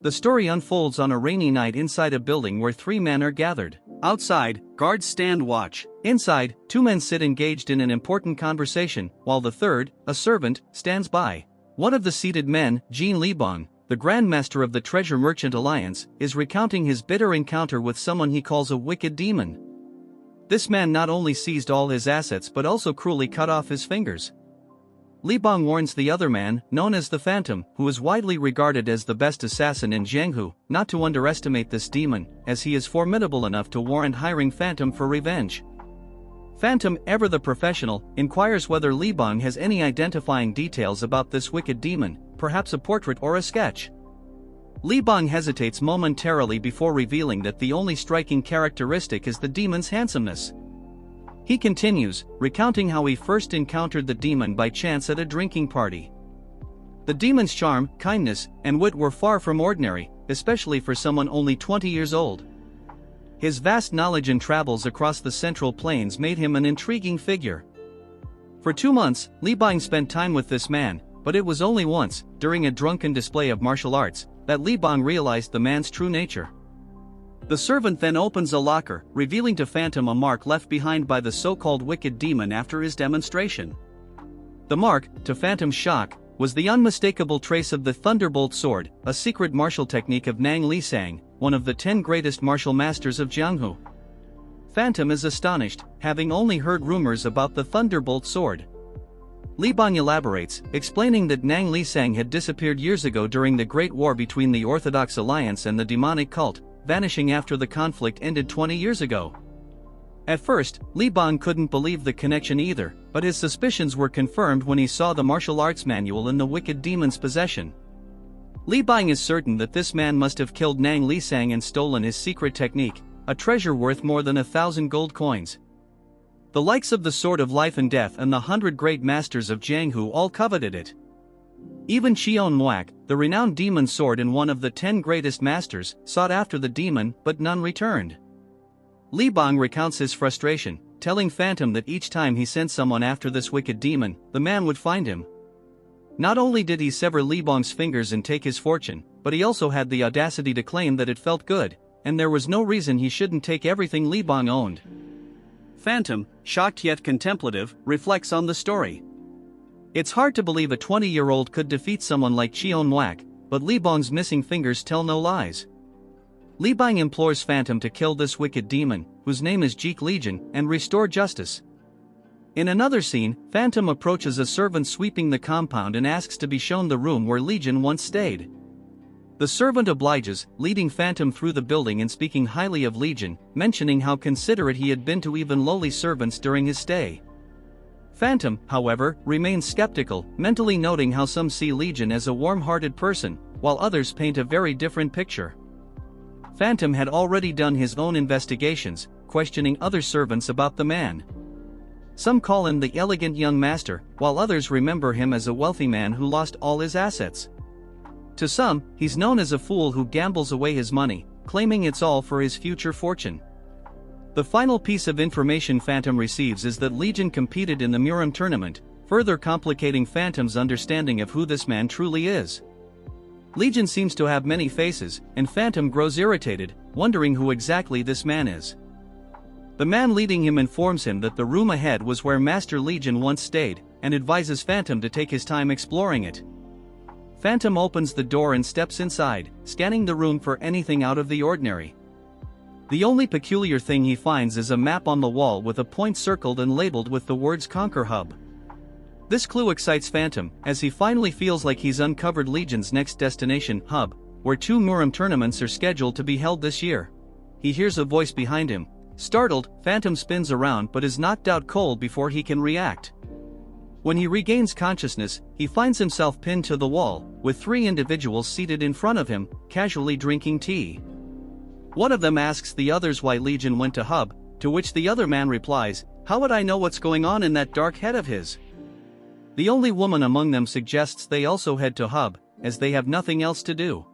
The story unfolds on a rainy night inside a building where three men are gathered. Outside, guards stand watch. Inside, two men sit engaged in an important conversation, while the third, a servant, stands by. One of the seated men, Jean Libong, the Grandmaster of the Treasure Merchant Alliance, is recounting his bitter encounter with someone he calls a wicked demon. This man not only seized all his assets but also cruelly cut off his fingers. Libong warns the other man, known as the Phantom, who is widely regarded as the best assassin in Jianghu, not to underestimate this demon, as he is formidable enough to warrant hiring Phantom for revenge. Phantom, ever the professional, inquires whether Libong has any identifying details about this wicked demon, perhaps a portrait or a sketch. Libong hesitates momentarily before revealing that the only striking characteristic is the demon's handsomeness. He continues, recounting how he first encountered the demon by chance at a drinking party. The demon's charm, kindness, and wit were far from ordinary, especially for someone only 20 years old. His vast knowledge and travels across the Central Plains made him an intriguing figure. For 2 months, Libong spent time with this man, but it was only once, during a drunken display of martial arts, that Libong realized the man's true nature. The servant then opens a locker, revealing to Phantom a mark left behind by the so-called wicked demon after his demonstration. The mark, to Phantom's shock, was the unmistakable trace of the Thunderbolt Sword, a secret martial technique of Nang Lisang, one of the 10 greatest martial masters of Jianghu. Phantom is astonished, having only heard rumors about the Thunderbolt Sword. Libong elaborates, explaining that Nang Lisang had disappeared years ago during the Great War between the Orthodox Alliance and the demonic cult, vanishing after the conflict ended 20 years ago. At first, Libong couldn't believe the connection either, but his suspicions were confirmed when he saw the martial arts manual in the wicked demon's possession. Libong is certain that this man must have killed Nang Lisang and stolen his secret technique, a treasure worth more than 1,000 gold coins. The likes of the Sword of Life and Death and the 100 Great Masters of Jianghu all coveted it. Even Qion Muak, the renowned demon sword and one of the 10 greatest masters, sought after the demon, but none returned. Libong recounts his frustration, telling Phantom that each time he sent someone after this wicked demon, the man would find him. Not only did he sever Libong's fingers and take his fortune, but he also had the audacity to claim that it felt good, and there was no reason he shouldn't take everything Libong owned. Phantom, shocked yet contemplative, reflects on the story. It's hard to believe a 20-year-old could defeat someone like Qion Muak, but Libong's missing fingers tell no lies. Libong implores Phantom to kill this wicked demon, whose name is Jeek Legion, and restore justice. In another scene, Phantom approaches a servant sweeping the compound and asks to be shown the room where Legion once stayed. The servant obliges, leading Phantom through the building and speaking highly of Legion, mentioning how considerate he had been to even lowly servants during his stay. Phantom, however, remains skeptical, mentally noting how some see Legion as a warm-hearted person, while others paint a very different picture. Phantom had already done his own investigations, questioning other servants about the man. Some call him the elegant young master, while others remember him as a wealthy man who lost all his assets. To some, he's known as a fool who gambles away his money, claiming it's all for his future fortune. The final piece of information Phantom receives is that Legion competed in the Muram tournament, further complicating Phantom's understanding of who this man truly is. Legion seems to have many faces, and Phantom grows irritated, wondering who exactly this man is. The man leading him informs him that the room ahead was where Master Legion once stayed, and advises Phantom to take his time exploring it. Phantom opens the door and steps inside, scanning the room for anything out of the ordinary. The only peculiar thing he finds is a map on the wall with a point circled and labeled with the words Conquer Hub. This clue excites Phantom, as he finally feels like he's uncovered Legion's next destination, Hub, where 2 Muram tournaments are scheduled to be held this year. He hears a voice behind him. Startled, Phantom spins around but is knocked out cold before he can react. When he regains consciousness, he finds himself pinned to the wall, with 3 individuals seated in front of him, casually drinking tea. One of them asks the others why Legion went to Hub, to which the other man replies, "How would I know what's going on in that dark head of his?" The only woman among them suggests they also head to Hub, as they have nothing else to do.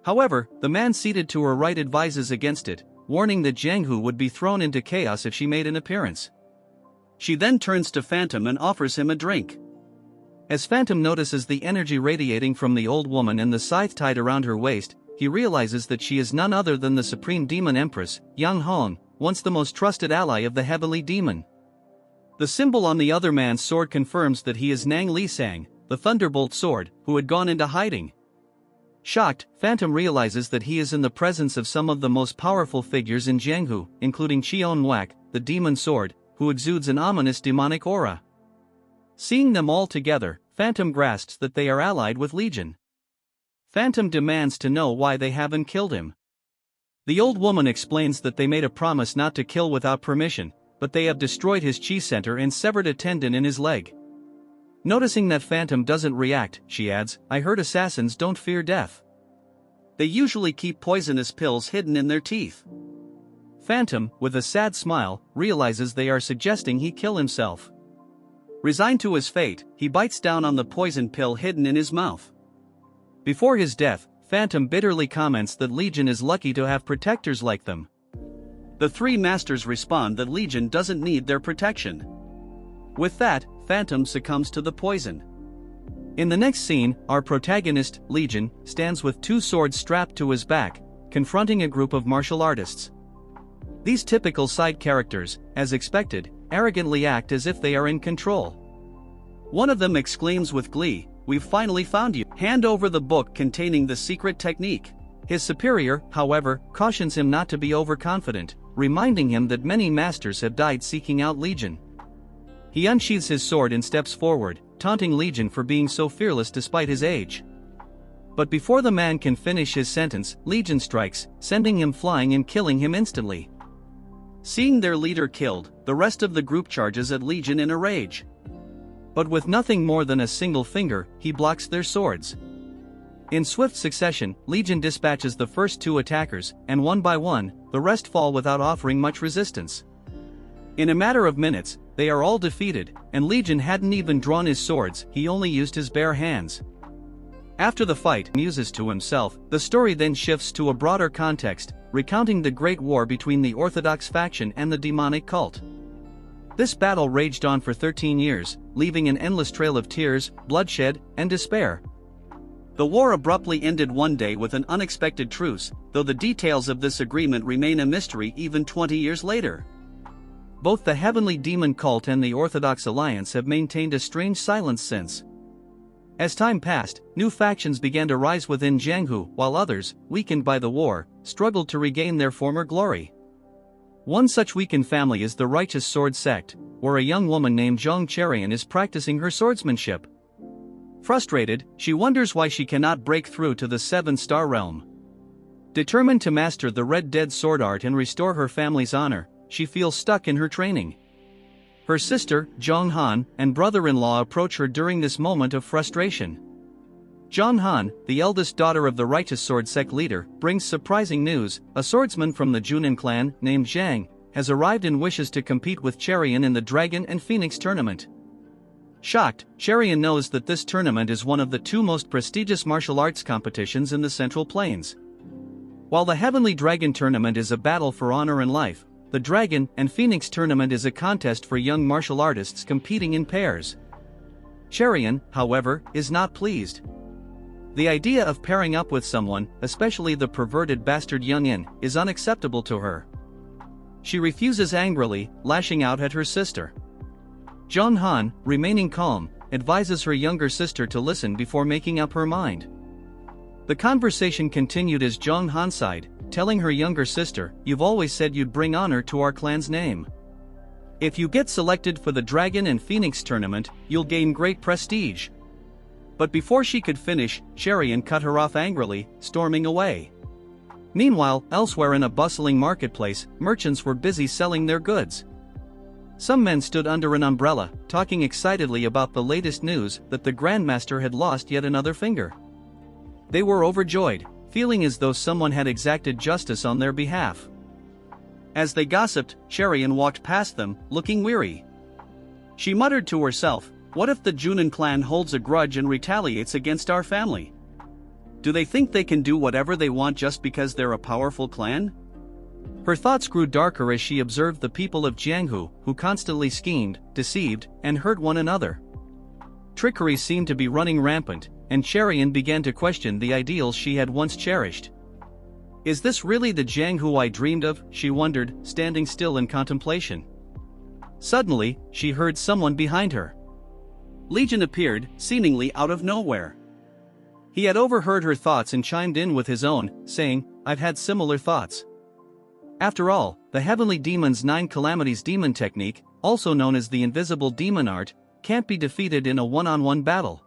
However, the man seated to her right advises against it, warning that Jianghu would be thrown into chaos if she made an appearance. She then turns to Phantom and offers him a drink. As Phantom notices the energy radiating from the old woman and the scythe tied around her waist, he realizes that she is none other than the Supreme Demon Empress, Yang Hong, once the most trusted ally of the Heavenly Demon. The symbol on the other man's sword confirms that he is Nang Li Sang, the Thunderbolt Sword, who had gone into hiding. Shocked, Phantom realizes that he is in the presence of some of the most powerful figures in Jianghu, including Qion Wak, the Demon Sword, who exudes an ominous demonic aura. Seeing them all together, Phantom grasps that they are allied with Legion. Phantom demands to know why they haven't killed him. The old woman explains that they made a promise not to kill without permission, but they have destroyed his chi center and severed a tendon in his leg. Noticing that Phantom doesn't react, she adds, "I heard assassins don't fear death. They usually keep poisonous pills hidden in their teeth." Phantom, with a sad smile, realizes they are suggesting he kill himself. Resigned to his fate, he bites down on the poison pill hidden in his mouth. Before his death, Phantom bitterly comments that Legion is lucky to have protectors like them. The three masters respond that Legion doesn't need their protection. With that, Phantom succumbs to the poison. In the next scene, our protagonist, Legion, stands with two swords strapped to his back, confronting a group of martial artists. These typical side characters, as expected, arrogantly act as if they are in control. One of them exclaims with glee, "We've finally found you. Hand over the book containing the secret technique." His superior, however, cautions him not to be overconfident, reminding him that many masters have died seeking out Legion. He unsheathes his sword and steps forward, taunting Legion for being so fearless despite his age. But before the man can finish his sentence, Legion strikes, sending him flying and killing him instantly. Seeing their leader killed, the rest of the group charges at Legion in a rage. But with nothing more than a single finger, he blocks their swords. In swift succession, Legion dispatches the first two attackers, and one by one, the rest fall without offering much resistance. In a matter of minutes, they are all defeated, and Legion hadn't even drawn his swords, he only used his bare hands. After the fight, muses to himself, the story then shifts to a broader context, recounting the Great War between the Orthodox faction and the demonic cult. This battle raged on for 13 years, leaving an endless trail of tears, bloodshed, and despair. The war abruptly ended one day with an unexpected truce, though the details of this agreement remain a mystery even 20 years later. Both the Heavenly Demon cult and the Orthodox Alliance have maintained a strange silence since. As time passed, new factions began to rise within Jianghu, while others, weakened by the war, struggled to regain their former glory. One such weakened family is the Righteous Sword sect, where a young woman named Zhang Cherian is practicing her swordsmanship. Frustrated, she wonders why she cannot break through to the 7-star realm. Determined to master the Red Dead sword art and restore her family's honor, she feels stuck in her training. Her sister, Zhang Han, and brother-in-law approach her during this moment of frustration. Zhang Han, the eldest daughter of the Righteous Sword sect leader, brings surprising news: a swordsman from the Junin clan, named Zhang, has arrived and wishes to compete with Cherian in the Dragon and Phoenix tournament. Shocked, Cherian knows that this tournament is one of the two most prestigious martial arts competitions in the Central Plains. While the Heavenly Dragon tournament is a battle for honor and life, the Dragon and Phoenix tournament is a contest for young martial artists competing in pairs. Cherian, however, is not pleased. The idea of pairing up with someone, especially the perverted bastard Yunyin, is unacceptable to her. She refuses angrily, lashing out at her sister. Zhang Han, remaining calm, advises her younger sister to listen before making up her mind. The conversation continued as Zhang Han sighed, telling her younger sister, "You've always said you'd bring honor to our clan's name. If you get selected for the Dragon and Phoenix tournament, you'll gain great prestige." But before she could finish, Cherian cut her off angrily, storming away. Meanwhile, elsewhere in a bustling marketplace, merchants were busy selling their goods. Some men stood under an umbrella, talking excitedly about the latest news that the Grandmaster had lost yet another finger. They were overjoyed, feeling as though someone had exacted justice on their behalf. As they gossiped, Cherian walked past them, looking weary. She muttered to herself, "What if the Junin clan holds a grudge and retaliates against our family? Do they think they can do whatever they want just because they're a powerful clan?" Her thoughts grew darker as she observed the people of Jianghu, who constantly schemed, deceived, and hurt one another. Trickery seemed to be running rampant, and Cherian began to question the ideals she had once cherished. Is this really the Jiang who I dreamed of, she wondered, standing still in contemplation. Suddenly, she heard someone behind her. Legion appeared, seemingly out of nowhere. He had overheard her thoughts and chimed in with his own, saying, I've had similar thoughts. After all, the Heavenly Demon's 9 Calamities demon technique, also known as the Invisible Demon Art, can't be defeated in a one-on-one battle.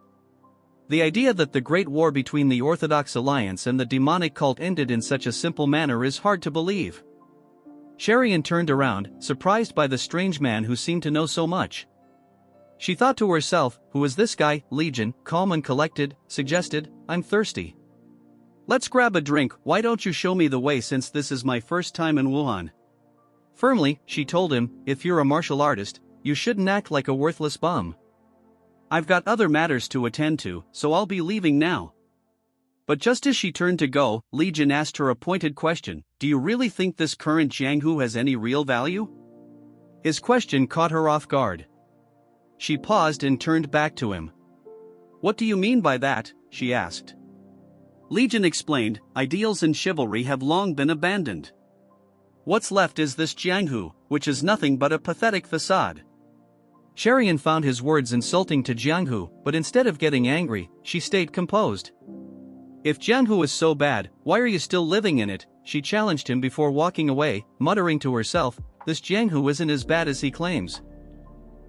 The idea that the Great War between the Orthodox Alliance and the demonic cult ended in such a simple manner is hard to believe. Cherian turned around, surprised by the strange man who seemed to know so much. She thought to herself, who is this guy? Legion, calm and collected, suggested, I'm thirsty. Let's grab a drink, why don't you show me the way since this is my first time in Wuhan? Firmly, she told him, if you're a martial artist, you shouldn't act like a worthless bum. I've got other matters to attend to, so I'll be leaving now. But just as she turned to go, Legion asked her a pointed question, do you really think this current Jianghu has any real value? His question caught her off guard. She paused and turned back to him. What do you mean by that? She asked. Legion explained, ideals and chivalry have long been abandoned. What's left is this Jianghu, which is nothing but a pathetic facade. Cherian found his words insulting to Jianghu, but instead of getting angry, she stayed composed. If Jianghu is so bad, why are you still living in it? She challenged him before walking away, muttering to herself, this Jianghu isn't as bad as he claims.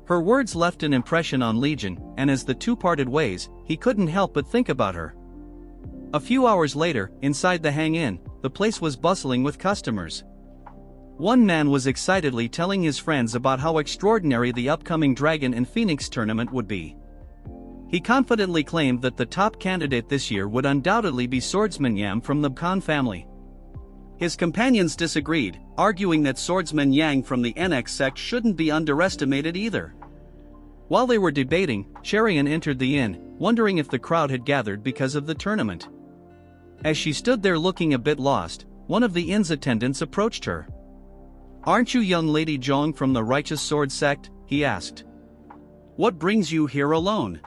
Her words left an impression on Legion, and as the two parted ways, he couldn't help but think about her. A few hours later, inside the Hang Inn, the place was bustling with customers. One man was excitedly telling his friends about how extraordinary the upcoming Dragon and Phoenix tournament would be. He confidently claimed that the top candidate this year would undoubtedly be Swordsman Yang from the Khan family. His companions disagreed, arguing that Swordsman Yang from the NX sect shouldn't be underestimated either. While they were debating, Cherian entered the inn, wondering if the crowd had gathered because of the tournament. As she stood there looking a bit lost, one of the inn's attendants approached her. Aren't you young Lady Zhong from the Righteous Sword sect? He asked. What brings you here alone?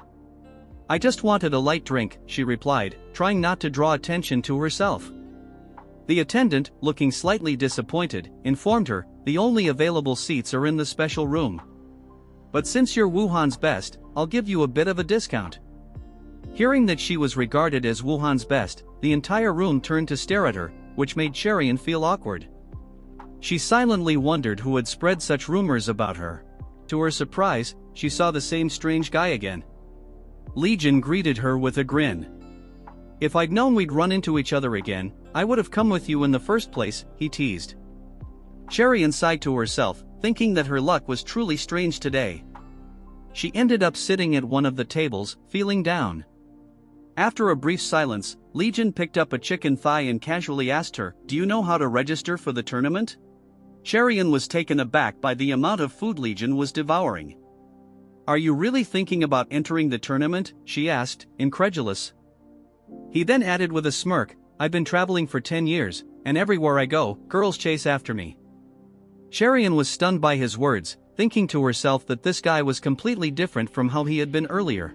I just wanted a light drink, she replied, trying not to draw attention to herself. The attendant, looking slightly disappointed, informed her, the only available seats are in the special room. But since you're Wuhan's best, I'll give you a bit of a discount. Hearing that she was regarded as Wuhan's best, the entire room turned to stare at her, which made Cherian feel awkward. She silently wondered who had spread such rumors about her. To her surprise, she saw the same strange guy again. Legion greeted her with a grin. If I'd known we'd run into each other again, I would have come with you in the first place, he teased. Cherian sighed to herself, thinking that her luck was truly strange today. She ended up sitting at one of the tables, feeling down. After a brief silence, Legion picked up a chicken thigh and casually asked her, do you know how to register for the tournament? Cherian was taken aback by the amount of food Legion was devouring. Are you really thinking about entering the tournament? She asked, incredulous. He then added with a smirk, I've been traveling for 10 years, and everywhere I go, girls chase after me. Cherian was stunned by his words, thinking to herself that this guy was completely different from how he had been earlier.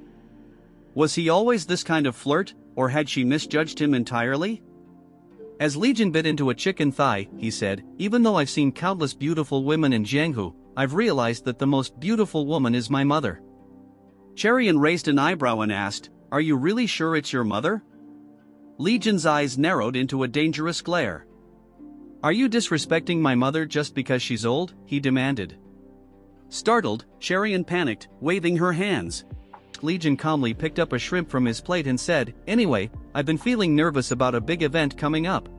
Was he always this kind of flirt, or had she misjudged him entirely? As Legion bit into a chicken thigh, he said, even though I've seen countless beautiful women in Jianghu, I've realized that the most beautiful woman is my mother. Cherian raised an eyebrow and asked, are you really sure it's your mother? Legion's eyes narrowed into a dangerous glare. Are you disrespecting my mother just because she's old? He demanded. Startled, Cherian panicked, waving her hands. Legion calmly picked up a shrimp from his plate and said, anyway, I've been feeling nervous about a big event coming up.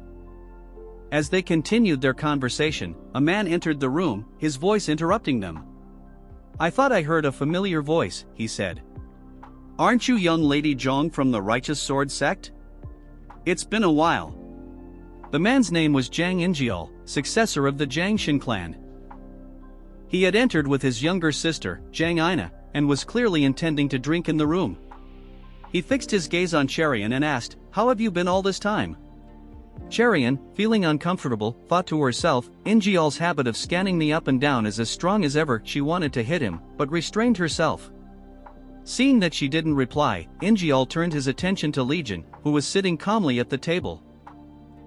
As they continued their conversation, a man entered the room, his voice interrupting them. I thought I heard a familiar voice, he said. Aren't you young Lady Zhong from the Righteous Sword sect? It's been a while. The man's name was Zhang Injial, successor of the Jiangshan clan. He had entered with his younger sister, Zhang Ina, and was clearly intending to drink in the room. He fixed his gaze on Cherian and asked, how have you been all this time? Cherian, feeling uncomfortable, thought to herself, Injial's habit of scanning me up and down is as strong as ever. She wanted to hit him, but restrained herself. Seeing that she didn't reply, Ingeol turned his attention to Legion, who was sitting calmly at the table.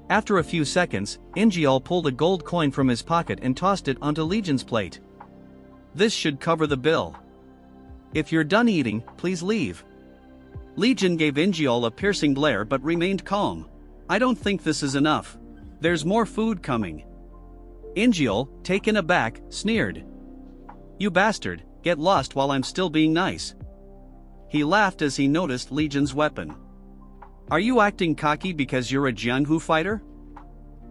After a few seconds, Ingeol pulled a gold coin from his pocket and tossed it onto Legion's plate. "This should cover the bill. If you're done eating, please leave." Legion gave Ingeol a piercing glare but remained calm. "I don't think this is enough. There's more food coming." Ingeol, taken aback, sneered. "You bastard, get lost while I'm still being nice." He laughed as he noticed Legion's weapon. "Are you acting cocky because you're a Jianghu fighter?"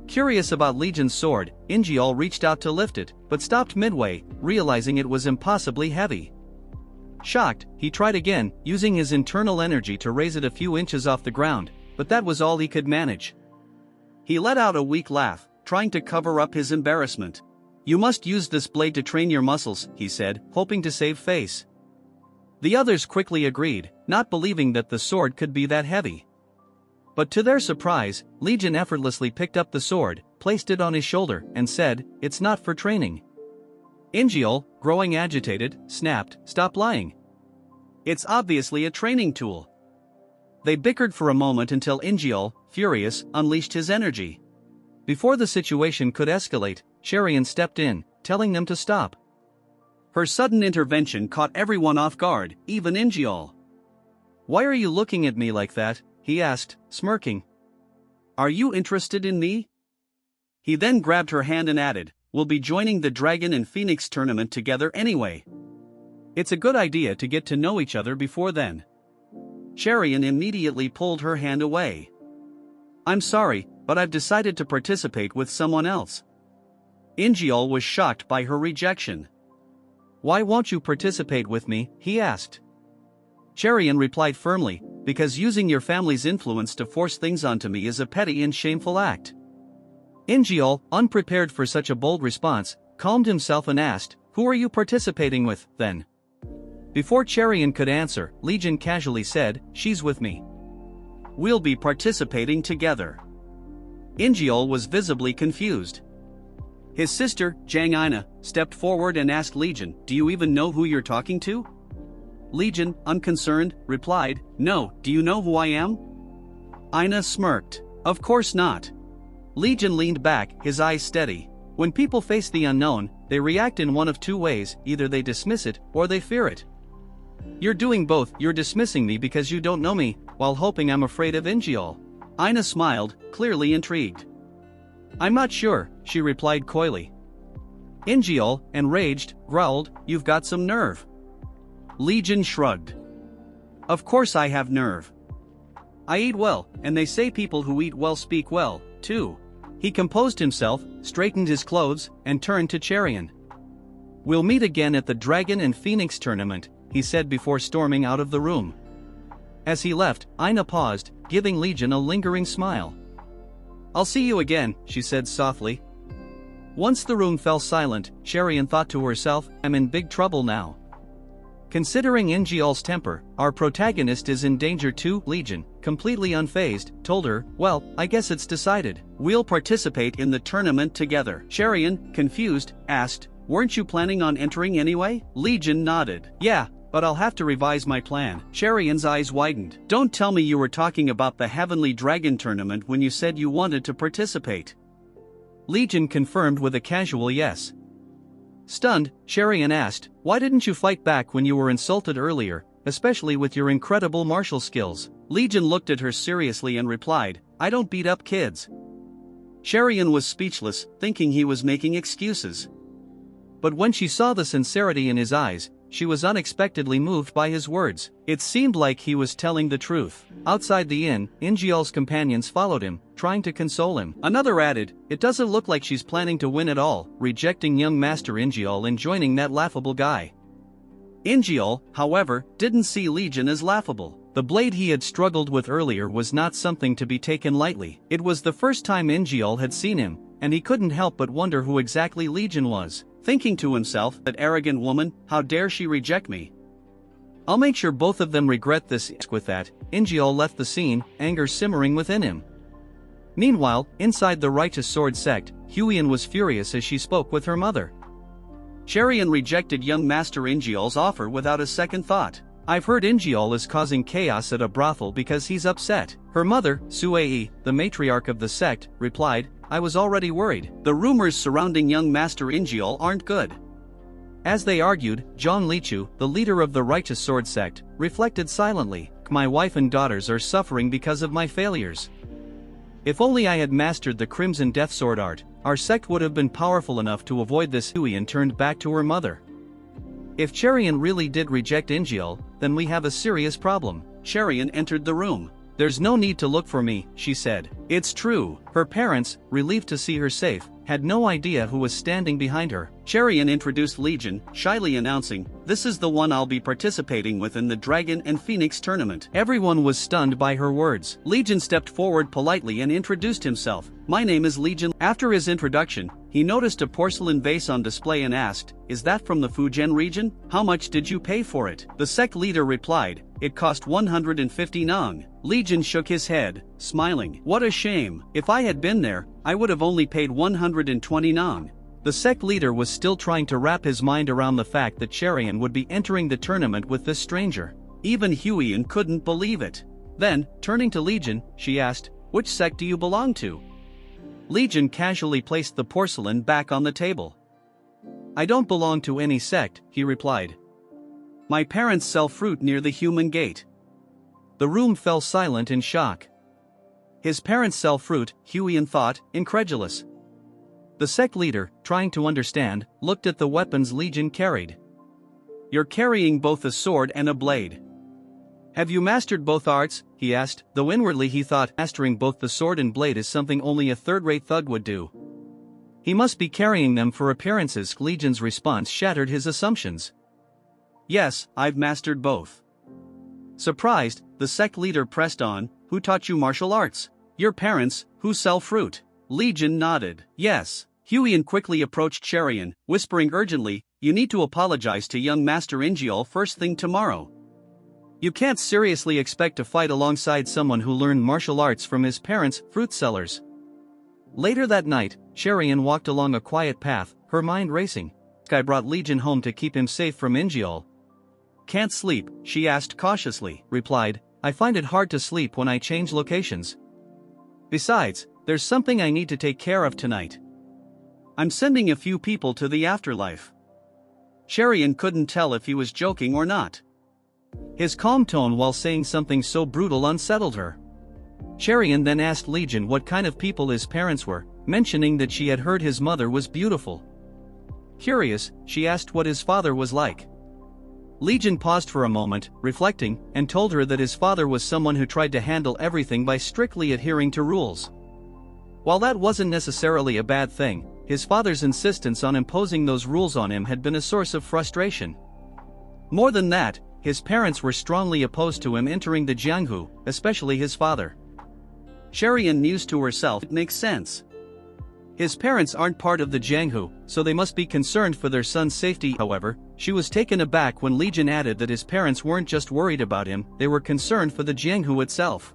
Curious about Legion's sword, Ingeol reached out to lift it, but stopped midway, realizing it was impossibly heavy. Shocked, he tried again, using his internal energy to raise it a few inches off the ground, but that was all he could manage. He let out a weak laugh, trying to cover up his embarrassment. "You must use this blade to train your muscles," he said, hoping to save face. The others quickly agreed, not believing that the sword could be that heavy. But to their surprise, Legion effortlessly picked up the sword, placed it on his shoulder, and said, "It's not for training." Ingeol, growing agitated, snapped, "Stop lying. It's obviously a training tool." They bickered for a moment until Ingeol, furious, unleashed his energy. Before the situation could escalate, Cherian stepped in, telling them to stop. Her sudden intervention caught everyone off guard, even Ingeol. "Why are you looking at me like that?" he asked, smirking. "Are you interested in me?" He then grabbed her hand and added, "We'll be joining the Dragon and Phoenix tournament together anyway. It's a good idea to get to know each other before then." Cherian immediately pulled her hand away. "I'm sorry, but I've decided to participate with someone else." Ingeol was shocked by her rejection. "Why won't you participate with me?" he asked. Cherian replied firmly, "Because using your family's influence to force things onto me is a petty and shameful act." Ingeol, unprepared for such a bold response, calmed himself and asked, "Who are you participating with, then?" Before Cherian could answer, Legion casually said, "She's with me. We'll be participating together." Ingeol was visibly confused. His sister, Jiang Ina, stepped forward and asked Legion, "Do you even know who you're talking to?" Legion, unconcerned, replied, "No, do you know who I am?" Ina smirked. "Of course not." Legion leaned back, his eyes steady. When people face the unknown, they react in one of two ways: either they dismiss it, or they fear it. "You're doing both. You're dismissing me because you don't know me, while hoping I'm afraid of Ingeol." Ina smiled, clearly intrigued. "I'm not sure," she replied coyly. Ingeol, enraged, growled, "You've got some nerve." Legion shrugged. "Of course I have nerve. I eat well, and they say people who eat well speak well, too." He composed himself, straightened his clothes, and turned to Cherian. "We'll meet again at the Dragon and Phoenix tournament," he said before storming out of the room. As he left, Ina paused, giving Legion a lingering smile. "I'll see you again," she said softly. Once the room fell silent, Cherian thought to herself, "I'm in big trouble now." Considering Ingeol's temper, our protagonist is in danger too. Legion, completely unfazed, told her, "Well, I guess it's decided. We'll participate in the tournament together." Cherian, confused, asked, "Weren't you planning on entering anyway?" Legion nodded. "Yeah, but I'll have to revise my plan." Cherian's eyes widened. "Don't tell me you were talking about the Heavenly Dragon tournament when you said you wanted to participate." Legion confirmed with a casual yes. Stunned, Cherian asked, "Why didn't you fight back when you were insulted earlier, especially with your incredible martial skills?" Legion looked at her seriously and replied, "I don't beat up kids." Cherian was speechless, thinking he was making excuses. But when she saw the sincerity in his eyes, she was unexpectedly moved by his words. It seemed like he was telling the truth. Outside the inn, Ingeol's companions followed him, trying to console him. Another added, "It doesn't look like she's planning to win at all," rejecting young Master Ingeol and joining that laughable guy. Ingeol, however, didn't see Legion as laughable. The blade he had struggled with earlier was not something to be taken lightly. It was the first time Ingeol had seen him, and he couldn't help but wonder who exactly Legion was. Thinking to himself, "That arrogant woman, how dare she reject me? I'll make sure both of them regret this." With that, Ingeol left the scene, anger simmering within him. Meanwhile, inside the Righteous Sword sect, Huion was furious as she spoke with her mother. Cherian rejected young Master Ingeol's offer without a second thought. I've heard Ingeol is causing chaos at a brothel because he's upset. Her mother, Suei, the matriarch of the sect, replied, I was already worried. The rumors surrounding young Master Ingeol aren't good. As they argued, Zhang Lichu, the leader of the righteous sword sect, reflected silently, my wife and daughters are suffering because of my failures. If only I had mastered the Crimson Death Sword art, our sect would have been powerful enough to avoid this. Huiyan turned back to her mother. If Cherian really did reject Ingeol, then we have a serious problem. Cherian entered the room. There's no need to look for me, she said. It's true. Her parents, relieved to see her safe, had no idea who was standing behind her. Cherian introduced Legion, shyly announcing, this is the one I'll be participating with in the Dragon and Phoenix tournament. Everyone was stunned by her words. Legion stepped forward politely and introduced himself. My name is Legion. After his introduction, he noticed a porcelain vase on display and asked, is that from the Fujian region? How much did you pay for it? The sect leader replied, it cost 150 nang. Legion shook his head, smiling. What a shame. If I had been there, I would have only paid 120 nang. The sect leader was still trying to wrap his mind around the fact that Cherian would be entering the tournament with this stranger. Even Huiyan couldn't believe it. Then, turning to Legion, she asked, which sect do you belong to? Legion casually placed the porcelain back on the table. I don't belong to any sect, he replied. My parents sell fruit near the human gate. The room fell silent in shock. His parents sell fruit, Huiyan thought, incredulous. The sect leader, trying to understand, looked at the weapons Legion carried. You're carrying both a sword and a blade. Have you mastered both arts? He asked, though inwardly he thought mastering both the sword and blade is something only a third-rate thug would do. He must be carrying them for appearances. Legion's response shattered his assumptions. Yes, I've mastered both. Surprised, the sect leader pressed on, who taught you martial arts? Your parents, who sell fruit. Legion nodded. Yes. Huiyan quickly approached Cherian, whispering urgently, you need to apologize to young Master Ingeol first thing tomorrow. You can't seriously expect to fight alongside someone who learned martial arts from his parents, fruit sellers. Later that night, Cherian walked along a quiet path, her mind racing. I brought Legion home to keep him safe from Ingeol. Can't sleep, she asked cautiously. Replied, I find it hard to sleep when I change locations. Besides, there's something I need to take care of tonight. I'm sending a few people to the afterlife. Cherian couldn't tell if he was joking or not. His calm tone while saying something so brutal unsettled her. Cherian then asked Legion what kind of people his parents were, mentioning that she had heard his mother was beautiful. Curious, she asked what his father was like. Legion paused for a moment, reflecting, and told her that his father was someone who tried to handle everything by strictly adhering to rules. While that wasn't necessarily a bad thing, his father's insistence on imposing those rules on him had been a source of frustration. More than that, his parents were strongly opposed to him entering the Jianghu, especially his father. Cherian mused to herself, it makes sense. His parents aren't part of the Jianghu, so they must be concerned for their son's safety. However, she was taken aback when Legion added that his parents weren't just worried about him, they were concerned for the Jianghu itself.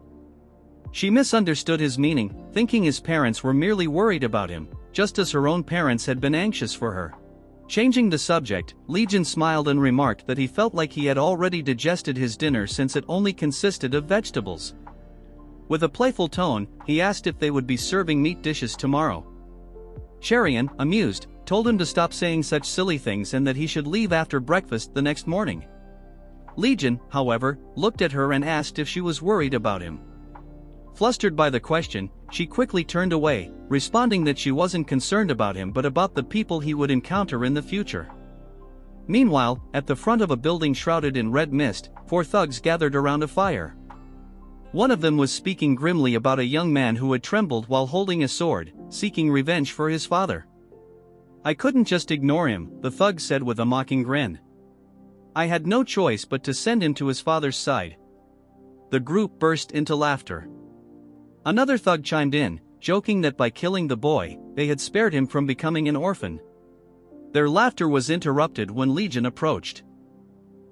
She misunderstood his meaning, thinking his parents were merely worried about him, just as her own parents had been anxious for her. Changing the subject, Legion smiled and remarked that he felt like he had already digested his dinner since it only consisted of vegetables. With a playful tone, he asked if they would be serving meat dishes tomorrow. Cherian, amused, told him to stop saying such silly things and that he should leave after breakfast the next morning. Legion, however, looked at her and asked if she was worried about him. Flustered by the question, she quickly turned away, responding that she wasn't concerned about him but about the people he would encounter in the future. Meanwhile, at the front of a building shrouded in red mist, 4 thugs gathered around a fire. One of them was speaking grimly about a young man who had trembled while holding a sword, seeking revenge for his father. I couldn't just ignore him, the thug said with a mocking grin. I had no choice but to send him to his father's side. The group burst into laughter. Another thug chimed in, joking that by killing the boy, they had spared him from becoming an orphan. Their laughter was interrupted when Legion approached.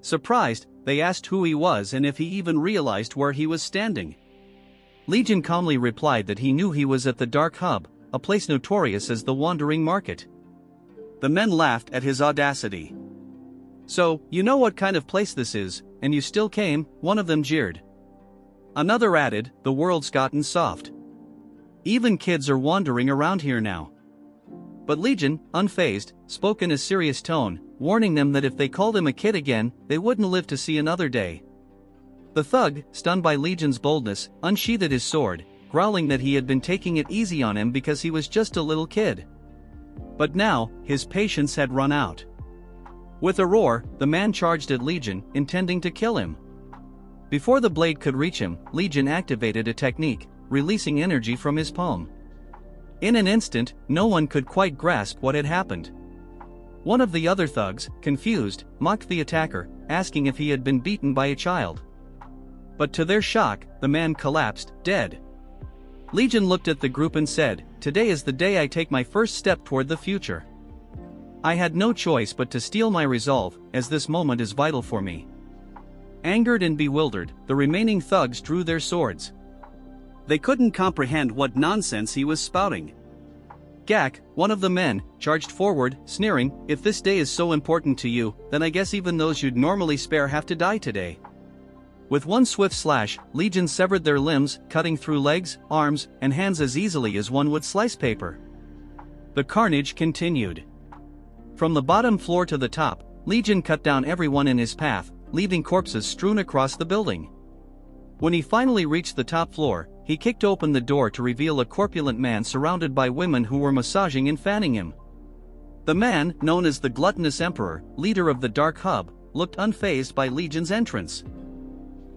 Surprised, they asked who he was and if he even realized where he was standing. Legion calmly replied that he knew he was at the Dark Hub, a place notorious as the Wandering Market. The men laughed at his audacity. So, you know what kind of place this is, and you still came," one of them jeered. Another added, "The world's gotten soft. Even kids are wandering around here now." But Legion, unfazed, spoke in a serious tone, warning them that if they called him a kid again, they wouldn't live to see another day. The thug, stunned by Legion's boldness, unsheathed his sword, growling that he had been taking it easy on him because he was just a little kid. But now, his patience had run out. With a roar, the man charged at Legion, intending to kill him. Before the blade could reach him, Legion activated a technique, releasing energy from his palm. In an instant, no one could quite grasp what had happened. One of the other thugs, confused, mocked the attacker, asking if he had been beaten by a child. But to their shock, the man collapsed, dead. Legion looked at the group and said, "Today is the day I take my first step toward the future. I had no choice but to steel my resolve, as this moment is vital for me." Angered and bewildered, the remaining thugs drew their swords. They couldn't comprehend what nonsense he was spouting. Gak, one of the men, charged forward, sneering, "If this day is so important to you, then I guess even those you'd normally spare have to die today." With one swift slash, Legion severed their limbs, cutting through legs, arms, and hands as easily as one would slice paper. The carnage continued. From the bottom floor to the top, Legion cut down everyone in his path, leaving corpses strewn across the building. When he finally reached the top floor, he kicked open the door to reveal a corpulent man surrounded by women who were massaging and fanning him. The man, known as the Gluttonous Emperor, leader of the Dark Hub, looked unfazed by Legion's entrance.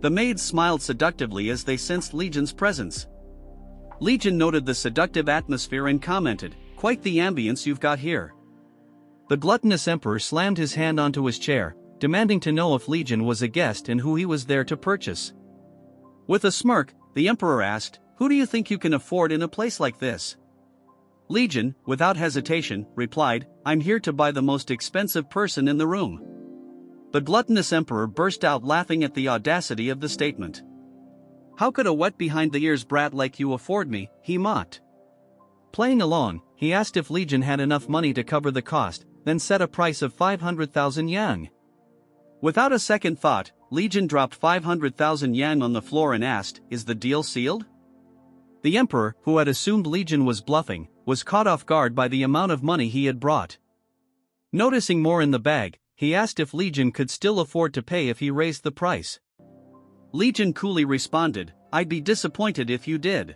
The maids smiled seductively as they sensed Legion's presence. Legion noted the seductive atmosphere and commented, "Quite the ambience you've got here." The Gluttonous Emperor slammed his hand onto his chair, demanding to know if Legion was a guest and who he was there to purchase. With a smirk, the Emperor asked, "Who do you think you can afford in a place like this?" Legion, without hesitation, replied, "I'm here to buy the most expensive person in the room." The Gluttonous Emperor burst out laughing at the audacity of the statement. "How could a wet-behind-the-ears brat like you afford me?" he mocked. Playing along, he asked if Legion had enough money to cover the cost, then set a price of 500,000 yang. Without a second thought, Legion dropped 500,000 yang on the floor and asked, "Is the deal sealed?" The Emperor, who had assumed Legion was bluffing, was caught off guard by the amount of money he had brought. Noticing more in the bag, he asked if Legion could still afford to pay if he raised the price. Legion coolly responded, "I'd be disappointed if you did."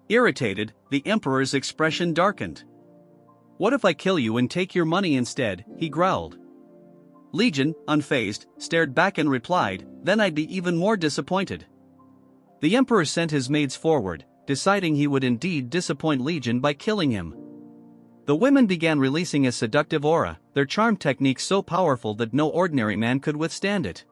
Irritated, the Emperor's expression darkened. "What if I kill you and take your money instead?" he growled. Legion, unfazed, stared back and replied, "Then I'd be even more disappointed." The Emperor sent his maids forward, deciding he would indeed disappoint Legion by killing him. The women began releasing a seductive aura, their charm technique so powerful that no ordinary man could withstand it.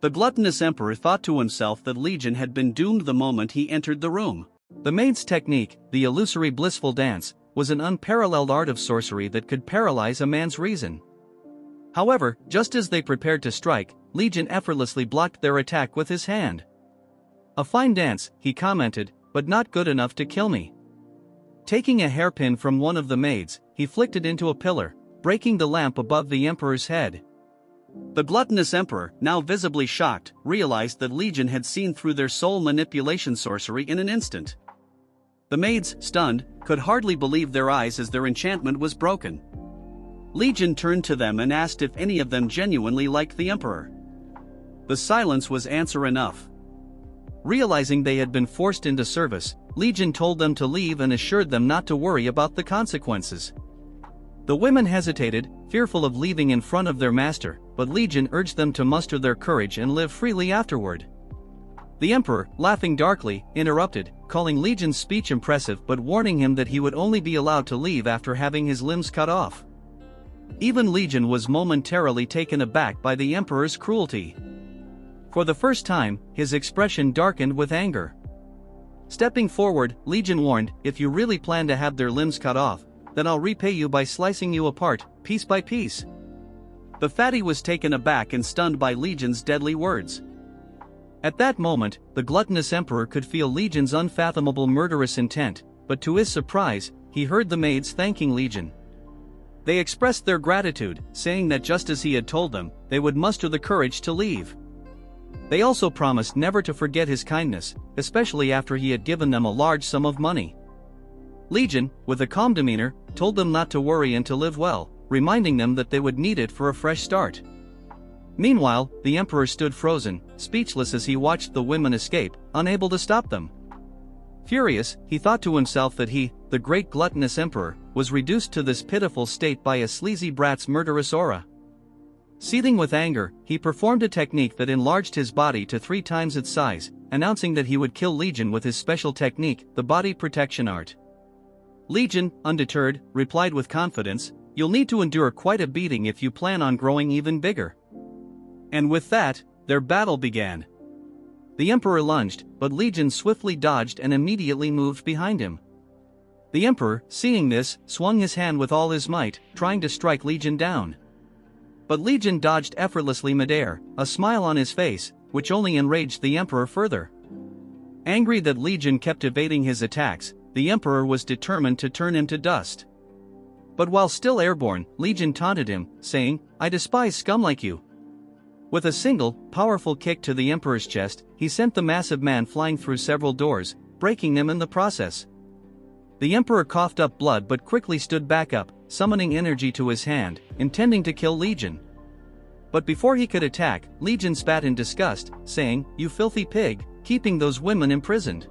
The Gluttonous Emperor thought to himself that Legion had been doomed the moment he entered the room. The maid's technique, the illusory blissful dance, was an unparalleled art of sorcery that could paralyze a man's reason. However, just as they prepared to strike, Legion effortlessly blocked their attack with his hand. "A fine dance," he commented, "but not good enough to kill me." Taking a hairpin from one of the maids, he flicked it into a pillar, breaking the lamp above the Emperor's head. The Gluttonous Emperor, now visibly shocked, realized that Legion had seen through their soul manipulation sorcery in an instant. The maids, stunned, could hardly believe their eyes as their enchantment was broken. Legion turned to them and asked if any of them genuinely liked the Emperor. The silence was answer enough. Realizing they had been forced into service, Legion told them to leave and assured them not to worry about the consequences. The women hesitated, fearful of leaving in front of their master, but Legion urged them to muster their courage and live freely afterward. The Emperor, laughing darkly, interrupted, calling Legion's speech impressive but warning him that he would only be allowed to leave after having his limbs cut off. Even Legion was momentarily taken aback by the Emperor's cruelty. For the first time, his expression darkened with anger. Stepping forward, Legion warned, "If you really plan to have their limbs cut off, then I'll repay you by slicing you apart, piece by piece." The fatty was taken aback and stunned by Legion's deadly words. At that moment, the Gluttonous Emperor could feel Legion's unfathomable murderous intent, but to his surprise, he heard the maids thanking Legion. They expressed their gratitude, saying that just as he had told them, they would muster the courage to leave. They also promised never to forget his kindness, especially after he had given them a large sum of money. Legion, with a calm demeanor, told them not to worry and to live well, reminding them that they would need it for a fresh start. Meanwhile, the emperor stood frozen, speechless as he watched the women escape, unable to stop them. Furious, he thought to himself that he, the great gluttonous emperor, was reduced to this pitiful state by a sleazy brat's murderous aura. Seething with anger, he performed a technique that enlarged his body to 3 times its size, announcing that he would kill Legion with his special technique, the body protection art. Legion, undeterred, replied with confidence, "You'll need to endure quite a beating if you plan on growing even bigger." And with that, their battle began. The emperor lunged, but Legion swiftly dodged and immediately moved behind him. The emperor, seeing this, swung his hand with all his might, trying to strike Legion down. But Legion dodged effortlessly midair, a smile on his face, which only enraged the emperor further. Angry that Legion kept evading his attacks, the emperor was determined to turn him to dust. But while still airborne, Legion taunted him, saying, "I despise scum like you." With a single, powerful kick to the emperor's chest, he sent the massive man flying through several doors, breaking them in the process. The emperor coughed up blood but quickly stood back up, summoning energy to his hand, intending to kill Legion. But before he could attack, Legion spat in disgust, saying, "You filthy pig, keeping those women imprisoned."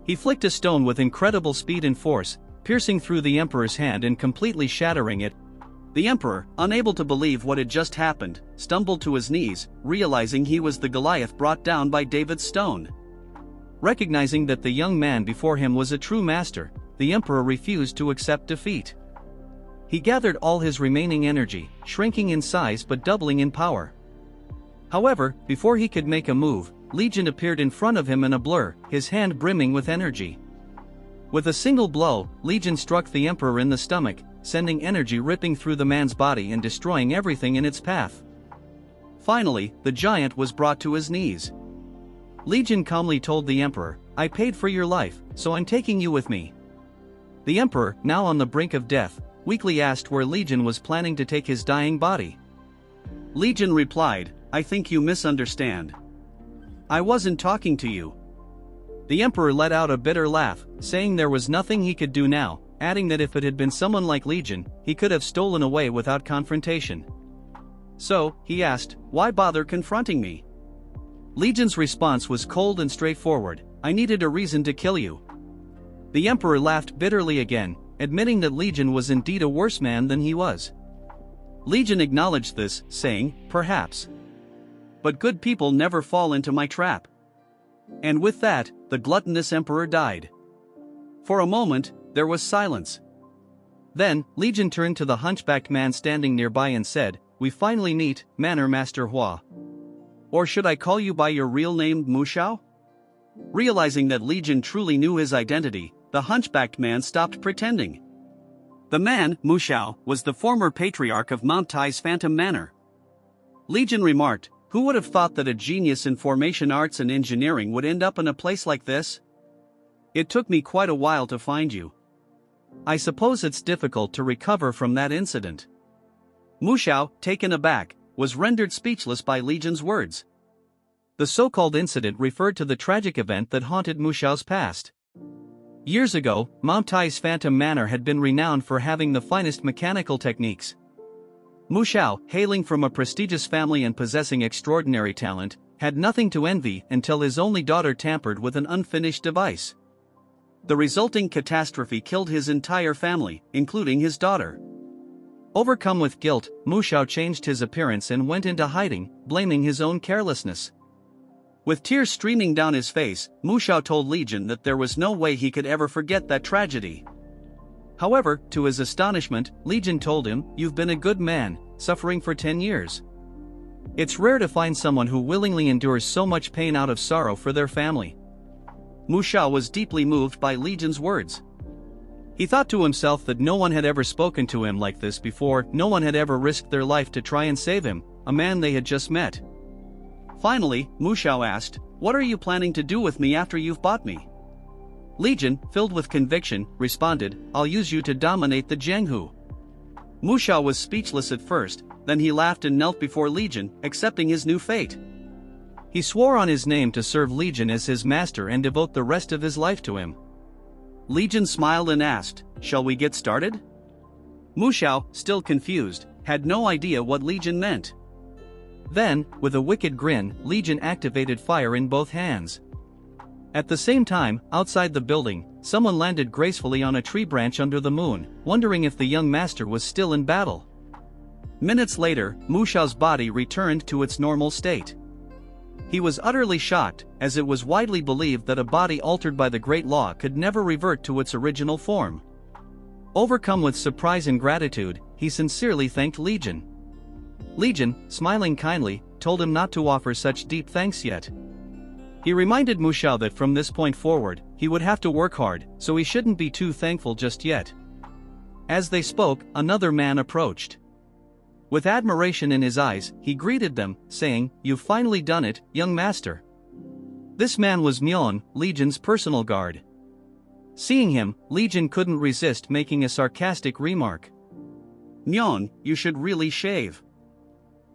He flicked a stone with incredible speed and force, piercing through the emperor's hand and completely shattering it. The emperor, unable to believe what had just happened, stumbled to his knees, realizing he was the Goliath brought down by David's stone. Recognizing that the young man before him was a true master, the emperor refused to accept defeat. He gathered all his remaining energy, shrinking in size but doubling in power. However, before he could make a move, Legion appeared in front of him in a blur, his hand brimming with energy. With a single blow, Legion struck the emperor in the stomach, sending energy ripping through the man's body and destroying everything in its path. Finally, the giant was brought to his knees. Legion calmly told the emperor, "I paid for your life, so I'm taking you with me." The emperor, now on the brink of death, weakly asked where Legion was planning to take his dying body. Legion replied, "I think you misunderstand. I wasn't talking to you." The emperor let out a bitter laugh, saying there was nothing he could do now, adding that if it had been someone like Legion, he could have stolen away without confrontation. So, he asked, "Why bother confronting me?" Legion's response was cold and straightforward, "I needed a reason to kill you." The emperor laughed bitterly again, admitting that Legion was indeed a worse man than he was. Legion acknowledged this, saying, "Perhaps. But good people never fall into my trap." And with that, the gluttonous emperor died. For a moment, there was silence. Then, Legion turned to the hunchbacked man standing nearby and said, "We finally meet, Manor Master Hua. Or should I call you by your real name, Mushao?" Realizing that Legion truly knew his identity, the hunchbacked man stopped pretending. The man, Mushao, was the former patriarch of Mount Tai's Phantom Manor. Legion remarked, "Who would have thought that a genius in formation arts and engineering would end up in a place like this? It took me quite a while to find you. I suppose it's difficult to recover from that incident." Mushao, taken aback, was rendered speechless by Legion's words. The so-called incident referred to the tragic event that haunted Mushao's past. Years ago, Mount Tai's Phantom Manor had been renowned for having the finest mechanical techniques. Mushao, hailing from a prestigious family and possessing extraordinary talent, had nothing to envy until his only daughter tampered with an unfinished device. The resulting catastrophe killed his entire family, including his daughter. Overcome with guilt, Mushao changed his appearance and went into hiding, blaming his own carelessness. With tears streaming down his face, Mushao told Legion that there was no way he could ever forget that tragedy. However, to his astonishment, Legion told him, "You've been a good man, suffering for 10 years. It's rare to find someone who willingly endures so much pain out of sorrow for their family." Mushao was deeply moved by Legion's words. He thought to himself that no one had ever spoken to him like this before, no one had ever risked their life to try and save him, a man they had just met. Finally, Mushao asked, "What are you planning to do with me after you've bought me?" Legion, filled with conviction, responded, "I'll use you to dominate the Jianghu." Mushao was speechless at first, then he laughed and knelt before Legion, accepting his new fate. He swore on his name to serve Legion as his master and devote the rest of his life to him. Legion smiled and asked, "Shall we get started?" Mu Xiao, still confused, had no idea what Legion meant. Then, with a wicked grin, Legion activated fire in both hands. At the same time, outside the building, someone landed gracefully on a tree branch under the moon, wondering if the young master was still in battle. Minutes later, Mu Xiao's body returned to its normal state. He was utterly shocked, as it was widely believed that a body altered by the Great Law could never revert to its original form. Overcome with surprise and gratitude, he sincerely thanked Legion. Legion, smiling kindly, told him not to offer such deep thanks yet. He reminded Mu Xiao that from this point forward, he would have to work hard, so he shouldn't be too thankful just yet. As they spoke, another man approached. With admiration in his eyes, he greeted them, saying, "You've finally done it, young master." This man was Mion, Legion's personal guard. Seeing him, Legion couldn't resist making a sarcastic remark. "Mion, you should really shave.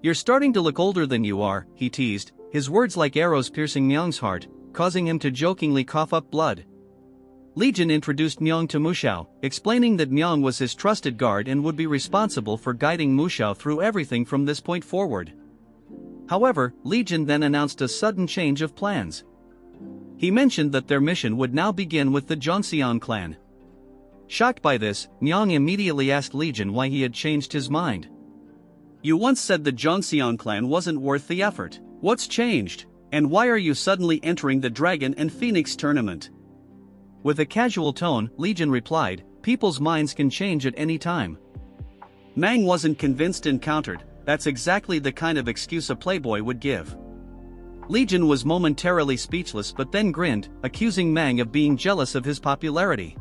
You're starting to look older than you are," he teased, his words like arrows piercing Myong's heart, causing him to jokingly cough up blood. Legion introduced Myong to Mu Xiao, explaining that Myong was his trusted guard and would be responsible for guiding Mu Xiao through everything from this point forward. However, Legion then announced a sudden change of plans. He mentioned that their mission would now begin with the Zhongxiang clan. Shocked by this, Myong immediately asked Legion why he had changed his mind. "You once said the Zhongxiang clan wasn't worth the effort. What's changed? And why are you suddenly entering the Dragon and Phoenix tournament?" With a casual tone, Legion replied, "People's minds can change at any time." Mang wasn't convinced and countered, "That's exactly the kind of excuse a playboy would give." Legion was momentarily speechless but then grinned, accusing Mang of being jealous of his popularity.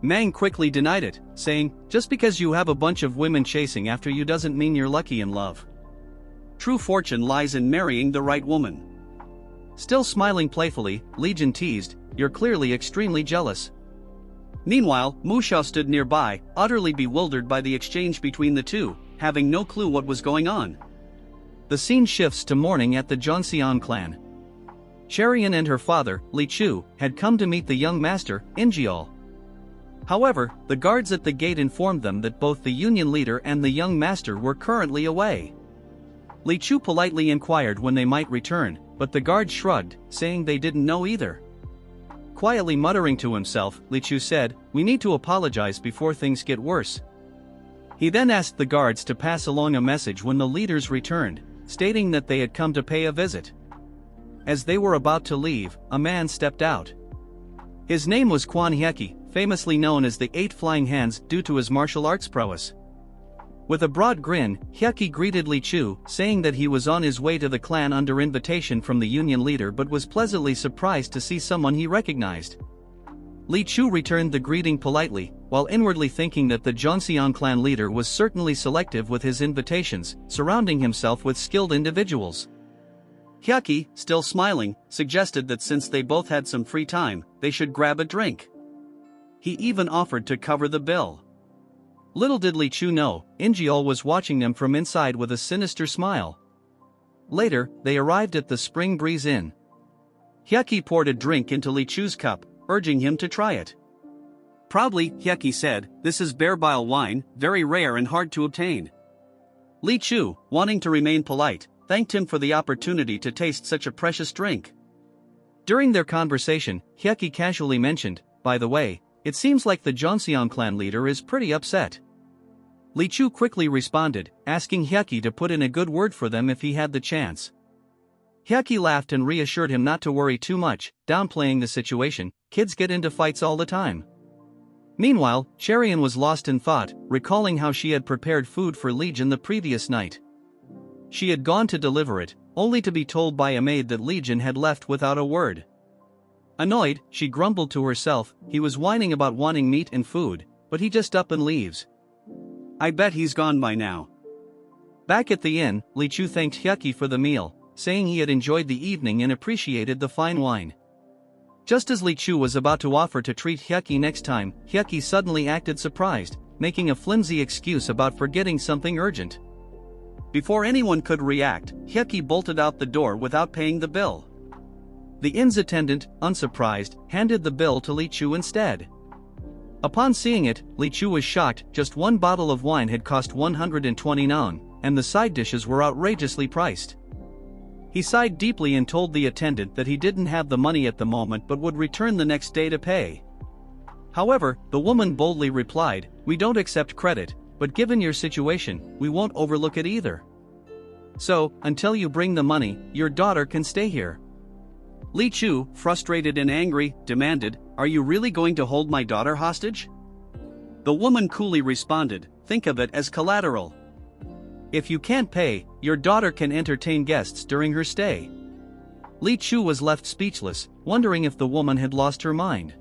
Mang quickly denied it, saying, "Just because you have a bunch of women chasing after you doesn't mean you're lucky in love. True fortune lies in marrying the right woman." Still smiling playfully, Legion teased, "You're clearly extremely jealous." Meanwhile, Mu Xiao stood nearby, utterly bewildered by the exchange between the two, having no clue what was going on. The scene shifts to morning at the Zhongxiang clan. Cherian and her father, Li Chu, had come to meet the young master, Injial. However, the guards at the gate informed them that both the union leader and the young master were currently away. Li Chu politely inquired when they might return, but the guard shrugged, saying they didn't know either. Quietly muttering to himself, Li Chu said, "We need to apologize before things get worse." He then asked the guards to pass along a message when the leaders returned, stating that they had come to pay a visit. As they were about to leave, a man stepped out. His name was Quan Hyeki, famously known as the Eight Flying Hands due to his martial arts prowess. With a broad grin, Hyeki greeted Li Chu, saying that he was on his way to the clan under invitation from the union leader but was pleasantly surprised to see someone he recognized. Li Chu returned the greeting politely, while inwardly thinking that the Zhongxiang clan leader was certainly selective with his invitations, surrounding himself with skilled individuals. Hyeki, still smiling, suggested that since they both had some free time, they should grab a drink. He even offered to cover the bill. Little did Li Chu know, Injial was watching them from inside with a sinister smile. Later, they arrived at the Spring Breeze Inn. Hyeki poured a drink into Li Chu's cup, urging him to try it. Proudly, Hyeki said, "This is bear bile wine, very rare and hard to obtain." Li Chu, wanting to remain polite, thanked him for the opportunity to taste such a precious drink. During their conversation, Hyeki casually mentioned, "By the way, it seems like the Zhongxiang clan leader is pretty upset." Li Chu quickly responded, asking Hyeki to put in a good word for them if he had the chance. Hyeki laughed and reassured him not to worry too much, downplaying the situation, "Kids get into fights all the time." Meanwhile, Cherian was lost in thought, recalling how she had prepared food for Legion the previous night. She had gone to deliver it, only to be told by a maid that Legion had left without a word. Annoyed, she grumbled to herself, "He was whining about wanting meat and food, but he just up and leaves. I bet he's gone by now." Back at the inn, Li Chu thanked Hyeki for the meal, saying he had enjoyed the evening and appreciated the fine wine. Just as Li Chu was about to offer to treat Hyeki next time, Hyeki suddenly acted surprised, making a flimsy excuse about forgetting something urgent. Before anyone could react, Hyeki bolted out the door without paying the bill. The inn's attendant, unsurprised, handed the bill to Li Chu instead. Upon seeing it, Li Chu was shocked. Just one bottle of wine had cost 120 non, and the side dishes were outrageously priced. He sighed deeply and told the attendant that he didn't have the money at the moment but would return the next day to pay. However, the woman boldly replied, "We don't accept credit, but given your situation, we won't overlook it either. So, until you bring the money, your daughter can stay here." Li Chu, frustrated and angry, demanded, "Are you really going to hold my daughter hostage?" The woman coolly responded, "Think of it as collateral. If you can't pay, your daughter can entertain guests during her stay." Li Chu was left speechless, wondering if the woman had lost her mind.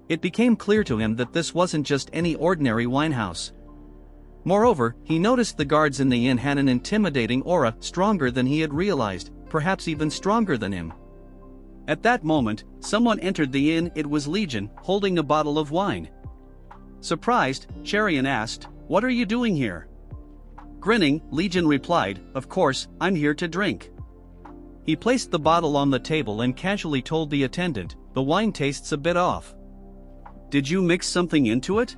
It became clear to him that this wasn't just any ordinary winehouse. Moreover, he noticed the guards in the inn had an intimidating aura, stronger than he had realized, perhaps even stronger than him. At that moment, someone entered the inn. It was Legion, holding a bottle of wine. Surprised, Cherian asked, "What are you doing here?" Grinning, Legion replied, "Of course, I'm here to drink." He placed the bottle on the table and casually told the attendant, "The wine tastes a bit off. Did you mix something into it?"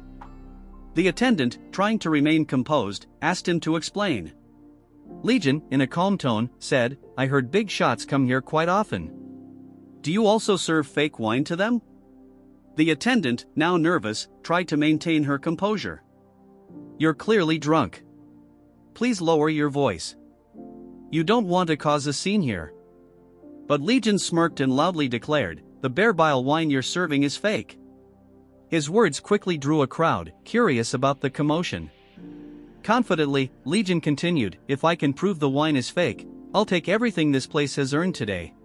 The attendant, trying to remain composed, asked him to explain. Legion, in a calm tone, said, "I heard big shots come here quite often. Do you also serve fake wine to them?" The attendant, now nervous, tried to maintain her composure. "You're clearly drunk. Please lower your voice. You don't want to cause a scene here." But Legion smirked and loudly declared, "The bear bile wine you're serving is fake." His words quickly drew a crowd, curious about the commotion. Confidently, Legion continued, "If I can prove the wine is fake, I'll take everything this place has earned today.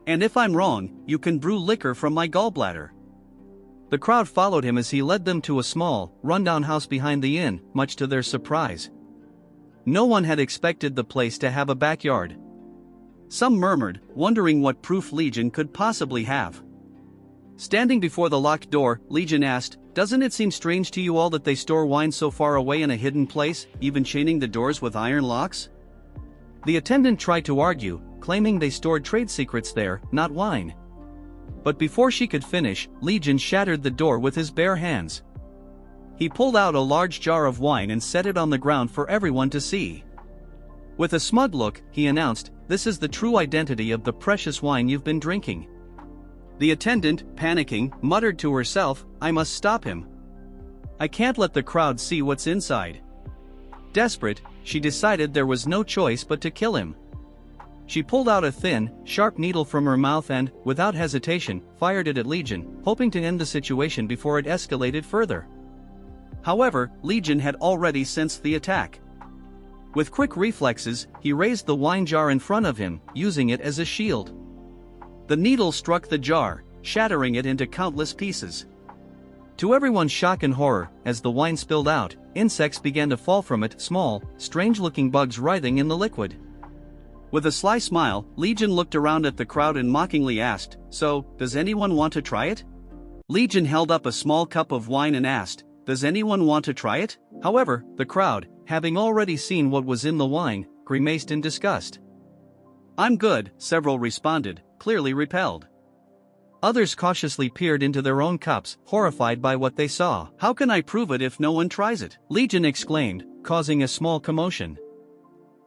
And if I'm wrong, you can brew liquor from my gallbladder." The crowd followed him as he led them to a small, rundown house behind the inn, much to their surprise. No one had expected the place to have a backyard. Some murmured, wondering what proof Legion could possibly have. Standing before the locked door, Legion asked, "Doesn't it seem strange to you all that they store wine so far away in a hidden place, even chaining the doors with iron locks?" The attendant tried to argue, claiming they stored trade secrets there, not wine. But before she could finish, Legion shattered the door with his bare hands. He pulled out a large jar of wine and set it on the ground for everyone to see. With a smug look, he announced, "This is the true identity of the precious wine you've been drinking." The attendant, panicking, muttered to herself, "I must stop him. I can't let the crowd see what's inside." Desperate, she decided there was no choice but to kill him. She pulled out a thin, sharp needle from her mouth and, without hesitation, fired it at Legion, hoping to end the situation before it escalated further. However, Legion had already sensed the attack. With quick reflexes, he raised the wine jar in front of him, using it as a shield. The needle struck the jar, shattering it into countless pieces. To everyone's shock and horror, as the wine spilled out, insects began to fall from it, small, strange-looking bugs writhing in the liquid. With a sly smile, Legion looked around at the crowd and mockingly asked, "So, does anyone want to try it?" Legion held up a small cup of wine and asked, "Does anyone want to try it?" However, the crowd, having already seen what was in the wine, grimaced in disgust. "I'm good," several responded, clearly repelled. Others cautiously peered into their own cups, horrified by what they saw. "How can I prove it if no one tries it?" Legion exclaimed, causing a small commotion.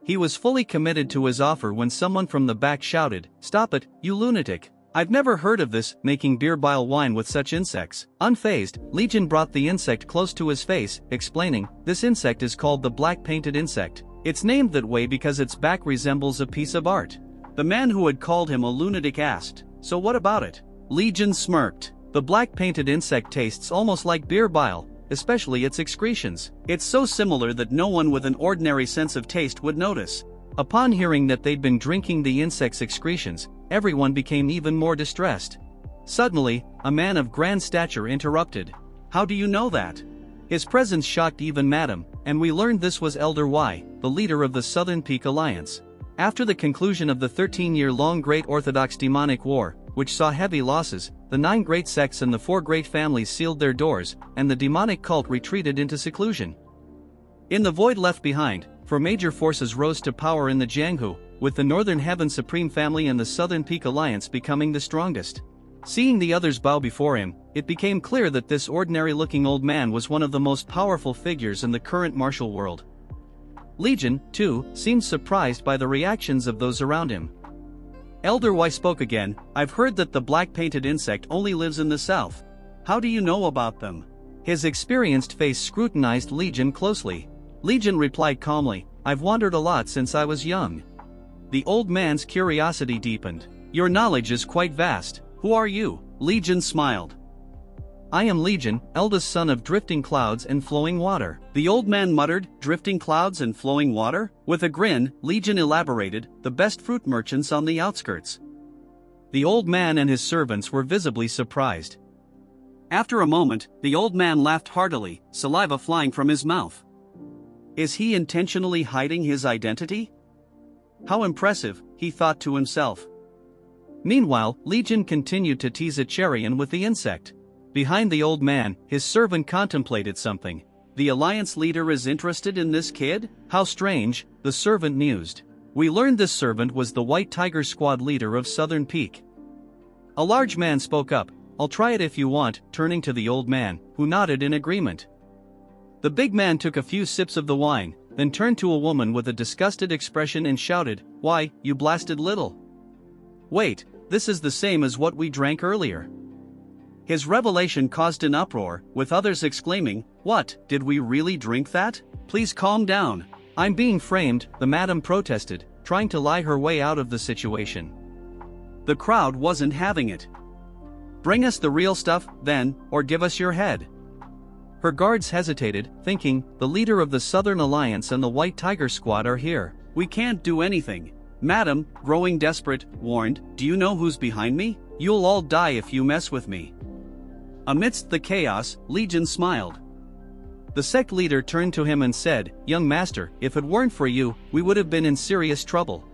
He was fully committed to his offer when someone from the back shouted, "Stop it, you lunatic. I've never heard of this, making beer bile wine with such insects." Unfazed, Legion brought the insect close to his face, explaining, "This insect is called the black-painted insect. It's named that way because its back resembles a piece of art." The man who had called him a lunatic asked, "So what about it?" Legion smirked. "The black-painted insect tastes almost like beer bile, especially its excretions. It's so similar that no one with an ordinary sense of taste would notice." Upon hearing that they'd been drinking the insect's excretions, everyone became even more distressed. Suddenly, a man of grand stature interrupted. "How do you know that?" His presence shocked even Madam, and we learned this was Elder Y, the leader of the Southern Peak Alliance. After the conclusion of the 13-year-long Great Orthodox Demonic War, which saw heavy losses, the 9 great sects and the 4 great families sealed their doors, and the demonic cult retreated into seclusion. In the void left behind, for major forces rose to power in the Jianghu, with the Northern Heaven Supreme Family and the Southern Peak Alliance becoming the strongest. Seeing the others bow before him, it became clear that this ordinary-looking old man was one of the most powerful figures in the current martial world. Legion, too, seemed surprised by the reactions of those around him. Elder Y spoke again. "I've heard that the black-painted insect only lives in the south. How do you know about them?" His experienced face scrutinized Legion closely. Legion replied calmly, "I've wandered a lot since I was young." The old man's curiosity deepened. "Your knowledge is quite vast. Who are you?" Legion smiled. "I am Legion, eldest son of drifting clouds and flowing water." The old man muttered, "Drifting clouds and flowing water?" With a grin, Legion elaborated, "The best fruit merchants on the outskirts." The old man and his servants were visibly surprised. After a moment, the old man laughed heartily, saliva flying from his mouth. Is he intentionally hiding his identity? How impressive, he thought to himself. Meanwhile, Legion continued to tease Acharian with the insect. Behind the old man, his servant contemplated something. The Alliance leader is interested in this kid? How strange, the servant mused. We learned this servant was the White Tiger Squad leader of Southern Peak. A large man spoke up, "I'll try it if you want," turning to the old man, who nodded in agreement. The big man took a few sips of the wine, then turned to a woman with a disgusted expression and shouted, "Why, you blasted little! Wait, this is the same as what we drank earlier." His revelation caused an uproar, with others exclaiming, "What, did we really drink that? Please calm down. I'm being framed," the madam protested, trying to lie her way out of the situation. The crowd wasn't having it. "Bring us the real stuff, then, or give us your head." Her guards hesitated, thinking, the leader of the Southern Alliance and the White Tiger Squad are here. "We can't do anything." Madam, growing desperate, warned, "Do you know who's behind me? You'll all die if you mess with me." Amidst the chaos, Legion smiled. The sect leader turned to him and said, "Young master, if it weren't for you, we would have been in serious trouble."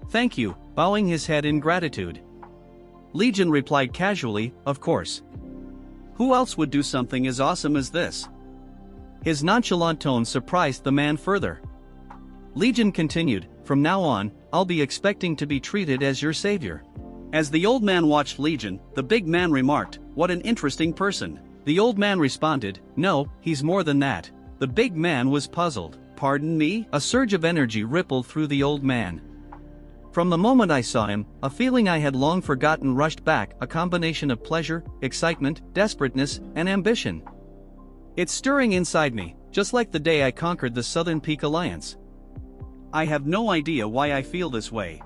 "Thank you," bowing his head in gratitude. Legion replied casually, "Of course. Who else would do something as awesome as this?" His nonchalant tone surprised the man further. Legion continued, "From now on, I'll be expecting to be treated as your savior." As the old man watched Legion, the big man remarked, "What an interesting person." The old man responded, "No, he's more than that." The big man was puzzled. "Pardon me?" A surge of energy rippled through the old man. From the moment I saw him, a feeling I had long forgotten rushed back, a combination of pleasure, excitement, desperateness, and ambition. It's stirring inside me, just like the day I conquered the Southern Peak Alliance. I have no idea why I feel this way.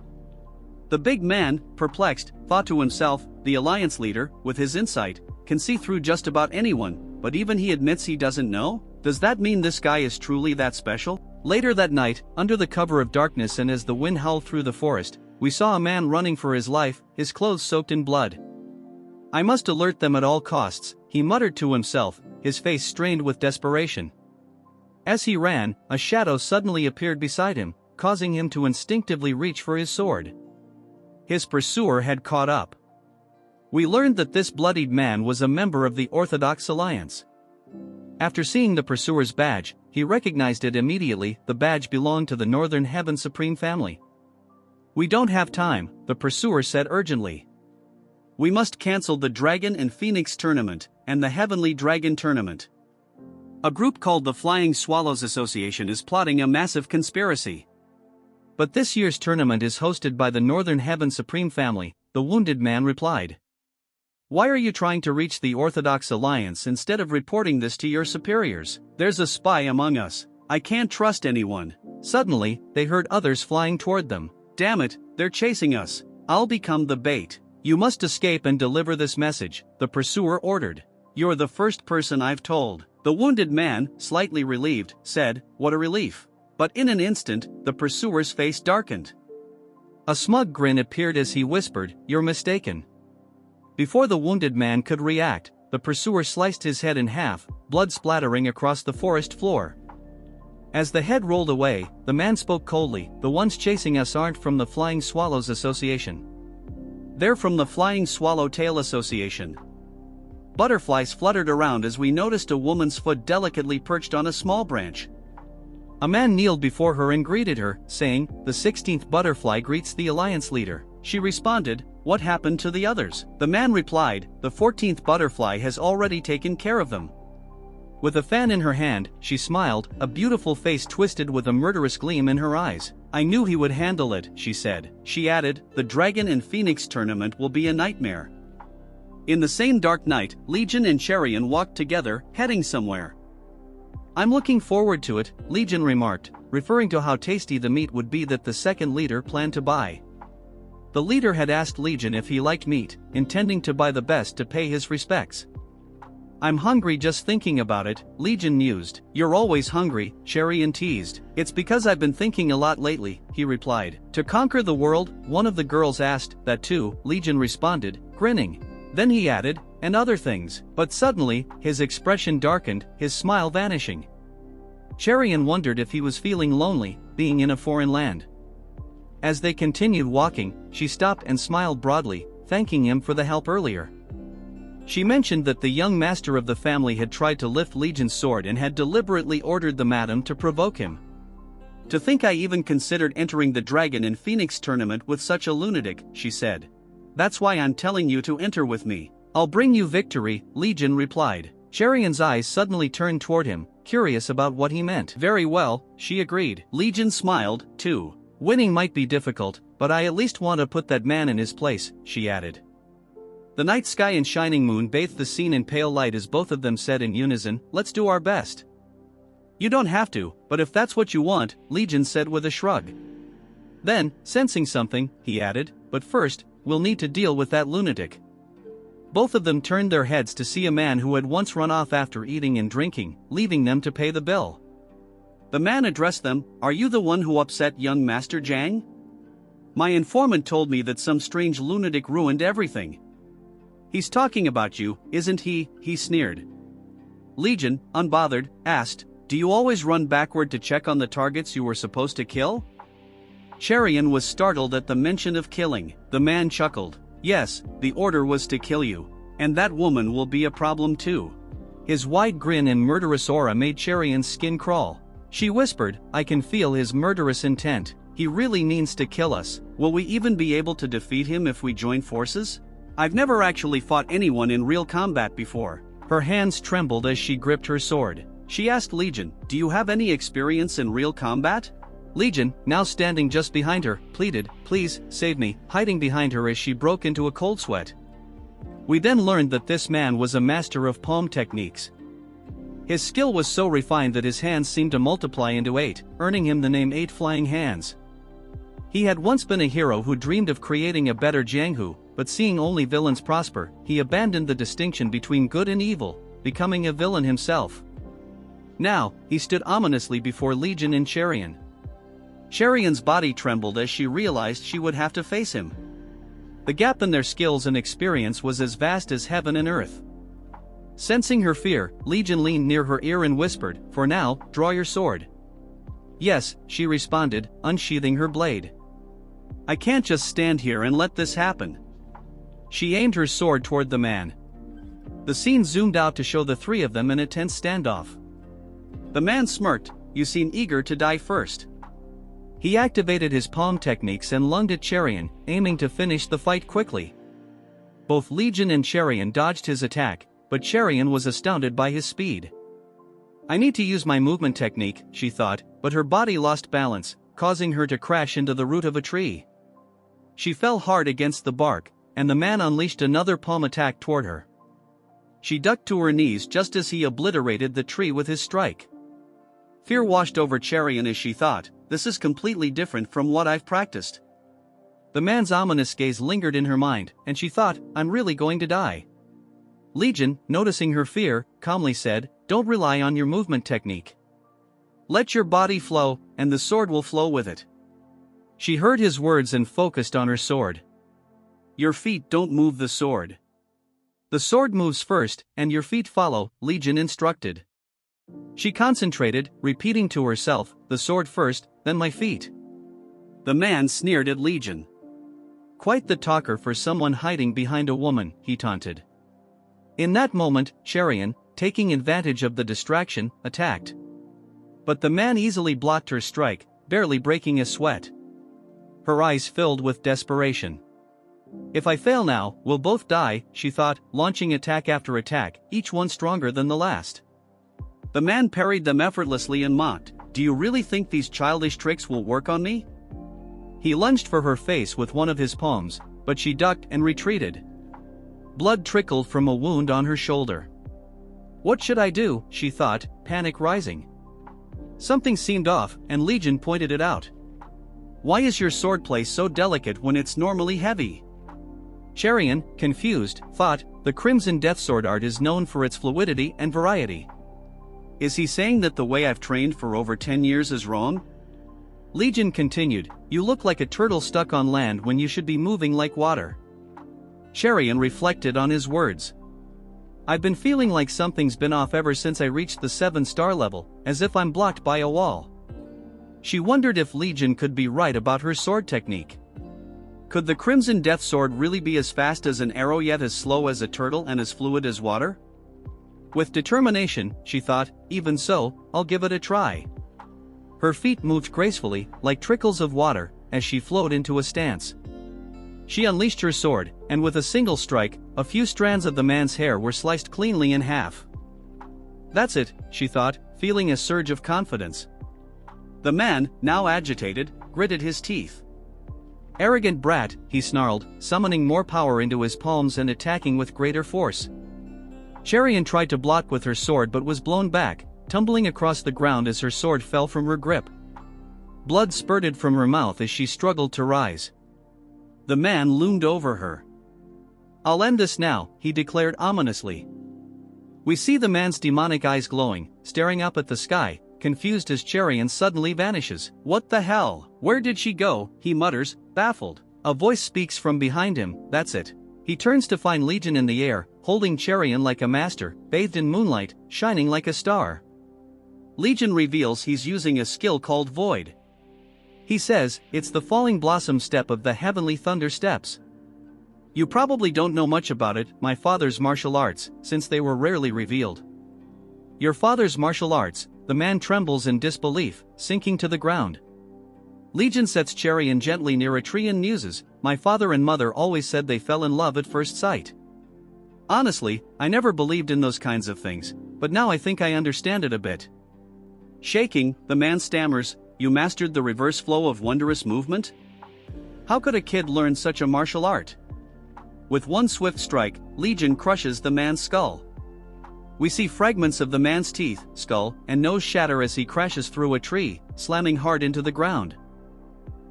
The big man, perplexed, thought to himself, the Alliance leader, with his insight, can see through just about anyone, but even he admits he doesn't know? Does that mean this guy is truly that special? Later that night, under the cover of darkness and as the wind howled through the forest, we saw a man running for his life, his clothes soaked in blood. "I must alert them at all costs," he muttered to himself, his face strained with desperation. As he ran, a shadow suddenly appeared beside him, causing him to instinctively reach for his sword. His pursuer had caught up. We learned that this bloodied man was a member of the Orthodox Alliance. After seeing the pursuer's badge, he recognized it immediately. The badge belonged to the Northern Heaven Supreme Family. "We don't have time," the pursuer said urgently. "We must cancel the Dragon and Phoenix tournament, and the Heavenly Dragon tournament. A group called the Flying Swallows Association is plotting a massive conspiracy. But this year's tournament is hosted by the Northern Heaven Supreme Family," the wounded man replied. "Why are you trying to reach the Orthodox Alliance instead of reporting this to your superiors? There's a spy among us. I can't trust anyone." Suddenly, they heard others flying toward them. "Damn it, they're chasing us. I'll become the bait. You must escape and deliver this message," the pursuer ordered. "You're the first person I've told." The wounded man, slightly relieved, said, "What a relief." But in an instant, the pursuer's face darkened. A smug grin appeared as he whispered, "You're mistaken." Before the wounded man could react, the pursuer sliced his head in half, blood splattering across the forest floor. As the head rolled away, the man spoke coldly, "The ones chasing us aren't from the Flying Swallows Association. They're from the Flying Swallowtail Association." Butterflies fluttered around as we noticed a woman's foot delicately perched on a small branch. A man kneeled before her and greeted her, saying, "The 16th butterfly greets the alliance leader." She responded, "What happened to the others?" The man replied, "The 14th butterfly has already taken care of them." With a fan in her hand, she smiled, a beautiful face twisted with a murderous gleam in her eyes. "I knew he would handle it," she said. She added, "The Dragon and Phoenix tournament will be a nightmare." In the same dark night, Legion and Cherian walked together, heading somewhere. "I'm looking forward to it," Legion remarked, referring to how tasty the meat would be that the second leader planned to buy. The leader had asked Legion if he liked meat, intending to buy the best to pay his respects. "I'm hungry just thinking about it," Legion mused. "You're always hungry," Cherian teased. "It's because I've been thinking a lot lately," he replied. "To conquer the world?" one of the girls asked. "That too," Legion responded, grinning. Then he added, "and other things." But suddenly, his expression darkened, his smile vanishing. Cherian wondered if he was feeling lonely, being in a foreign land. As they continued walking, she stopped and smiled broadly, thanking him for the help earlier. She mentioned that the young master of the family had tried to lift Legion's sword and had deliberately ordered the madam to provoke him. "To think I even considered entering the Dragon and Phoenix tournament with such a lunatic," she said. "That's why I'm telling you to enter with me." "I'll bring you victory," Legion replied. Cherian's eyes suddenly turned toward him, curious about what he meant. "Very well," she agreed. Legion smiled, too. "Winning might be difficult, but I at least want to put that man in his place," she added. The night sky and shining moon bathed the scene in pale light as both of them said in unison, "Let's do our best." "You don't have to, but if that's what you want," Legion said with a shrug. Then, sensing something, he added, "But first, we'll need to deal with that lunatic." Both of them turned their heads to see a man who had once run off after eating and drinking, leaving them to pay the bill. The man addressed them, "Are you the one who upset young Master Jang? My informant told me that some strange lunatic ruined everything." "He's talking about you, isn't he?" he sneered. Legion, unbothered, asked, "Do you always run backward to check on the targets you were supposed to kill?" Cherian was startled at the mention of killing. The man chuckled. "Yes, the order was to kill you. And that woman will be a problem too." His wide grin and murderous aura made Cherian's skin crawl. She whispered, "I can feel his murderous intent. He really means to kill us. Will we even be able to defeat him if we join forces? I've never actually fought anyone in real combat before." Her hands trembled as she gripped her sword. She asked Legion, "Do you have any experience in real combat?" Legion, now standing just behind her, pleaded, "Please, save me," hiding behind her as she broke into a cold sweat. We then learned that this man was a master of palm techniques. His skill was so refined that his hands seemed to multiply into 8, earning him the name 8 Flying Hands. He had once been a hero who dreamed of creating a better Jianghu, but seeing only villains prosper, he abandoned the distinction between good and evil, becoming a villain himself. Now, he stood ominously before Legion and Cherian. Cherian's body trembled as she realized she would have to face him. The gap in their skills and experience was as vast as heaven and earth. Sensing her fear, Legion leaned near her ear and whispered, "For now, draw your sword." "Yes," she responded, unsheathing her blade. "I can't just stand here and let this happen." She aimed her sword toward the man. The scene zoomed out to show the three of them in a tense standoff. The man smirked, "You seem eager to die first." He activated his palm techniques and lunged at Cherian, aiming to finish the fight quickly. Both Legion and Cherian dodged his attack, but Cherian was astounded by his speed. "I need to use my movement technique," she thought, but her body lost balance, causing her to crash into the root of a tree. She fell hard against the bark, and the man unleashed another palm attack toward her. She ducked to her knees just as he obliterated the tree with his strike. Fear washed over Cherian as she thought, "This is completely different from what I've practiced." The man's ominous gaze lingered in her mind, and she thought, "I'm really going to die." Legion, noticing her fear, calmly said, "Don't rely on your movement technique. Let your body flow, and the sword will flow with it." She heard his words and focused on her sword. "Your feet don't move the sword. The sword moves first, and your feet follow," Legion instructed. She concentrated, repeating to herself, "The sword first, then my feet." The man sneered at Legion. "Quite the talker for someone hiding behind a woman," he taunted. In that moment, Cherian, taking advantage of the distraction, attacked. But the man easily blocked her strike, barely breaking a sweat. Her eyes filled with desperation. If I fail now, we'll both die, she thought, launching attack after attack, each one stronger than the last. The man parried them effortlessly and mocked, "Do you really think these childish tricks will work on me?" He lunged for her face with one of his palms, but she ducked and retreated. Blood trickled from a wound on her shoulder. What should I do, she thought, panic rising. Something seemed off, and Legion pointed it out. Why is your swordplay so delicate when it's normally heavy? Cherian, confused, thought, the Crimson Death Sword art is known for its fluidity and variety. Is he saying that the way I've trained for over 10 years is wrong? Legion continued, you look like a turtle stuck on land when you should be moving like water. Cherian reflected on his words. I've been feeling like something's been off ever since I reached the 7-star level, as if I'm blocked by a wall. She wondered if Legion could be right about her sword technique. Could the Crimson Death Sword really be as fast as an arrow yet as slow as a turtle and as fluid as water? With determination, she thought, even so, I'll give it a try. Her feet moved gracefully, like trickles of water, as she flowed into a stance. She unleashed her sword, and with a single strike, a few strands of the man's hair were sliced cleanly in half. That's it, she thought, feeling a surge of confidence. The man, now agitated, gritted his teeth. Arrogant brat, he snarled, summoning more power into his palms and attacking with greater force. Cherian tried to block with her sword but was blown back, tumbling across the ground as her sword fell from her grip. Blood spurted from her mouth as she struggled to rise. The man loomed over her. I'll end this now, he declared ominously. We see the man's demonic eyes glowing, staring up at the sky, confused as Cherian suddenly vanishes. What the hell? Where did she go? He mutters, baffled. A voice speaks from behind him, that's it. He turns to find Legion in the air, holding Cherian like a master, bathed in moonlight, shining like a star. Legion reveals he's using a skill called Void. He says, it's the falling blossom step of the heavenly thunder steps. You probably don't know much about it, my father's martial arts, since they were rarely revealed. Your father's martial arts, the man trembles in disbelief, sinking to the ground. Legion sets Cherian gently near a tree and muses, my father and mother always said they fell in love at first sight. Honestly, I never believed in those kinds of things, but now I think I understand it a bit. Shaking, the man stammers, you mastered the reverse flow of wondrous movement? How could a kid learn such a martial art? With one swift strike, Legion crushes the man's skull. We see fragments of the man's teeth, skull, and nose shatter as he crashes through a tree, slamming hard into the ground.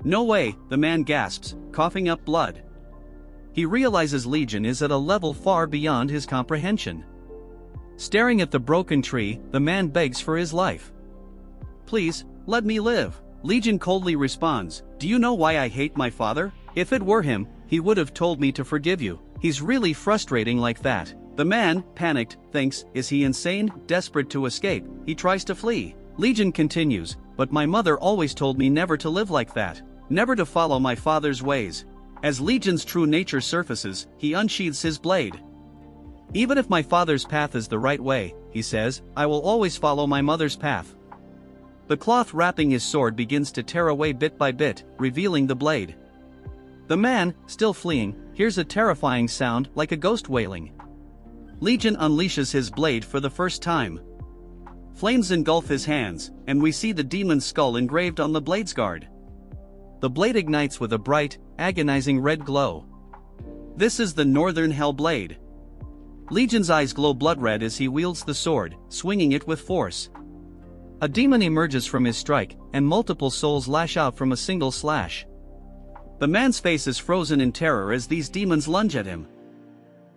No way, the man gasps, coughing up blood. He realizes Legion is at a level far beyond his comprehension. Staring at the broken tree, the man begs for his life. Please, let me live. Legion coldly responds, do you know why I hate my father? If it were him, he would have told me to forgive you. He's really frustrating like that. The man, panicked, thinks, is he insane? Desperate to escape, he tries to flee. Legion continues, but my mother always told me never to live like that. Never to follow my father's ways. As Legion's true nature surfaces, he unsheathes his blade. Even if my father's path is the right way, he says, I will always follow my mother's path. The cloth wrapping his sword begins to tear away bit by bit, revealing the blade. The man, still fleeing, hears a terrifying sound like a ghost wailing. Legion unleashes his blade for the first time. Flames engulf his hands, and we see the demon's skull engraved on the blade's guard. The blade ignites with a bright, agonizing red glow. This is the Northern Hell Blade. Legion's eyes glow blood red as he wields the sword, swinging it with force. A demon emerges from his strike, and multiple souls lash out from a single slash. The man's face is frozen in terror as these demons lunge at him.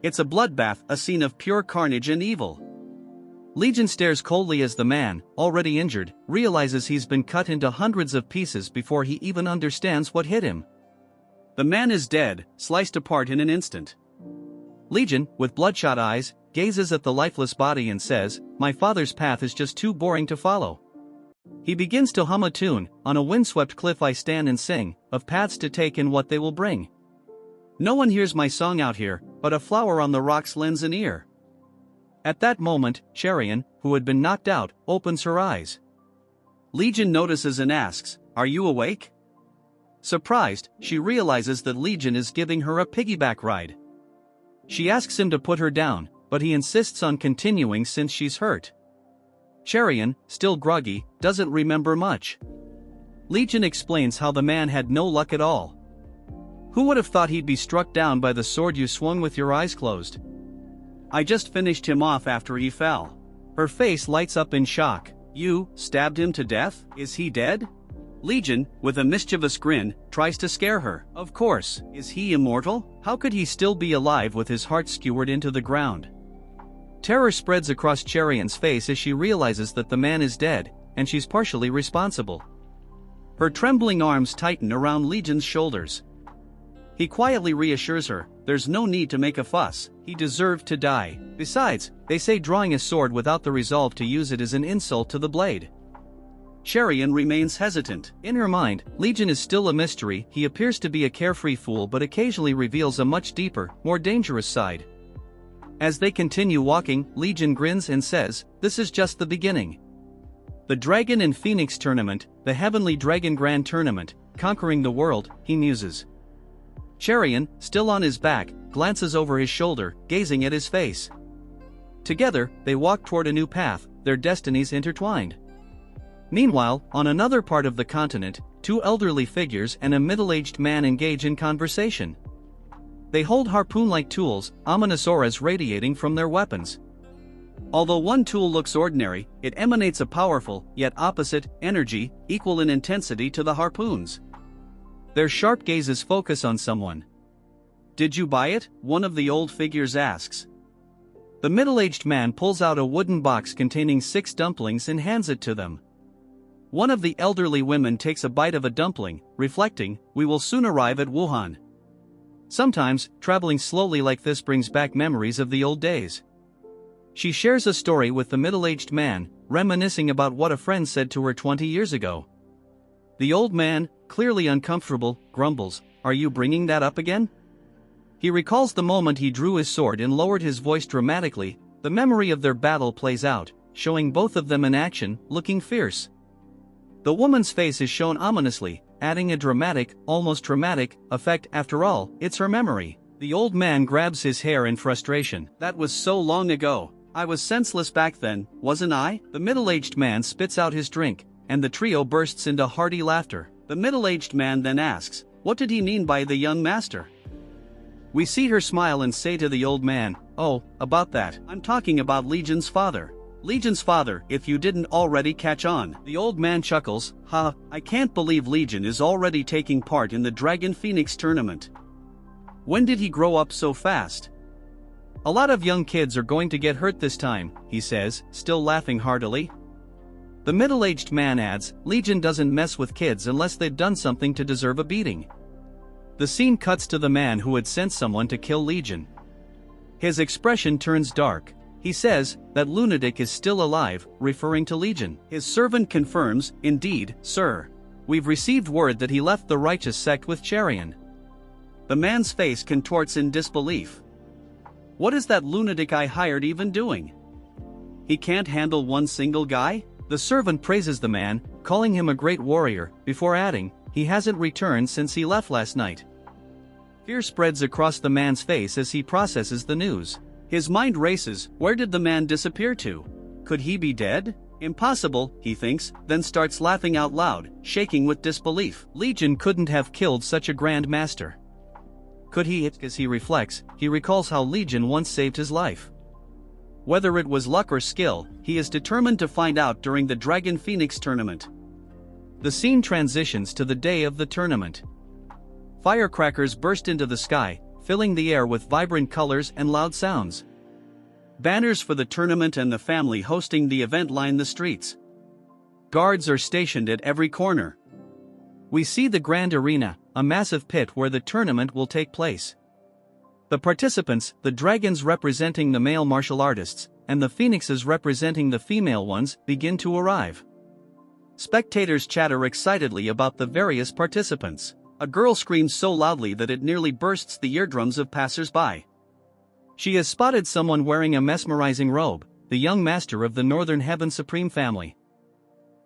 It's a bloodbath, a scene of pure carnage and evil. Legion stares coldly as the man, already injured, realizes he's been cut into hundreds of pieces before he even understands what hit him. The man is dead, sliced apart in an instant. Legion, with bloodshot eyes, gazes at the lifeless body and says, my father's path is just too boring to follow. He begins to hum a tune, on a windswept cliff I stand and sing, of paths to take and what they will bring. No one hears my song out here, but a flower on the rocks lends an ear. At that moment, Cherian, who had been knocked out, opens her eyes. Legion notices and asks, "Are you awake?" Surprised, she realizes that Legion is giving her a piggyback ride. She asks him to put her down, but he insists on continuing since she's hurt. Cherian, still groggy, doesn't remember much. Legion explains how the man had no luck at all. "Who would have thought he'd be struck down by the sword you swung with your eyes closed? I just finished him off after he fell." Her face lights up in shock. "You stabbed him to death? Is he dead?" Legion, with a mischievous grin, tries to scare her. "Of course, is he immortal? How could he still be alive with his heart skewered into the ground?" Terror spreads across Cherian's face as she realizes that the man is dead, and she's partially responsible. Her trembling arms tighten around Legion's shoulders. He quietly reassures her, there's no need to make a fuss, he deserved to die. Besides, they say drawing a sword without the resolve to use it is an insult to the blade. Cherian remains hesitant. In her mind, Legion is still a mystery. He appears to be a carefree fool but occasionally reveals a much deeper, more dangerous side. As they continue walking, Legion grins and says, "This is just the beginning." The Dragon and Phoenix Tournament, the Heavenly Dragon Grand Tournament, conquering the world, he muses. Cherian, still on his back, glances over his shoulder, gazing at his face. Together, they walk toward a new path, their destinies intertwined. Meanwhile, on another part of the continent, two elderly figures and a middle-aged man engage in conversation. They hold harpoon-like tools, ominous auras radiating from their weapons. Although one tool looks ordinary, it emanates a powerful, yet opposite, energy, equal in intensity to the harpoons. Their sharp gazes focus on someone. "Did you buy it?" one of the old figures asks. The middle-aged man pulls out a wooden box containing 6 dumplings and hands it to them. One of the elderly women takes a bite of a dumpling, reflecting, "We will soon arrive at Wuhan." Sometimes, traveling slowly like this brings back memories of the old days. She shares a story with the middle-aged man, reminiscing about what a friend said to her 20 years ago. The old man, clearly uncomfortable, grumbles, "Are you bringing that up again?" He recalls the moment he drew his sword and lowered his voice dramatically. The memory of their battle plays out, showing both of them in action, looking fierce. The woman's face is shown ominously, adding a dramatic, almost traumatic, effect. After all, it's her memory. The old man grabs his hair in frustration. "That was so long ago. I was senseless back then, wasn't I?" The middle-aged man spits out his drink, and the trio bursts into hearty laughter. The middle-aged man then asks, "What did he mean by the young master?" We see her smile and say to the old man, "Oh, about that. I'm talking about Legion's father." Legion's father, if you didn't already catch on. The old man chuckles, "Ha, I can't believe Legion is already taking part in the Dragon Phoenix tournament. When did he grow up so fast?" "A lot of young kids are going to get hurt this time," he says, still laughing heartily. The middle-aged man adds, "Legion doesn't mess with kids unless they've done something to deserve a beating." The scene cuts to the man who had sent someone to kill Legion. His expression turns dark. He says, "That lunatic is still alive," referring to Legion. His servant confirms, "Indeed, sir. We've received word that he left the righteous sect with Cherian." The man's face contorts in disbelief. "What is that lunatic I hired even doing? He can't handle one single guy?" The servant praises the man, calling him a great warrior, before adding, "He hasn't returned since he left last night." Fear spreads across the man's face as he processes the news. His mind races. Where did the man disappear to? Could he be dead? Impossible, he thinks, then starts laughing out loud, shaking with disbelief. Legion couldn't have killed such a grand master. Could he? As he reflects, he recalls how Legion once saved his life. Whether it was luck or skill, he is determined to find out during the Dragon Phoenix tournament. The scene transitions to the day of the tournament. Firecrackers burst into the sky, filling the air with vibrant colors and loud sounds. Banners for the tournament and the family hosting the event line the streets. Guards are stationed at every corner. We see the grand arena, a massive pit where the tournament will take place. The participants, the dragons representing the male martial artists, and the phoenixes representing the female ones, begin to arrive. Spectators chatter excitedly about the various participants. A girl screams so loudly that it nearly bursts the eardrums of passers-by. She has spotted someone wearing a mesmerizing robe, the young master of the Northern Heaven Supreme family.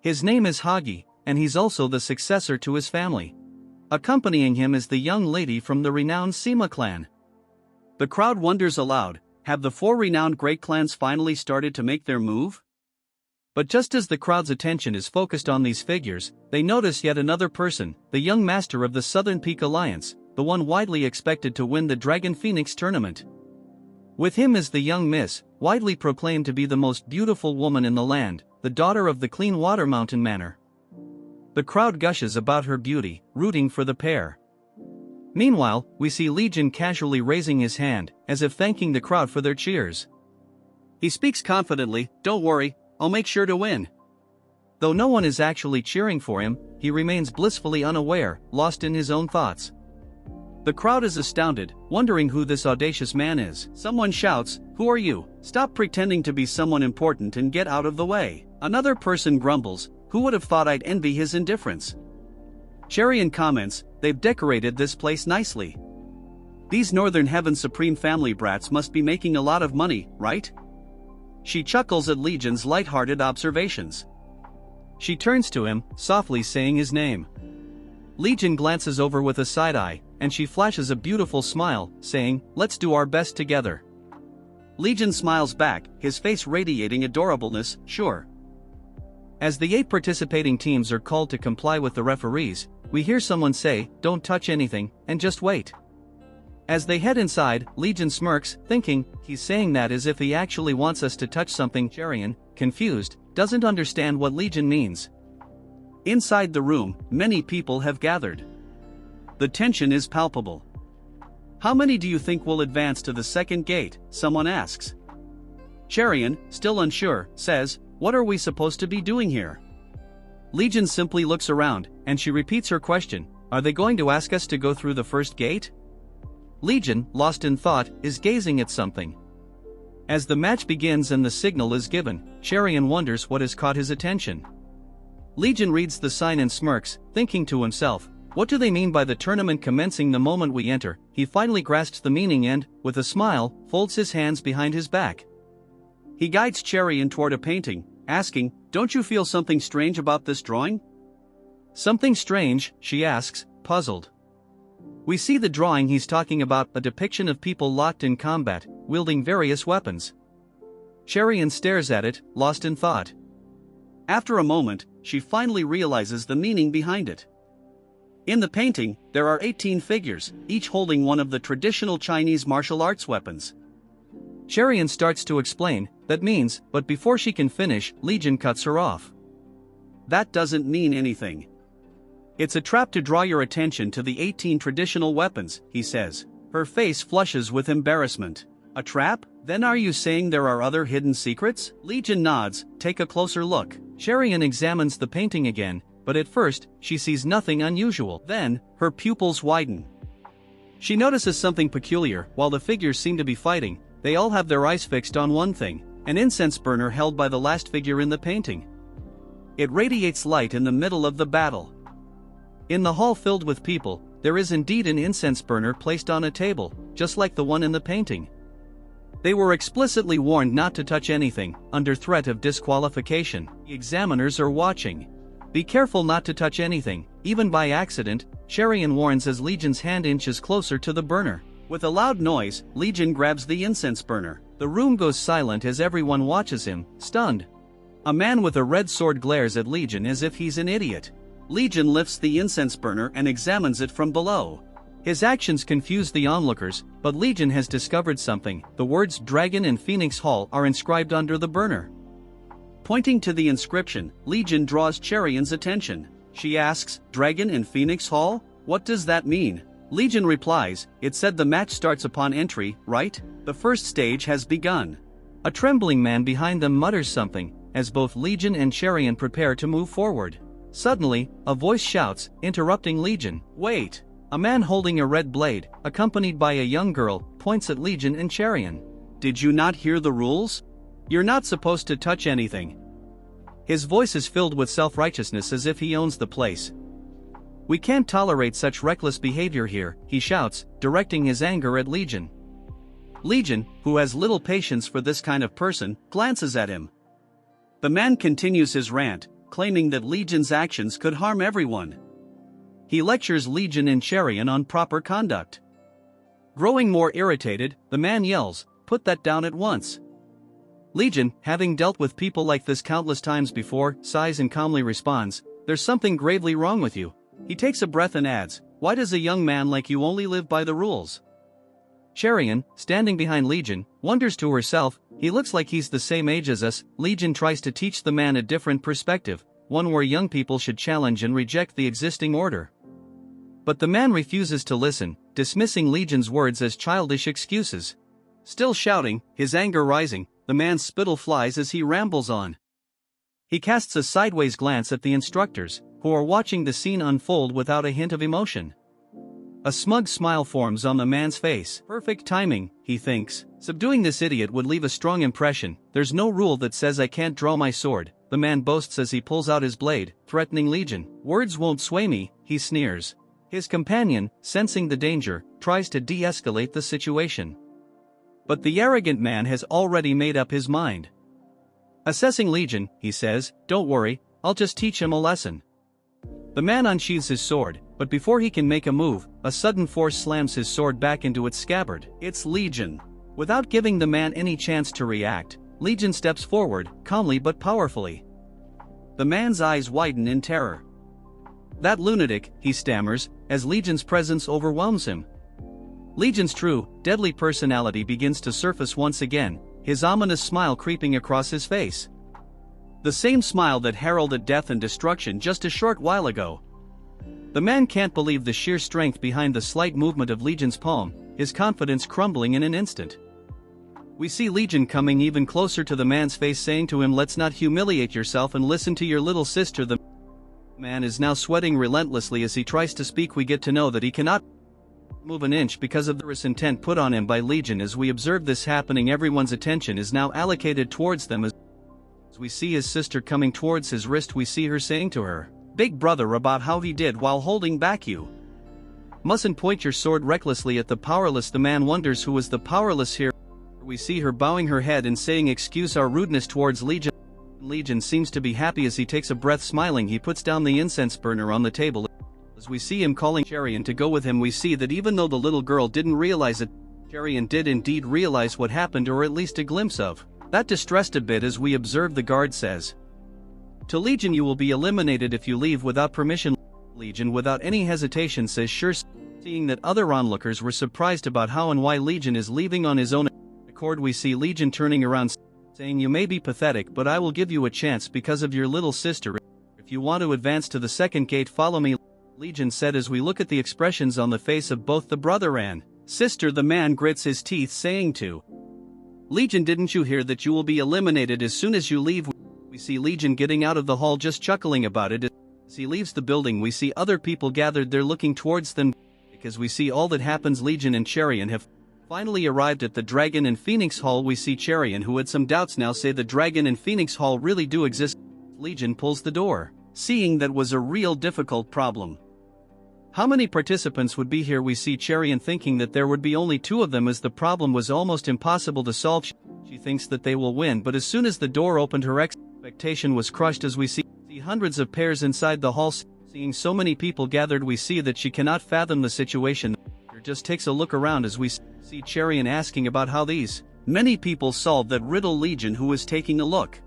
His name is Hagi, and he's also the successor to his family. Accompanying him is the young lady from the renowned Sima clan. The crowd wonders aloud, have the four renowned great clans finally started to make their move? But just as the crowd's attention is focused on these figures, they notice yet another person, the young master of the Southern Peak Alliance, the one widely expected to win the Dragon Phoenix tournament. With him is the young miss, widely proclaimed to be the most beautiful woman in the land, the daughter of the Clean Water Mountain Manor. The crowd gushes about her beauty, rooting for the pair. Meanwhile, we see Legion casually raising his hand, as if thanking the crowd for their cheers. He speaks confidently, "Don't worry, I'll make sure to win." Though no one is actually cheering for him, he remains blissfully unaware, lost in his own thoughts. The crowd is astounded, wondering who this audacious man is. Someone shouts, "Who are you? Stop pretending to be someone important and get out of the way." Another person grumbles, "Who would have thought I'd envy his indifference?" Cherian comments, "They've decorated this place nicely. These Northern Heaven Supreme family brats must be making a lot of money, right?" She chuckles at Legion's light-hearted observations. She turns to him, softly saying his name. Legion glances over with a side-eye, and she flashes a beautiful smile, saying, "Let's do our best together." Legion smiles back, his face radiating adorableness, "Sure." As the 8 participating teams are called to comply with the referees, we hear someone say, "Don't touch anything, and just wait." As they head inside, Legion smirks, thinking, he's saying that as if he actually wants us to touch something. Cherian, confused, doesn't understand what Legion means. Inside the room, many people have gathered. The tension is palpable. "How many do you think will advance to the second gate?" someone asks. Cherian, still unsure, says, "What are we supposed to be doing here?" Legion simply looks around, and she repeats her question, "Are they going to ask us to go through the first gate?" Legion, lost in thought, is gazing at something. As the match begins and the signal is given, Cherian wonders what has caught his attention. Legion reads the sign and smirks, thinking to himself, "What do they mean by the tournament commencing the moment we enter?" He finally grasps the meaning and, with a smile, folds his hands behind his back. He guides Cherian toward a painting, asking, "Don't you feel something strange about this drawing?" "Something strange?" she asks, puzzled. We see the drawing he's talking about, a depiction of people locked in combat, wielding various weapons. Cherian stares at it, lost in thought. After a moment, she finally realizes the meaning behind it. In the painting, there are 18 figures, each holding one of the traditional Chinese martial arts weapons. Cherian starts to explain, "That means," but before she can finish, Legion cuts her off. "That doesn't mean anything. It's a trap to draw your attention to the 18 traditional weapons," he says. Her face flushes with embarrassment. "A trap? Then are you saying there are other hidden secrets?" Legion nods, "Take a closer look." Cherian examines the painting again, but at first, she sees nothing unusual. Then, her pupils widen. She notices something peculiar. While the figures seem to be fighting, they all have their eyes fixed on one thing, an incense burner held by the last figure in the painting. It radiates light in the middle of the battle. In the hall filled with people, there is indeed an incense burner placed on a table, just like the one in the painting. They were explicitly warned not to touch anything, under threat of disqualification. The examiners are watching. "Be careful not to touch anything, even by accident," Cherian warns as Legion's hand inches closer to the burner. With a loud noise, Legion grabs the incense burner. The room goes silent as everyone watches him, stunned. A man with a red sword glares at Legion as if he's an idiot. Legion lifts the incense burner and examines it from below. His actions confuse the onlookers, but Legion has discovered something. The words Dragon and Phoenix Hall are inscribed under the burner. Pointing to the inscription, Legion draws Cherian's attention. She asks, "Dragon and Phoenix Hall? What does that mean?" Legion replies, "It said the match starts upon entry, right? The first stage has begun." A trembling man behind them mutters something, as both Legion and Cherian prepare to move forward. Suddenly, a voice shouts, interrupting Legion, "Wait!" A man holding a red blade, accompanied by a young girl, points at Legion and Cherian. "Did you not hear the rules? You're not supposed to touch anything." His voice is filled with self-righteousness as if he owns the place. "We can't tolerate such reckless behavior here," he shouts, directing his anger at Legion. Legion, who has little patience for this kind of person, glances at him. The man continues his rant, claiming that Legion's actions could harm everyone. He lectures Legion and Cherian on proper conduct. Growing more irritated, the man yells, "Put that down at once." Legion, having dealt with people like this countless times before, sighs and calmly responds, "There's something gravely wrong with you." He takes a breath and adds, "Why does a young man like you only live by the rules?" Cherian, standing behind Legion, wonders to herself, "He looks like he's the same age as us." Legion tries to teach the man a different perspective, one where young people should challenge and reject the existing order. But the man refuses to listen, dismissing Legion's words as childish excuses. Still shouting, his anger rising, the man's spittle flies as he rambles on. He casts a sideways glance at the instructors, who are watching the scene unfold without a hint of emotion. A smug smile forms on the man's face. Perfect timing, he thinks. Subduing this idiot would leave a strong impression. "There's no rule that says I can't draw my sword," the man boasts as he pulls out his blade, threatening Legion. "Words won't sway me," he sneers. His companion, sensing the danger, tries to de-escalate the situation. But the arrogant man has already made up his mind. Assessing Legion, he says, "Don't worry, I'll just teach him a lesson." The man unsheathes his sword, but before he can make a move, a sudden force slams his sword back into its scabbard. It's Legion. Without giving the man any chance to react, Legion steps forward, calmly but powerfully. The man's eyes widen in terror. "That lunatic," he stammers, as Legion's presence overwhelms him. Legion's true, deadly personality begins to surface once again, his ominous smile creeping across his face. The same smile that heralded death and destruction just a short while ago. The man can't believe the sheer strength behind the slight movement of Legion's palm, his confidence crumbling in an instant. We see Legion coming even closer to the man's face, saying to him, "Let's not humiliate yourself and listen to your little sister." The man is now sweating relentlessly as he tries to speak. We get to know that he cannot move an inch because of the murderous intent put on him by Legion. As we observe this happening, everyone's attention is now allocated towards them. As we see his sister coming towards his wrist, we see her saying to her, "Big brother," about how he did while holding back. "You mustn't point your sword recklessly at the powerless." The man wonders who is the powerless here. We see her bowing her head and saying, "Excuse our rudeness towards Legion." Legion seems to be happy as he takes a breath, smiling. He puts down the incense burner on the table. As we see him calling Cherian to go with him, we see that even though the little girl didn't realize it, Cherian did indeed realize what happened, or at least a glimpse of. That distressed a bit as we observe the guard says to Legion, "You will be eliminated if you leave without permission." Legion, without any hesitation, says sure, seeing that other onlookers were surprised about how and why Legion is leaving on his own accord. We see Legion turning around, saying, "You may be pathetic, but I will give you a chance because of your little sister. If you want to advance to the second gate, follow me." Legion said as we look at the expressions on the face of both the brother and sister. The man grits his teeth, saying to Legion, "Didn't you hear that you will be eliminated as soon as you leave?" We see Legion getting out of the hall, just chuckling about it. As he leaves the building, we see other people gathered there looking towards them. Because we see all that happens, Legion and Cherian have finally arrived at the Dragon and Phoenix Hall. We see Cherian, who had some doubts, now say the Dragon and Phoenix Hall really do exist. Legion pulls the door, seeing that was a real difficult problem. How many participants would be here? We see Cherian thinking that there would be only 2 of them, as the problem was almost impossible to solve. She thinks that they will win, but as soon as the door opened, her expectation was crushed. As we see hundreds of pairs inside the hall. Seeing so many people gathered, we see that she cannot fathom the situation. She just takes a look around as we see Cherian asking about how these many people solved that riddle. Legion, who is taking a look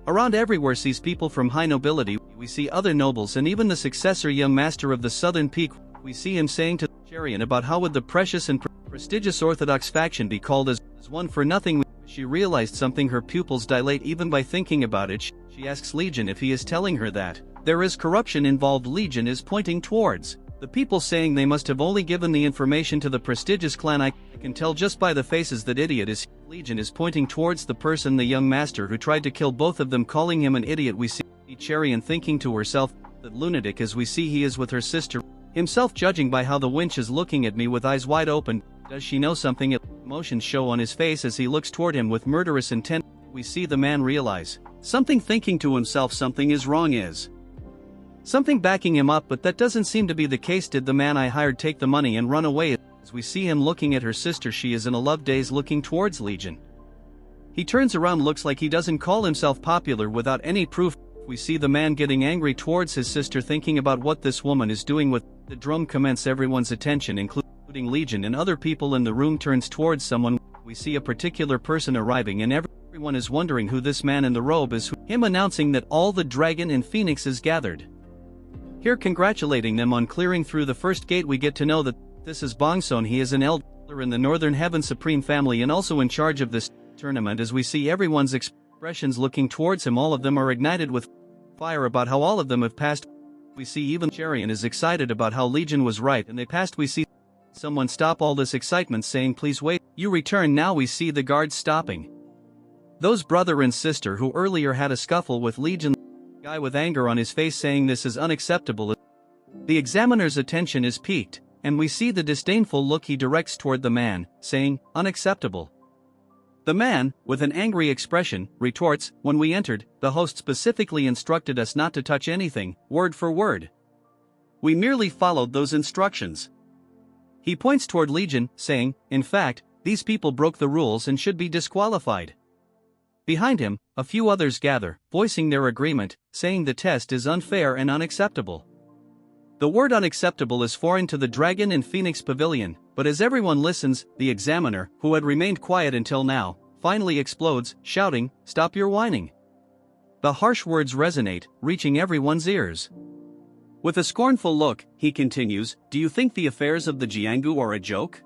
around everywhere, sees people from high nobility. We see other nobles and even the successor young master of the Southern Peak. We see him saying to Cherian about how would the precious and prestigious Orthodox faction be called as one for nothing. She realized something, her pupils dilate even by thinking about it. She asks Legion if he is telling her that there is corruption involved. Legion is pointing towards the people, saying they must have only given the information to the prestigious clan. I can tell just by the faces that idiot is. Legion is pointing towards the person, the young master who tried to kill both of them, calling him an idiot. We see Cherian thinking to herself, that lunatic, as we see he is with her sister, himself judging by how the wench is looking at me with eyes wide open. Does she know something? Emotions show on his face as he looks toward him with murderous intent. We see the man realize something, thinking to himself something is wrong, is something backing him up, but that doesn't seem to be the case. Did the man I hired take the money and run away? As we see him looking at her sister, she is in a love daze looking towards Legion. He turns around, looks like he doesn't call himself popular without any proof. we see the man getting angry towards his sister, thinking about what this woman is doing with the drum. Commence everyone's attention, including Legion, and other people in the room turns towards someone. We see a particular person arriving and everyone is wondering who this man in the robe is, him announcing that all the dragon and phoenix is gathered here, congratulating them on clearing through the first gate. We get to know that this is Bongson. He is an elder in the Northern Heaven Supreme family and also in charge of this tournament. As we see everyone's expressions looking towards him, all of them are ignited with fire about how all of them have passed. We see even Charian is excited about how Legion was right and they passed. We see someone stop all this excitement, saying, "Please wait, you return now." We see the guards stopping those brother and sister who earlier had a scuffle with Legion. The guy with anger on his face saying this is unacceptable. The examiner's attention is piqued, and we see the disdainful look he directs toward the man, saying, "Unacceptable." The man, with an angry expression, retorts, "When we entered, the host specifically instructed us not to touch anything, word for word. We merely followed those instructions." He points toward Legion, saying, "In fact, these people broke the rules and should be disqualified." Behind him, a few others gather, voicing their agreement, saying the test is unfair and unacceptable. The word unacceptable is foreign to the Dragon and Phoenix Pavilion, but as everyone listens, the examiner, who had remained quiet until now, finally explodes, shouting, "Stop your whining." The harsh words resonate, reaching everyone's ears. With a scornful look, he continues, "Do you think the affairs of the Jianghu are a joke?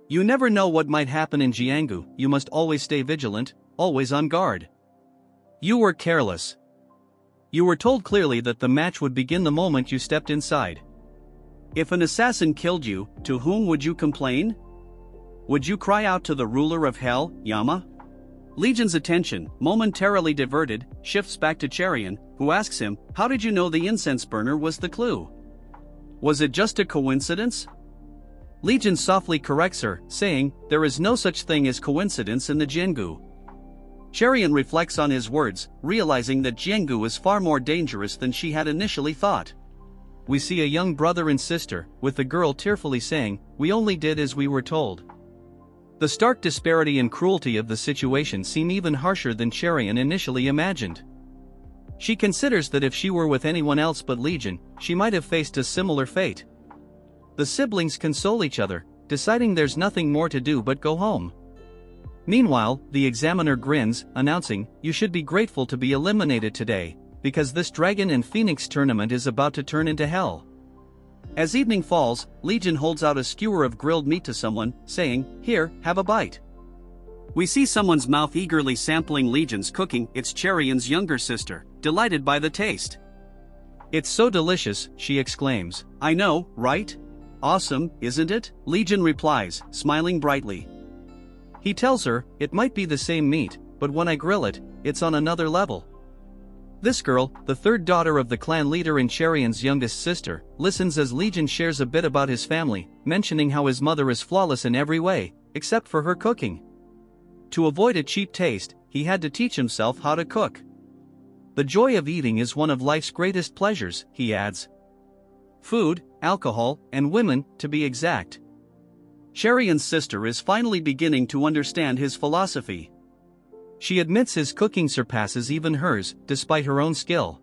You never know what might happen in Jianghu. You must always stay vigilant, always on guard. You were careless. You were told clearly that the match would begin the moment you stepped inside. If an assassin killed you, to whom would you complain? Would you cry out to the ruler of hell, Yama?" Legion's attention, momentarily diverted, shifts back to Charian, who asks him, "How did you know the incense burner was the clue? Was it just a coincidence?" Legion softly corrects her, saying, "There is no such thing as coincidence in the Jianghu." Charian reflects on his words, realizing that Jianghu is far more dangerous than she had initially thought. We see a young brother and sister, with the girl tearfully saying, "We only did as we were told." The stark disparity and cruelty of the situation seem even harsher than Charian initially imagined. She considers that if she were with anyone else but Legion, she might have faced a similar fate. The siblings console each other, deciding there's nothing more to do but go home. Meanwhile, the examiner grins, announcing, "You should be grateful to be eliminated today, because this Dragon and Phoenix tournament is about to turn into hell." As evening falls, Legion holds out a skewer of grilled meat to someone, saying, "Here, have a bite." We see someone's mouth eagerly sampling Legion's cooking. It's Charian's younger sister, delighted by the taste. "It's so delicious," she exclaims. "I know, right? Awesome, isn't it?" Legion replies, smiling brightly. He tells her, "It might be the same meat, but when I grill it, it's on another level." This girl, the third daughter of the clan leader and Charian's youngest sister, listens as Legion shares a bit about his family, mentioning how his mother is flawless in every way, except for her cooking. To avoid a cheap taste, he had to teach himself how to cook. "The joy of eating is one of life's greatest pleasures," he adds. Food, alcohol, and women, to be exact. Charian's sister is finally beginning to understand his philosophy. She admits his cooking surpasses even hers, despite her own skill.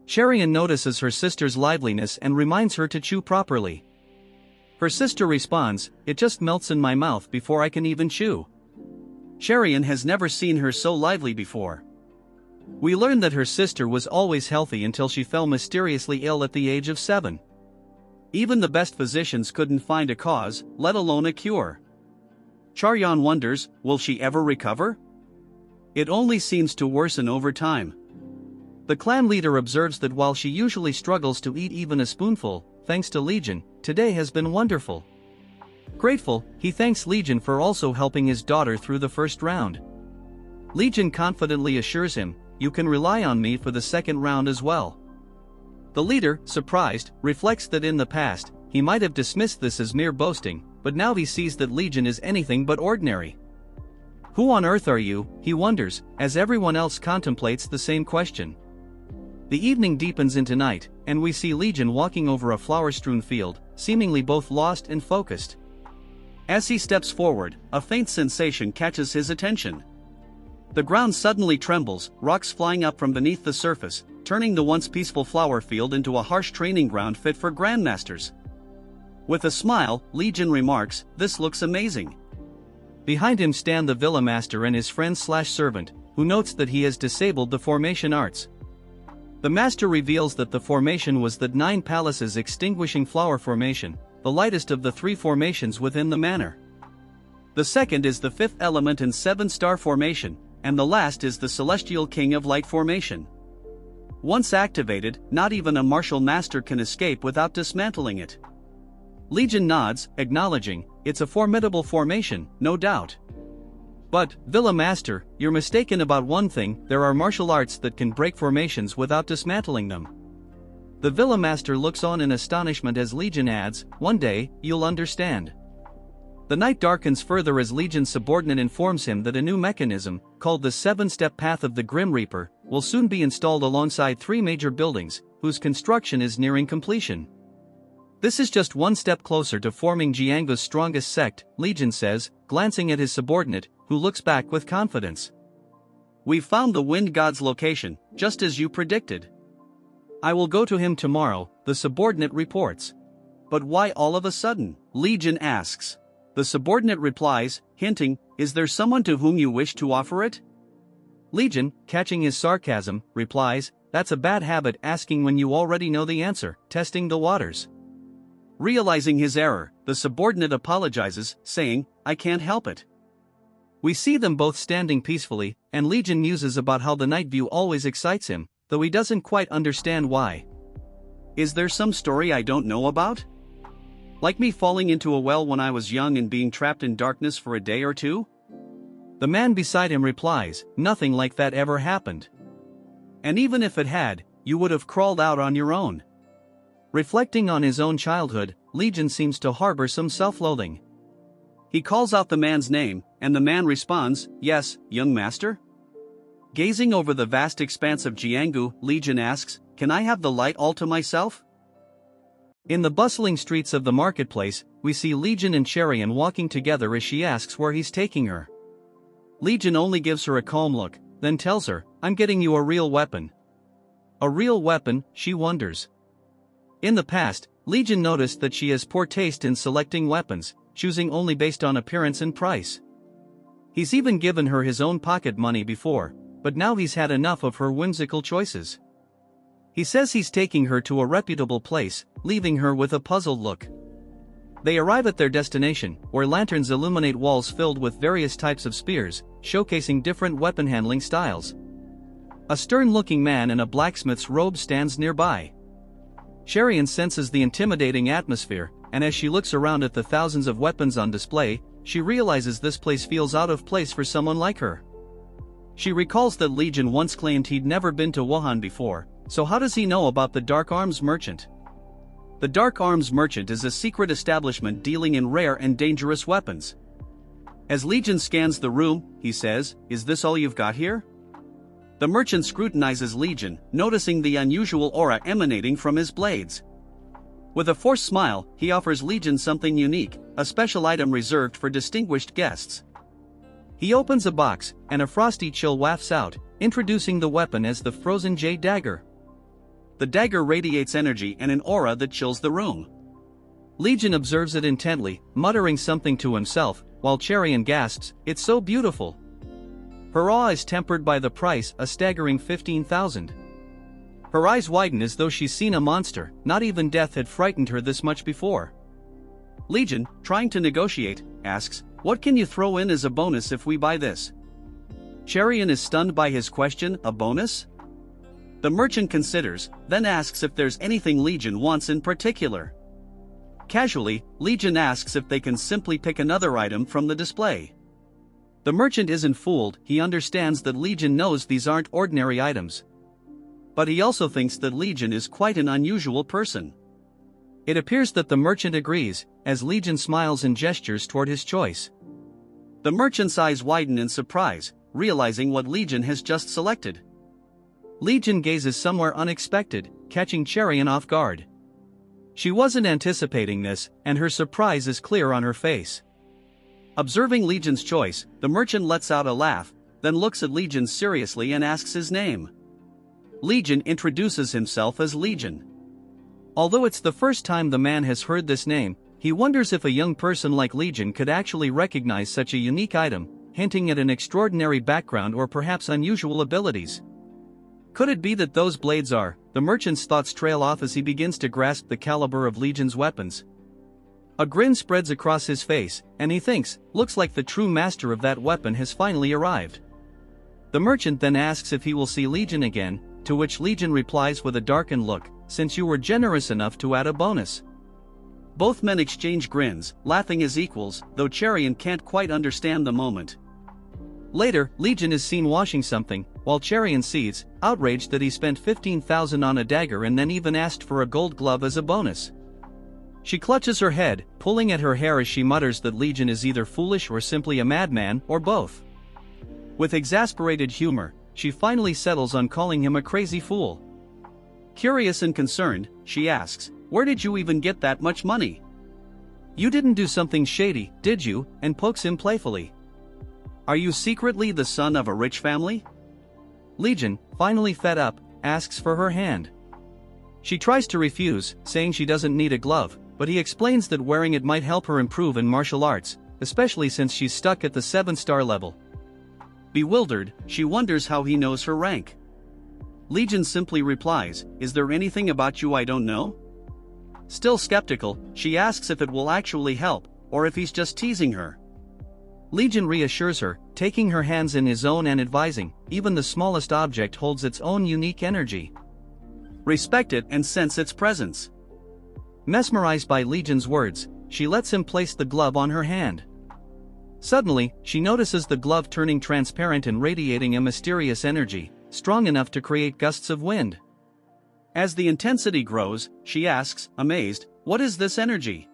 Charian notices her sister's liveliness and reminds her to chew properly. Her sister responds, "It just melts in my mouth before I can even chew." Charian has never seen her so lively before. We learn that her sister was always healthy until she fell mysteriously ill at the age of 7. Even the best physicians couldn't find a cause, let alone a cure. Charian wonders, will she ever recover? It only seems to worsen over time. The clan leader observes that while she usually struggles to eat even a spoonful, thanks to Legion, today has been wonderful. Grateful, he thanks Legion for also helping his daughter through the first round. Legion confidently assures him, "You can rely on me for the second round as well." The leader, surprised, reflects that in the past, he might have dismissed this as mere boasting, but now he sees that Legion is anything but ordinary. Who on earth are you, he wonders, as everyone else contemplates the same question. The evening deepens into night, and we see Legion walking over a flower-strewn field, seemingly both lost and focused. As he steps forward, a faint sensation catches his attention. The ground suddenly trembles, rocks flying up from beneath the surface, turning the once peaceful flower field into a harsh training ground fit for grandmasters. With a smile, Legion remarks, "This looks amazing." Behind him stand the Villa Master and his friend/servant, who notes that he has disabled the formation arts. The Master reveals that the formation was the 9 Palaces Extinguishing Flower Formation, the lightest of the 3 formations within the manor. The second is the 5th element and 7-star formation, and the last is the Celestial King of Light formation. Once activated, not even a martial master can escape without dismantling it. Legion nods, acknowledging, it's a formidable formation, no doubt. But, Villa Master, you're mistaken about one thing, there are martial arts that can break formations without dismantling them. The Villa Master looks on in astonishment as Legion adds, one day, you'll understand. The night darkens further as Legion's subordinate informs him that a new mechanism, called the 7-step path of the Grim Reaper, will soon be installed alongside 3 major buildings, whose construction is nearing completion. This is just one step closer to forming Jianggu's strongest sect, Legion says, glancing at his subordinate, who looks back with confidence. We've found the Wind God's location, just as you predicted. I will go to him tomorrow, the subordinate reports. But why all of a sudden? Legion asks. The subordinate replies, hinting, is there someone to whom you wish to offer it? Legion, catching his sarcasm, replies, that's a bad habit, asking when you already know the answer, testing the waters. Realizing his error, the subordinate apologizes, saying, I can't help it. We see them both standing peacefully, and Legion muses about how the night view always excites him, though he doesn't quite understand why. Is there some story I don't know about? Like me falling into a well when I was young and being trapped in darkness for a day or two? The man beside him replies, nothing like that ever happened. And even if it had, you would have crawled out on your own. Reflecting on his own childhood, Legion seems to harbor some self-loathing. He calls out the man's name, and the man responds, yes, young master? Gazing over the vast expanse of Jianggu, Legion asks, can I have the light all to myself? In the bustling streets of the marketplace, we see Legion and Cherian walking together as she asks where he's taking her. Legion only gives her a calm look, then tells her, I'm getting you a real weapon. A real weapon, she wonders. In the past, Legion noticed that she has poor taste in selecting weapons, choosing only based on appearance and price. He's even given her his own pocket money before, but now he's had enough of her whimsical choices. He says he's taking her to a reputable place, leaving her with a puzzled look. They arrive at their destination, where lanterns illuminate walls filled with various types of spears, showcasing different weapon handling styles. A stern-looking man in a blacksmith's robe stands nearby. Cherian senses the intimidating atmosphere, and as she looks around at the thousands of weapons on display, she realizes this place feels out of place for someone like her. She recalls that Legion once claimed he'd never been to Wuhan before, so how does he know about the Dark Arms Merchant? The Dark Arms Merchant is a secret establishment dealing in rare and dangerous weapons. As Legion scans the room, he says, is this all you've got here? The merchant scrutinizes Legion, noticing the unusual aura emanating from his blades. With a forced smile, he offers Legion something unique, a special item reserved for distinguished guests. He opens a box, and a frosty chill wafts out, introducing the weapon as the Frozen Jade Dagger. The dagger radiates energy and an aura that chills the room. Legion observes it intently, muttering something to himself, while Cherian gasps, it's so beautiful. Her awe is tempered by the price, a staggering 15,000. Her eyes widen as though she's seen a monster, not even death had frightened her this much before. Legion, trying to negotiate, asks, what can you throw in as a bonus if we buy this? Cherian is stunned by his question, a bonus? The merchant considers, then asks if there's anything Legion wants in particular. Casually, Legion asks if they can simply pick another item from the display. The merchant isn't fooled, he understands that Legion knows these aren't ordinary items. But he also thinks that Legion is quite an unusual person. It appears that the merchant agrees, as Legion smiles and gestures toward his choice. The merchant's eyes widen in surprise, realizing what Legion has just selected. Legion gazes somewhere unexpected, catching Cherian off guard. She wasn't anticipating this, and her surprise is clear on her face. Observing Legion's choice, the merchant lets out a laugh, then looks at Legion seriously and asks his name. Legion introduces himself as Legion. Although it's the first time the man has heard this name, he wonders if a young person like Legion could actually recognize such a unique item, hinting at an extraordinary background or perhaps unusual abilities. Could it be that those blades are? The merchant's thoughts trail off as he begins to grasp the caliber of Legion's weapons. A grin spreads across his face, and he thinks, looks like the true master of that weapon has finally arrived. The merchant then asks if he will see Legion again, to which Legion replies with a darkened look, since you were generous enough to add a bonus. Both men exchange grins, laughing as equals, though Cherian can't quite understand the moment. Later, Legion is seen washing something, while Cherian sees, outraged that he spent 15,000 on a dagger and then even asked for a gold glove as a bonus. She clutches her head, pulling at her hair as she mutters that Legion is either foolish or simply a madman, or both. With exasperated humor, she finally settles on calling him a crazy fool. Curious and concerned, she asks, "Where did you even get that much money? You didn't do something shady, did you?" and pokes him playfully. "Are you secretly the son of a rich family?" Legion, finally fed up, asks for her hand. She tries to refuse, saying she doesn't need a glove, but he explains that wearing it might help her improve in martial arts, especially since she's stuck at the 7-star level. Bewildered, she wonders how he knows her rank. Legion simply replies, "Is there anything about you I don't know?" Still skeptical, she asks if it will actually help, or if he's just teasing her. Legion reassures her, taking her hands in his own and advising, even the smallest object holds its own unique energy. Respect it and sense its presence. Mesmerized by Legion's words, she lets him place the glove on her hand. Suddenly, she notices the glove turning transparent and radiating a mysterious energy, strong enough to create gusts of wind. As the intensity grows, she asks, amazed, "What is this energy?"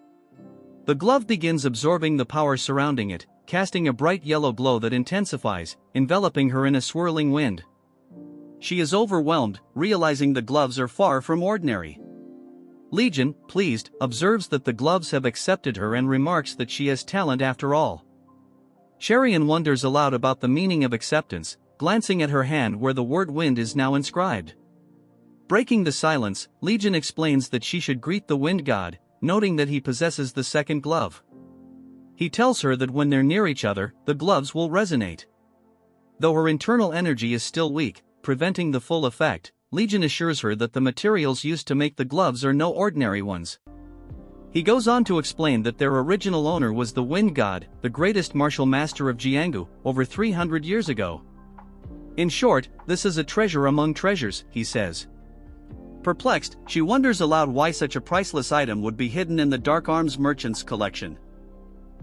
The glove begins absorbing the power surrounding it, casting a bright yellow glow that intensifies, enveloping her in a swirling wind. She is overwhelmed, realizing the gloves are far from ordinary. Legion, pleased, observes that the gloves have accepted her and remarks that she has talent after all. Cherian wonders aloud about the meaning of acceptance, glancing at her hand where the word wind is now inscribed. Breaking the silence, Legion explains that she should greet the wind god, noting that he possesses the second glove. He tells her that when they're near each other, the gloves will resonate. Though her internal energy is still weak, preventing the full effect, Legion assures her that the materials used to make the gloves are no ordinary ones. He goes on to explain that their original owner was the Wind God, the greatest martial master of Jianggu, over 300 years ago. In short, this is a treasure among treasures, he says. Perplexed, she wonders aloud why such a priceless item would be hidden in the Dark Arms merchant's collection.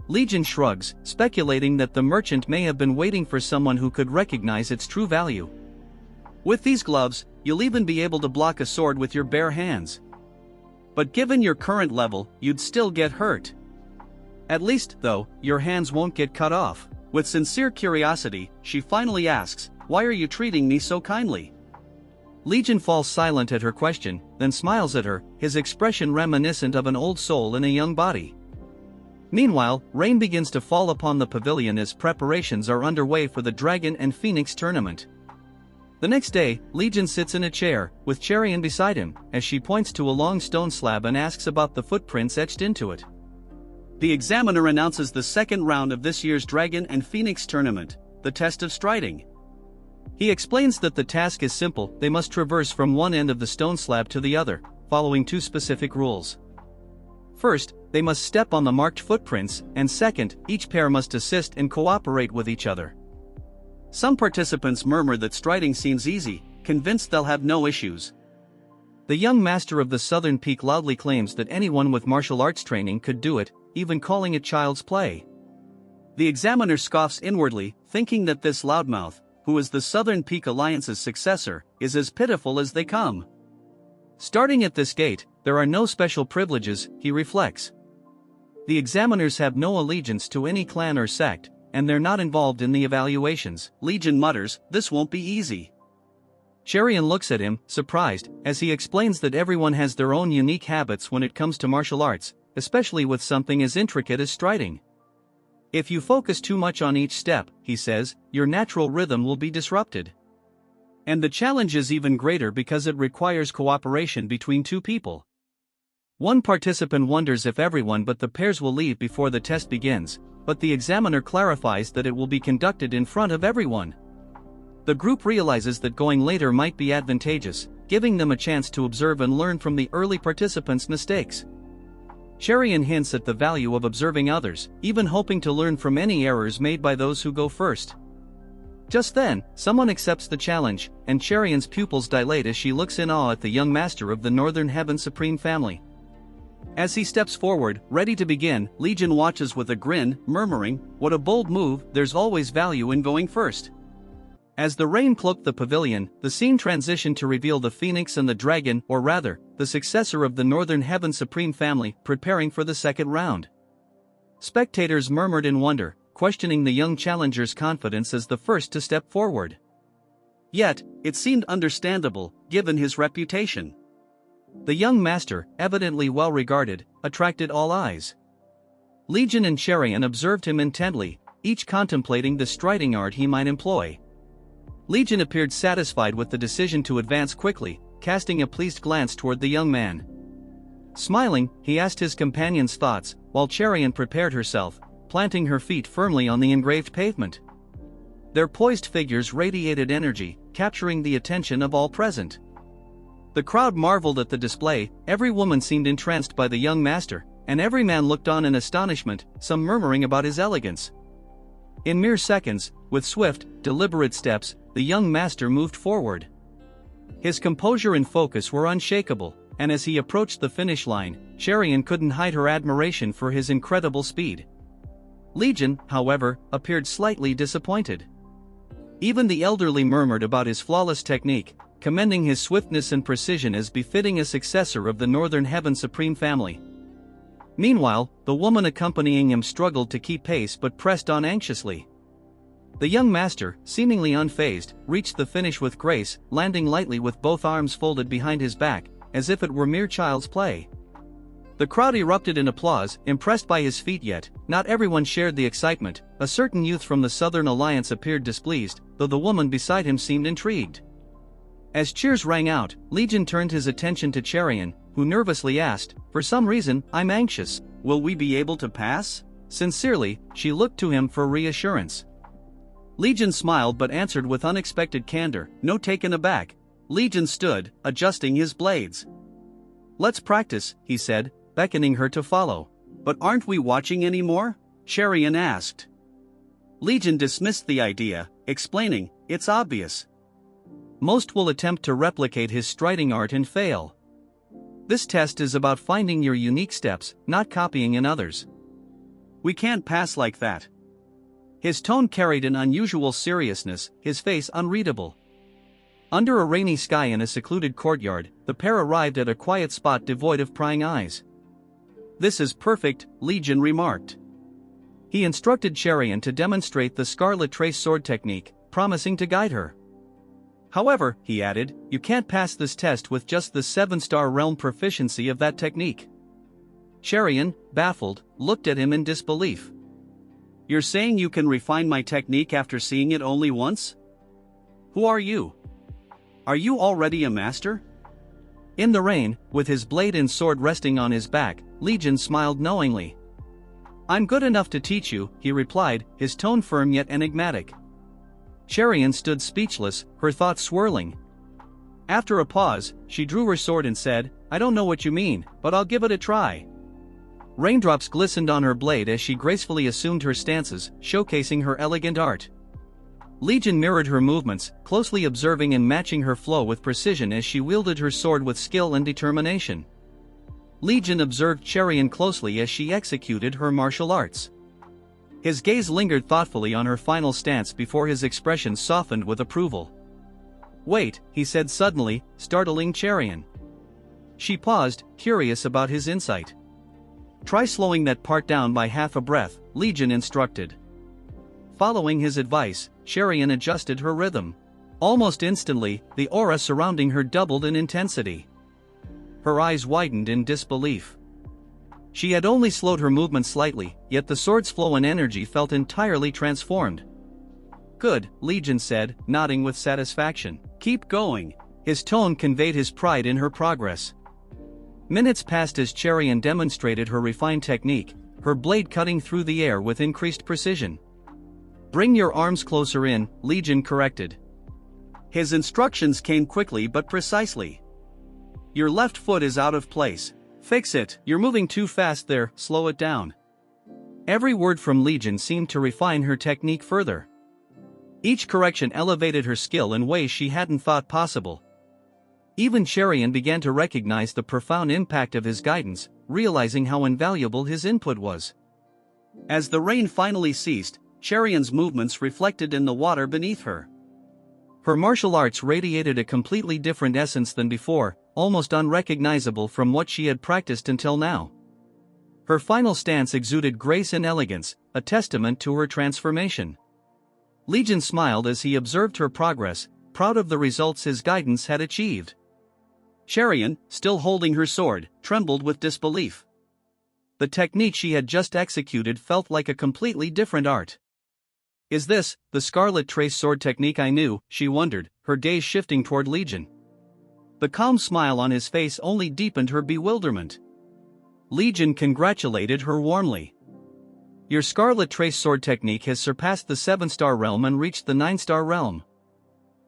Legion shrugs, speculating that the merchant may have been waiting for someone who could recognize its true value. With these gloves, you'll even be able to block a sword with your bare hands. But given your current level, you'd still get hurt. At least, though, your hands won't get cut off. With sincere curiosity, she finally asks, "Why are you treating me so kindly?" Legion falls silent at her question, then smiles at her, his expression reminiscent of an old soul in a young body. Meanwhile, rain begins to fall upon the pavilion as preparations are underway for the Dragon and Phoenix tournament. The next day, Legion sits in a chair, with Cherian beside him, as she points to a long stone slab and asks about the footprints etched into it. The examiner announces the second round of this year's Dragon and Phoenix tournament, the test of striding. He explains that the task is simple, they must traverse from one end of the stone slab to the other, following two specific rules. First, they must step on the marked footprints, and second, each pair must assist and cooperate with each other. Some participants murmur that striding seems easy, convinced they'll have no issues. The young master of the southern peak loudly claims that anyone with martial arts training could do it, even calling it child's play. The examiner scoffs inwardly, thinking that this loudmouth, who is the Southern Peak Alliance's successor, is as pitiful as they come. Starting at this gate, there are no special privileges, he reflects. The examiners have no allegiance to any clan or sect, and they're not involved in the evaluations. Legion mutters, "This won't be easy." Cherian looks at him, surprised, as he explains that everyone has their own unique habits when it comes to martial arts, especially with something as intricate as striding. If you focus too much on each step, he says, your natural rhythm will be disrupted. And the challenge is even greater because it requires cooperation between two people. One participant wonders if everyone but the pairs will leave before the test begins, but the examiner clarifies that it will be conducted in front of everyone. The group realizes that going later might be advantageous, giving them a chance to observe and learn from the early participants' mistakes. Cherian hints at the value of observing others, even hoping to learn from any errors made by those who go first. Just then, someone accepts the challenge, and Cherian's pupils dilate as she looks in awe at the young master of the Northern Heaven Supreme family. As he steps forward, ready to begin, Legion watches with a grin, murmuring, "What a bold move, there's always value in going first." As the rain cloaked the pavilion, the scene transitioned to reveal the Phoenix and the Dragon, or rather, the successor of the Northern Heaven Supreme family, preparing for the second round. Spectators murmured in wonder, questioning the young challenger's confidence as the first to step forward. Yet, it seemed understandable, given his reputation. The young master, evidently well regarded, attracted all eyes. Legion and Cherian observed him intently, each contemplating the striding art he might employ. Legion appeared satisfied with the decision to advance quickly, casting a pleased glance toward the young man. Smiling, he asked his companion's thoughts, while Cherian prepared herself, planting her feet firmly on the engraved pavement. Their poised figures radiated energy, capturing the attention of all present. The crowd marveled at the display, every woman seemed entranced by the young master, and every man looked on in astonishment, some murmuring about his elegance. In mere seconds, with swift, deliberate steps, the young master moved forward. His composure and focus were unshakable, and as he approached the finish line, Cherian couldn't hide her admiration for his incredible speed. Legion, however, appeared slightly disappointed. Even the elderly murmured about his flawless technique, commending his swiftness and precision as befitting a successor of the Northern Heaven Supreme family. Meanwhile, the woman accompanying him struggled to keep pace but pressed on anxiously. The young master, seemingly unfazed, reached the finish with grace, landing lightly with both arms folded behind his back, as if it were mere child's play. The crowd erupted in applause, impressed by his feat, yet not everyone shared the excitement. A certain youth from the Southern Alliance appeared displeased, though the woman beside him seemed intrigued. As cheers rang out, Legion turned his attention to Cherian, who nervously asked, "For some reason, I'm anxious. Will we be able to pass?" Sincerely, she looked to him for reassurance. Legion smiled but answered with unexpected candor, "No." Taken aback, Legion stood, adjusting his blades. "Let's practice," he said, beckoning her to follow. "But aren't we watching anymore?" Cherian asked. Legion dismissed the idea, explaining, "It's obvious. Most will attempt to replicate his striding art and fail. This test is about finding your unique steps, not copying in others. We can't pass like that." His tone carried an unusual seriousness, his face unreadable. Under a rainy sky in a secluded courtyard, the pair arrived at a quiet spot devoid of prying eyes. "This is perfect," Legion remarked. He instructed Cherian to demonstrate the Scarlet Trace sword technique, promising to guide her. "However," he added, "you can't pass this test with just the 7-star realm proficiency of that technique." Cherian, baffled, looked at him in disbelief. "You're saying you can refine my technique after seeing it only once? Who are you? Are you already a master?" In the rain, with his blade and sword resting on his back, Legion smiled knowingly. "I'm good enough to teach you," he replied, his tone firm yet enigmatic. Cherian stood speechless, her thoughts swirling. After a pause, she drew her sword and said, "I don't know what you mean, but I'll give it a try." Raindrops glistened on her blade as she gracefully assumed her stances, showcasing her elegant art. Legion mirrored her movements, closely observing and matching her flow with precision as she wielded her sword with skill and determination. Legion observed Cherian closely as she executed her martial arts. His gaze lingered thoughtfully on her final stance before his expression softened with approval. "Wait," he said suddenly, startling Cherian. She paused, curious about his insight. "Try slowing that part down by half a breath," Legion instructed. Following his advice, Cherian adjusted her rhythm. Almost instantly, the aura surrounding her doubled in intensity. Her eyes widened in disbelief. She had only slowed her movement slightly, yet the sword's flow and energy felt entirely transformed. "Good," Legion said, nodding with satisfaction. "Keep going." His tone conveyed his pride in her progress. Minutes passed as Cherian demonstrated her refined technique, her blade cutting through the air with increased precision. "Bring your arms closer in," Legion corrected. His instructions came quickly but precisely. "Your left foot is out of place. Fix it. You're moving too fast there, slow it down." Every word from Legion seemed to refine her technique further. Each correction elevated her skill in ways she hadn't thought possible. Even Cherian began to recognize the profound impact of his guidance, realizing how invaluable his input was. As the rain finally ceased, Cherian's movements reflected in the water beneath her. Her martial arts radiated a completely different essence than before, almost unrecognizable from what she had practiced until now. Her final stance exuded grace and elegance, a testament to her transformation. Legion smiled as he observed her progress, proud of the results his guidance had achieved. Cherian, still holding her sword, trembled with disbelief. The technique she had just executed felt like a completely different art. "Is this the Scarlet Trace sword technique I knew?" she wondered, her gaze shifting toward Legion. The calm smile on his face only deepened her bewilderment. Legion congratulated her warmly. "Your Scarlet Trace sword technique has surpassed the 7-star realm and reached the 9-star realm."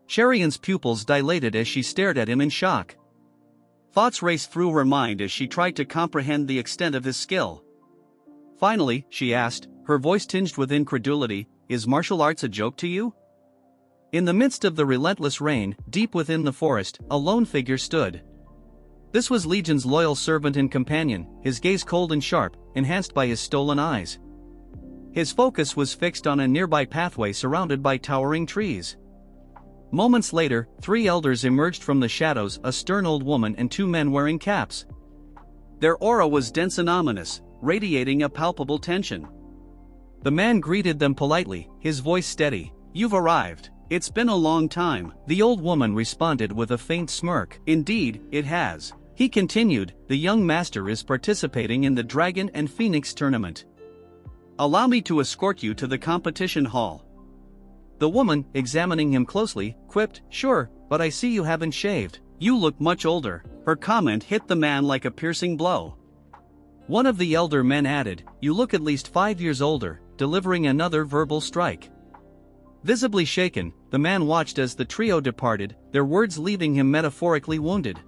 Cherian's pupils dilated as she stared at him in shock. Thoughts raced through her mind as she tried to comprehend the extent of his skill. Finally, she asked, her voice tinged with incredulity, "Is martial arts a joke to you?" In the midst of the relentless rain, deep within the forest, a lone figure stood. This was Legion's loyal servant and companion, his gaze cold and sharp, enhanced by his stolen eyes. His focus was fixed on a nearby pathway surrounded by towering trees. Moments later, 3 elders emerged from the shadows, a stern old woman and 2 men wearing caps. Their aura was dense and ominous, radiating a palpable tension. The man greeted them politely, his voice steady. "You've arrived. It's been a long time." The old woman responded with a faint smirk. "Indeed, it has." He continued, "The young master is participating in the Dragon and Phoenix tournament. Allow me to escort you to the competition hall." The woman, examining him closely, quipped, "Sure, but I see you haven't shaved. You look much older." Her comment hit the man like a piercing blow. One of the elder men added, "You look at least 5 years older," delivering another verbal strike. Visibly shaken, the man watched as the trio departed, their words leaving him metaphorically wounded.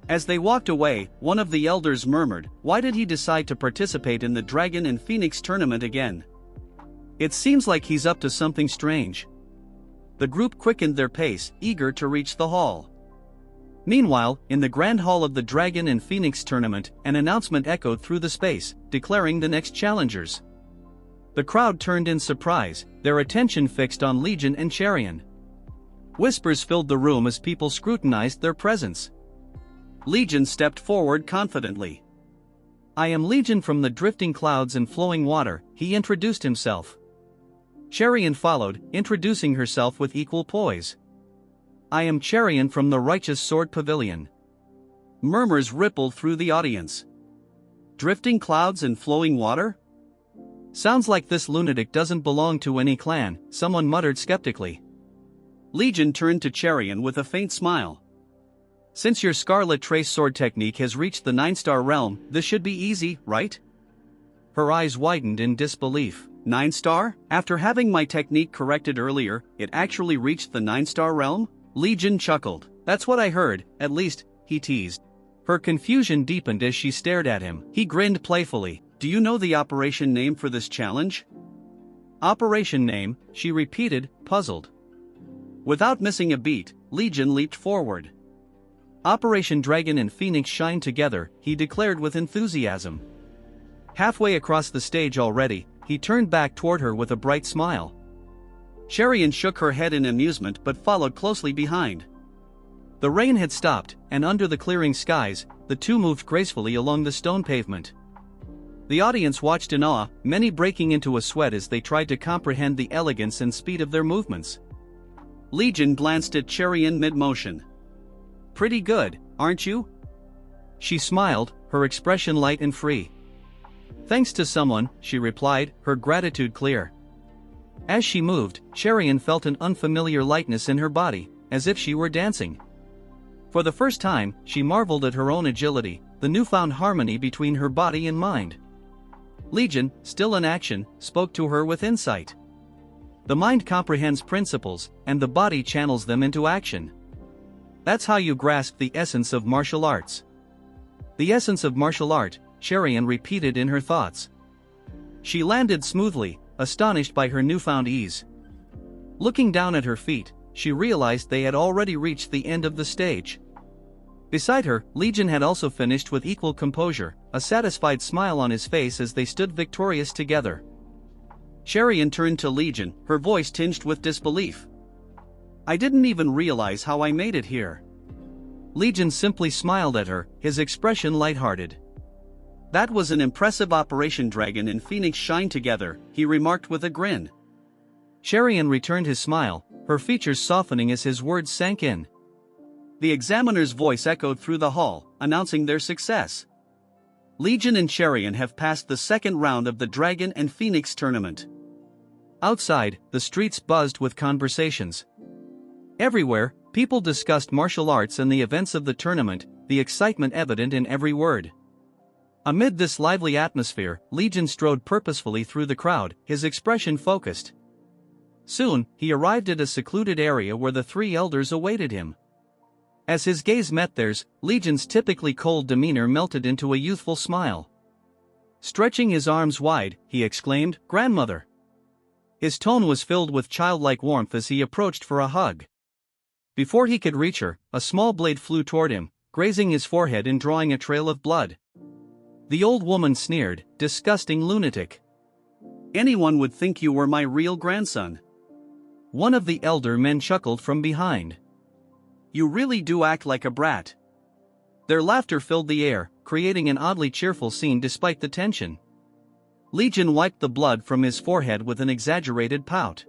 As they walked away, one of the elders murmured, "Why did he decide to participate in the Dragon and Phoenix tournament again? It seems like he's up to something strange." The group quickened their pace, eager to reach the hall. Meanwhile, in the grand hall of the Dragon and Phoenix tournament, an announcement echoed through the space, declaring the next challengers. The crowd turned in surprise, their attention fixed on Legion and Cherian. Whispers filled the room as people scrutinized their presence. Legion stepped forward confidently. "I am Legion from the drifting clouds and flowing water," he introduced himself. Cherian followed, introducing herself with equal poise. "I am Cherian from the Righteous Sword Pavilion." Murmurs rippled through the audience. "Drifting clouds and flowing water? Sounds like this lunatic doesn't belong to any clan," someone muttered skeptically. Legion turned to Cherian with a faint smile. "Since your Scarlet Trace sword technique has reached the 9-star realm, this should be easy, right?" Her eyes widened in disbelief. 9-star? After having my technique corrected earlier, it actually reached the 9-star realm? Legion chuckled. "That's what I heard, at least," he teased. Her confusion deepened as she stared at him. He grinned playfully. "Do you know the operation name for this challenge?" "Operation name," she repeated, puzzled. Without missing a beat, Legion leaped forward. "Operation Dragon and Phoenix shine together," he declared with enthusiasm. Halfway across the stage already, he turned back toward her with a bright smile. Cherian shook her head in amusement but followed closely behind. The rain had stopped, and under the clearing skies, the two moved gracefully along the stone pavement. The audience watched in awe, many breaking into a sweat as they tried to comprehend the elegance and speed of their movements. Legion glanced at Cherian mid-motion. "Pretty good, aren't you?" She smiled, her expression light and free. Thanks to someone, she replied, her gratitude clear. As she moved, Cherian felt an unfamiliar lightness in her body, as if she were dancing. For the first time, she marveled at her own agility, the newfound harmony between her body and mind. Legion, still in action, spoke to her with insight. The mind comprehends principles, and the body channels them into action. That's how you grasp the essence of martial arts. The essence of martial art, Cherian repeated in her thoughts. She landed smoothly, astonished by her newfound ease. Looking down at her feet, she realized they had already reached the end of the stage. Beside her, Legion had also finished with equal composure, a satisfied smile on his face as they stood victorious together. Cherian turned to Legion, her voice tinged with disbelief. I didn't even realize how I made it here. Legion simply smiled at her, his expression lighthearted. That was an impressive operation. Dragon and Phoenix shine together, he remarked with a grin. Cherian returned his smile, her features softening as his words sank in. The examiner's voice echoed through the hall, announcing their success. Legion and Cherian have passed the second round of the Dragon and Phoenix tournament. Outside, the streets buzzed with conversations. Everywhere, people discussed martial arts and the events of the tournament, the excitement evident in every word. Amid this lively atmosphere, Legion strode purposefully through the crowd, his expression focused. Soon, he arrived at a secluded area where the three elders awaited him. As his gaze met theirs, Legion's typically cold demeanor melted into a youthful smile. Stretching his arms wide, he exclaimed, "Grandmother!" His tone was filled with childlike warmth as he approached for a hug. Before he could reach her, a small blade flew toward him, grazing his forehead and drawing a trail of blood. The old woman sneered, "Disgusting lunatic. Anyone would think you were my real grandson." One of the elder men chuckled from behind. "You really do act like a brat." Their laughter filled the air, creating an oddly cheerful scene despite the tension. Legion wiped the blood from his forehead with an exaggerated pout.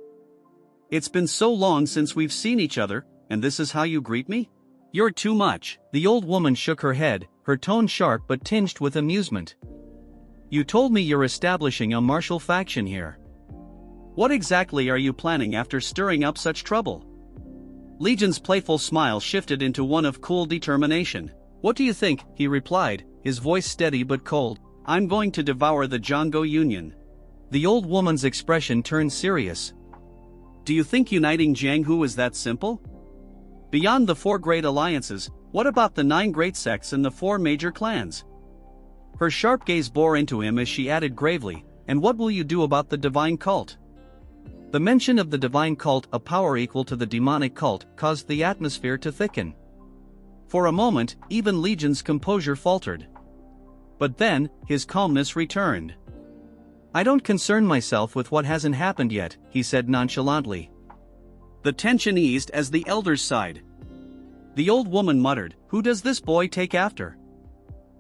"It's been so long since we've seen each other, and this is how you greet me? You're too much." The old woman shook her head, her tone sharp but tinged with amusement. "You told me you're establishing a martial faction here. What exactly are you planning after stirring up such trouble?" Legion's playful smile shifted into one of cool determination. "What do you think?" he replied, his voice steady but cold. "I'm going to devour the Jongo Union." The old woman's expression turned serious. "Do you think uniting Jianghu is that simple? Beyond the 4 great alliances, what about the 9 great sects and the 4 major clans?" Her sharp gaze bore into him as she added gravely, "And what will you do about the divine cult?" The mention of the divine cult, a power equal to the demonic cult, caused the atmosphere to thicken. For a moment, even Legion's composure faltered. But then, his calmness returned. "I don't concern myself with what hasn't happened yet," he said nonchalantly. The tension eased as the elders sighed. The old woman muttered, "Who does this boy take after?"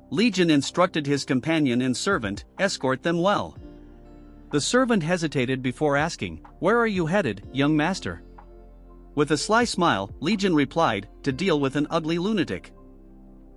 Legion instructed his companion and servant, "Escort them well." The servant hesitated before asking, "Where are you headed, young master?" With a sly smile, Legion replied, "To deal with an ugly lunatic."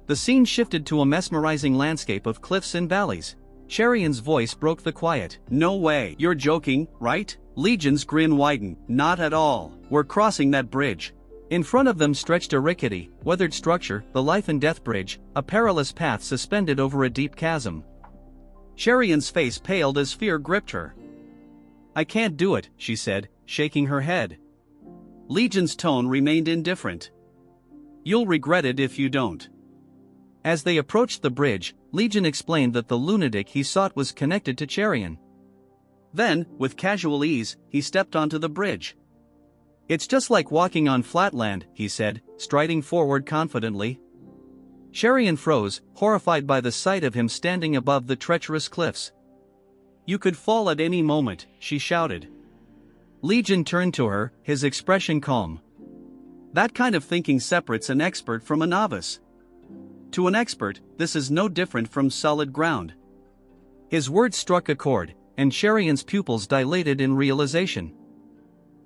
The scene shifted to a mesmerizing landscape of cliffs and valleys. Cherian's voice broke the quiet. "No way, you're joking, right?" Legion's grin widened. "Not at all. We're crossing that bridge." In front of them stretched a rickety, weathered structure, the life and death bridge, a perilous path suspended over a deep chasm. Cherian's face paled as fear gripped her. "I can't do it," she said, shaking her head. Legion's tone remained indifferent. "You'll regret it if you don't." As they approached the bridge, Legion explained that the lunatic he sought was connected to Cherian. Then, with casual ease, he stepped onto the bridge. "It's just like walking on flat land," he said, striding forward confidently. Cherian froze, horrified by the sight of him standing above the treacherous cliffs. "You could fall at any moment," she shouted. Legion turned to her, his expression calm. "That kind of thinking separates an expert from a novice. To an expert, this is no different from solid ground." His words struck a chord, and Cherian's pupils dilated in realization.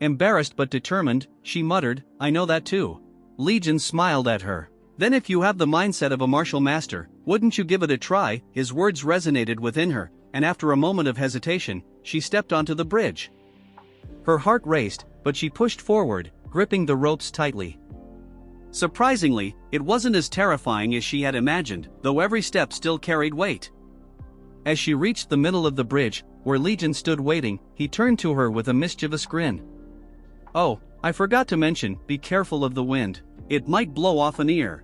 Embarrassed but determined, she muttered, "I know that too." Legion smiled at her. "Then if you have the mindset of a martial master, wouldn't you give it a try?" His words resonated within her, and after a moment of hesitation, she stepped onto the bridge. Her heart raced, but she pushed forward, gripping the ropes tightly. Surprisingly, it wasn't as terrifying as she had imagined, though every step still carried weight. As she reached the middle of the bridge, where Legion stood waiting, he turned to her with a mischievous grin. "Oh, I forgot to mention, be careful of the wind. It might blow off an ear."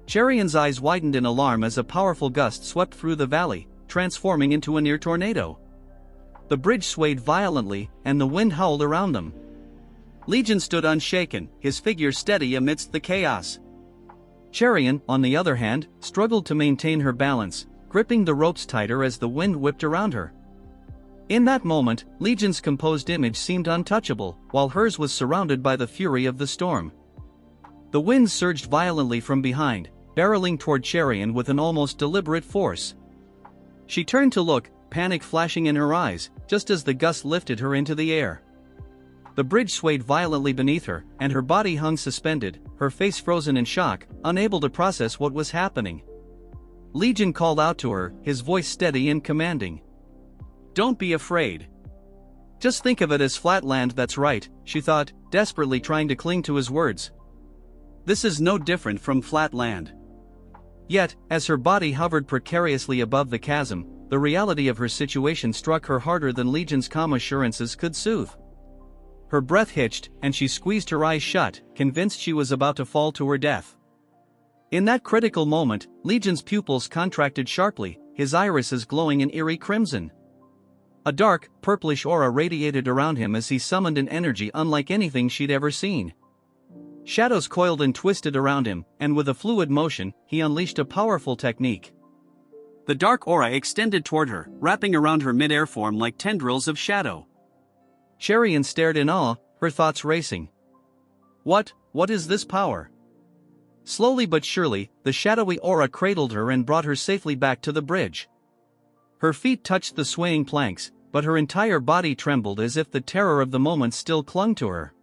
Cherion's eyes widened in alarm as a powerful gust swept through the valley, transforming into a near tornado. The bridge swayed violently, and the wind howled around them. Legion stood unshaken, his figure steady amidst the chaos. Cherion, on the other hand, struggled to maintain her balance, gripping the ropes tighter as the wind whipped around her. In that moment, Legion's composed image seemed untouchable, while hers was surrounded by the fury of the storm. The wind surged violently from behind, barreling toward Cherion with an almost deliberate force. She turned to look, panic flashing in her eyes, just as the gust lifted her into the air. The bridge swayed violently beneath her, and her body hung suspended, her face frozen in shock, unable to process what was happening. Legion called out to her, his voice steady and commanding. "Don't be afraid. Just think of it as flat land, that's right," she thought, desperately trying to cling to his words. "This is no different from flat land." Yet, as her body hovered precariously above the chasm, the reality of her situation struck her harder than Legion's calm assurances could soothe. Her breath hitched, and she squeezed her eyes shut, convinced she was about to fall to her death. In that critical moment, Legion's pupils contracted sharply, his irises glowing an eerie crimson. A dark, purplish aura radiated around him as he summoned an energy unlike anything she'd ever seen. Shadows coiled and twisted around him, and with a fluid motion, he unleashed a powerful technique. The dark aura extended toward her, wrapping around her mid-air form like tendrils of shadow. Cherion stared in awe, her thoughts racing. What is this power? Slowly but surely, the shadowy aura cradled her and brought her safely back to the bridge. Her feet touched the swaying planks, but her entire body trembled as if the terror of the moment still clung to her.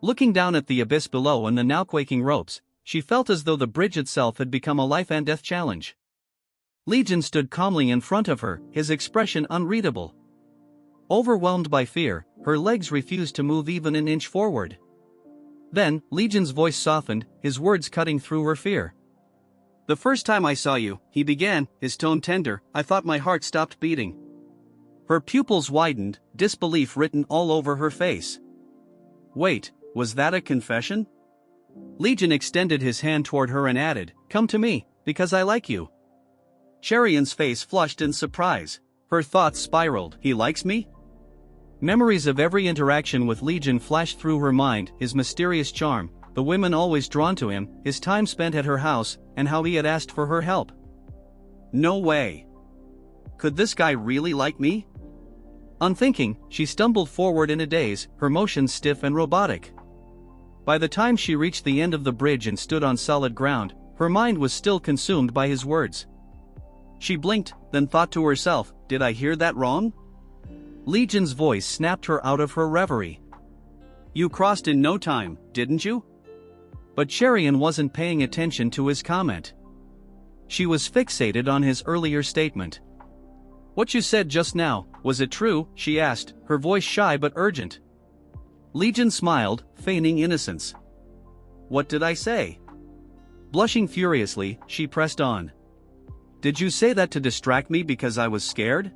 Looking down at the abyss below and the now quaking ropes, she felt as though the bridge itself had become a life-and-death challenge. Legion stood calmly in front of her, his expression unreadable. Overwhelmed by fear, her legs refused to move even an inch forward. Then, Legion's voice softened, his words cutting through her fear. "The first time I saw you," he began, his tone tender, "I thought my heart stopped beating." Her pupils widened, disbelief written all over her face. Wait, was that a confession? Legion extended his hand toward her and added, "Come to me, because I like you." Cherion's face flushed in surprise. Her thoughts spiraled. He likes me? Memories of every interaction with Legion flashed through her mind, his mysterious charm, the women always drawn to him, his time spent at her house, and how he had asked for her help. No way. Could this guy really like me? Unthinking, she stumbled forward in a daze, her motions stiff and robotic. By the time she reached the end of the bridge and stood on solid ground, her mind was still consumed by his words. She blinked, then thought to herself, did I hear that wrong? Legion's voice snapped her out of her reverie. You crossed in no time, didn't you? But Cherion wasn't paying attention to his comment. She was fixated on his earlier statement. What you said just now, was it true? She asked, her voice shy but urgent. Legion smiled, feigning innocence. What did I say? Blushing furiously, she pressed on. Did you say that to distract me because I was scared?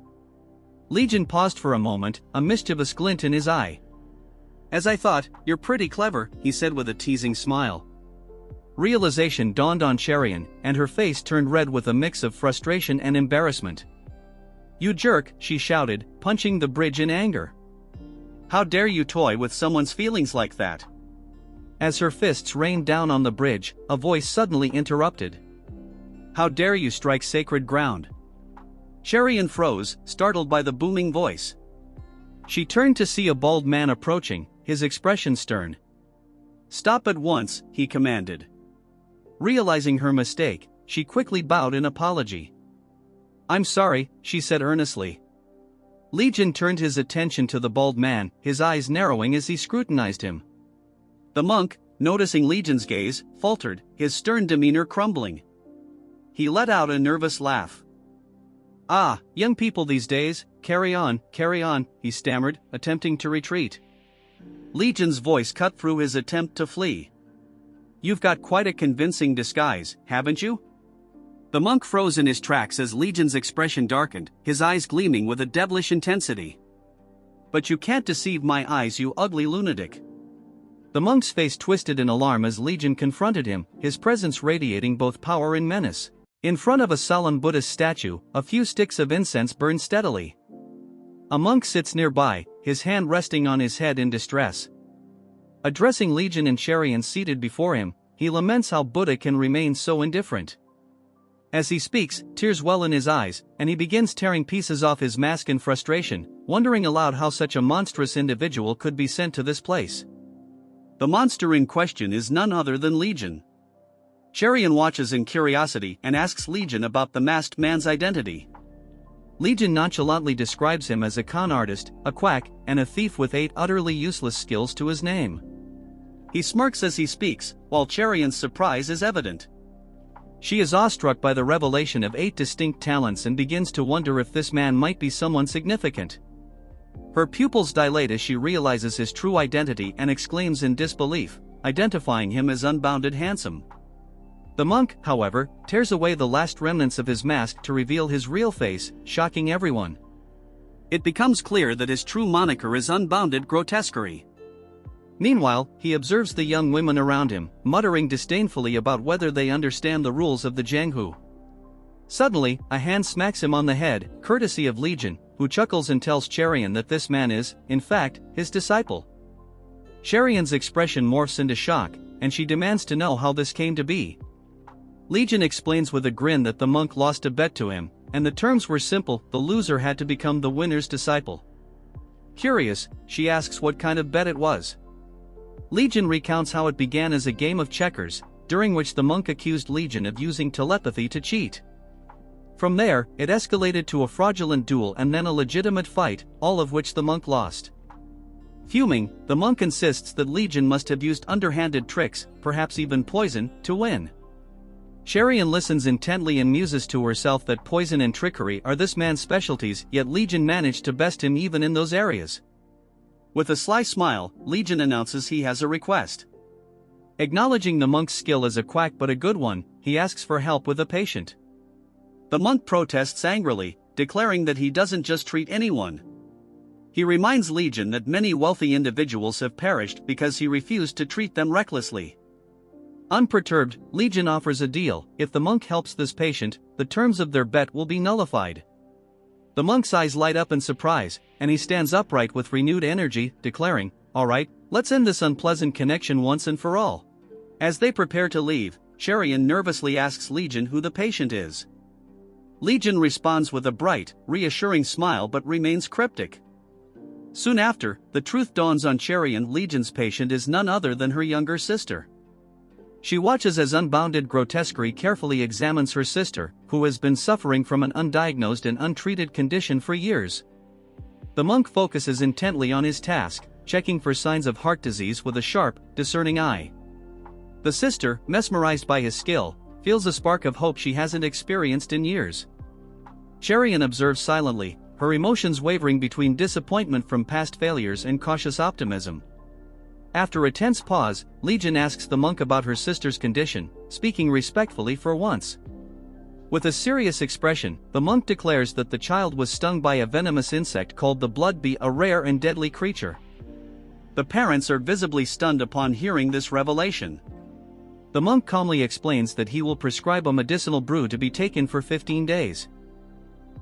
Legion paused for a moment, a mischievous glint in his eye. As I thought, you're pretty clever, he said with a teasing smile. Realization dawned on Cherion, and her face turned red with a mix of frustration and embarrassment. You jerk, she shouted, punching the bridge in anger. How dare you toy with someone's feelings like that? As her fists rained down on the bridge, a voice suddenly interrupted. How dare you strike sacred ground? Cherion froze, startled by the booming voice. She turned to see a bald man approaching, his expression stern. Stop at once, he commanded. Realizing her mistake, she quickly bowed in apology. I'm sorry, she said earnestly. Legion turned his attention to the bald man, his eyes narrowing as he scrutinized him. The monk, noticing Legion's gaze, faltered, his stern demeanor crumbling. He let out a nervous laugh. "Ah, young people these days, carry on," he stammered, attempting to retreat. Legion's voice cut through his attempt to flee. "You've got quite a convincing disguise, haven't you?" The monk froze in his tracks as Legion's expression darkened, his eyes gleaming with a devilish intensity. "But you can't deceive my eyes, you ugly lunatic." The monk's face twisted in alarm as Legion confronted him, his presence radiating both power and menace. In front of a solemn Buddhist statue, a few sticks of incense burn steadily. A monk sits nearby, his hand resting on his head in distress. Addressing Legion and Cherian seated before him, he laments how Buddha can remain so indifferent. As he speaks, tears well in his eyes, and he begins tearing pieces off his mask in frustration, wondering aloud how such a monstrous individual could be sent to this place. The monster in question is none other than Legion. Cherian watches in curiosity and asks Legion about the masked man's identity. Legion nonchalantly describes him as a con artist, a quack, and a thief with 8 utterly useless skills to his name. He smirks as he speaks, while Cherian's surprise is evident. She is awestruck by the revelation of 8 distinct talents and begins to wonder if this man might be someone significant. Her pupils dilate as she realizes his true identity and exclaims in disbelief, identifying him as Unbounded Handsome. The monk, however, tears away the last remnants of his mask to reveal his real face, shocking everyone. It becomes clear that his true moniker is Unbounded Grotesquerie. Meanwhile, he observes the young women around him, muttering disdainfully about whether they understand the rules of the Jianghu. Suddenly, a hand smacks him on the head, courtesy of Legion, who chuckles and tells Cherian that this man is, in fact, his disciple. Cherian's expression morphs into shock, and she demands to know how this came to be. Legion explains with a grin that the monk lost a bet to him, and the terms were simple: the loser had to become the winner's disciple. Curious, she asks what kind of bet it was. Legion recounts how it began as a game of checkers, during which the monk accused Legion of using telepathy to cheat. From there, it escalated to a fraudulent duel and then a legitimate fight, all of which the monk lost. Fuming, the monk insists that Legion must have used underhanded tricks, perhaps even poison, to win. Cherian listens intently and muses to herself that poison and trickery are this man's specialties, yet Legion managed to best him even in those areas. With a sly smile, Legion announces he has a request. Acknowledging the monk's skill as a quack but a good one, he asks for help with a patient. The monk protests angrily, declaring that he doesn't just treat anyone. He reminds Legion that many wealthy individuals have perished because he refused to treat them recklessly. Unperturbed, Legion offers a deal: if the monk helps this patient, the terms of their bet will be nullified. The monk's eyes light up in surprise, and he stands upright with renewed energy, declaring, "All right, let's end this unpleasant connection once and for all." As they prepare to leave, Cherian nervously asks Legion who the patient is. Legion responds with a bright, reassuring smile but remains cryptic. Soon after, the truth dawns on Cherian: Legion's patient is none other than her younger sister. She watches as Unbounded Grotesquerie carefully examines her sister, who has been suffering from an undiagnosed and untreated condition for years. The monk focuses intently on his task, checking for signs of heart disease with a sharp, discerning eye. The sister, mesmerized by his skill, feels a spark of hope she hasn't experienced in years. Cherian observes silently, her emotions wavering between disappointment from past failures and cautious optimism. After a tense pause, Legion asks the monk about her sister's condition, speaking respectfully for once. With a serious expression, the monk declares that the child was stung by a venomous insect called the blood bee, a rare and deadly creature. The parents are visibly stunned upon hearing this revelation. The monk calmly explains that he will prescribe a medicinal brew to be taken for 15 days.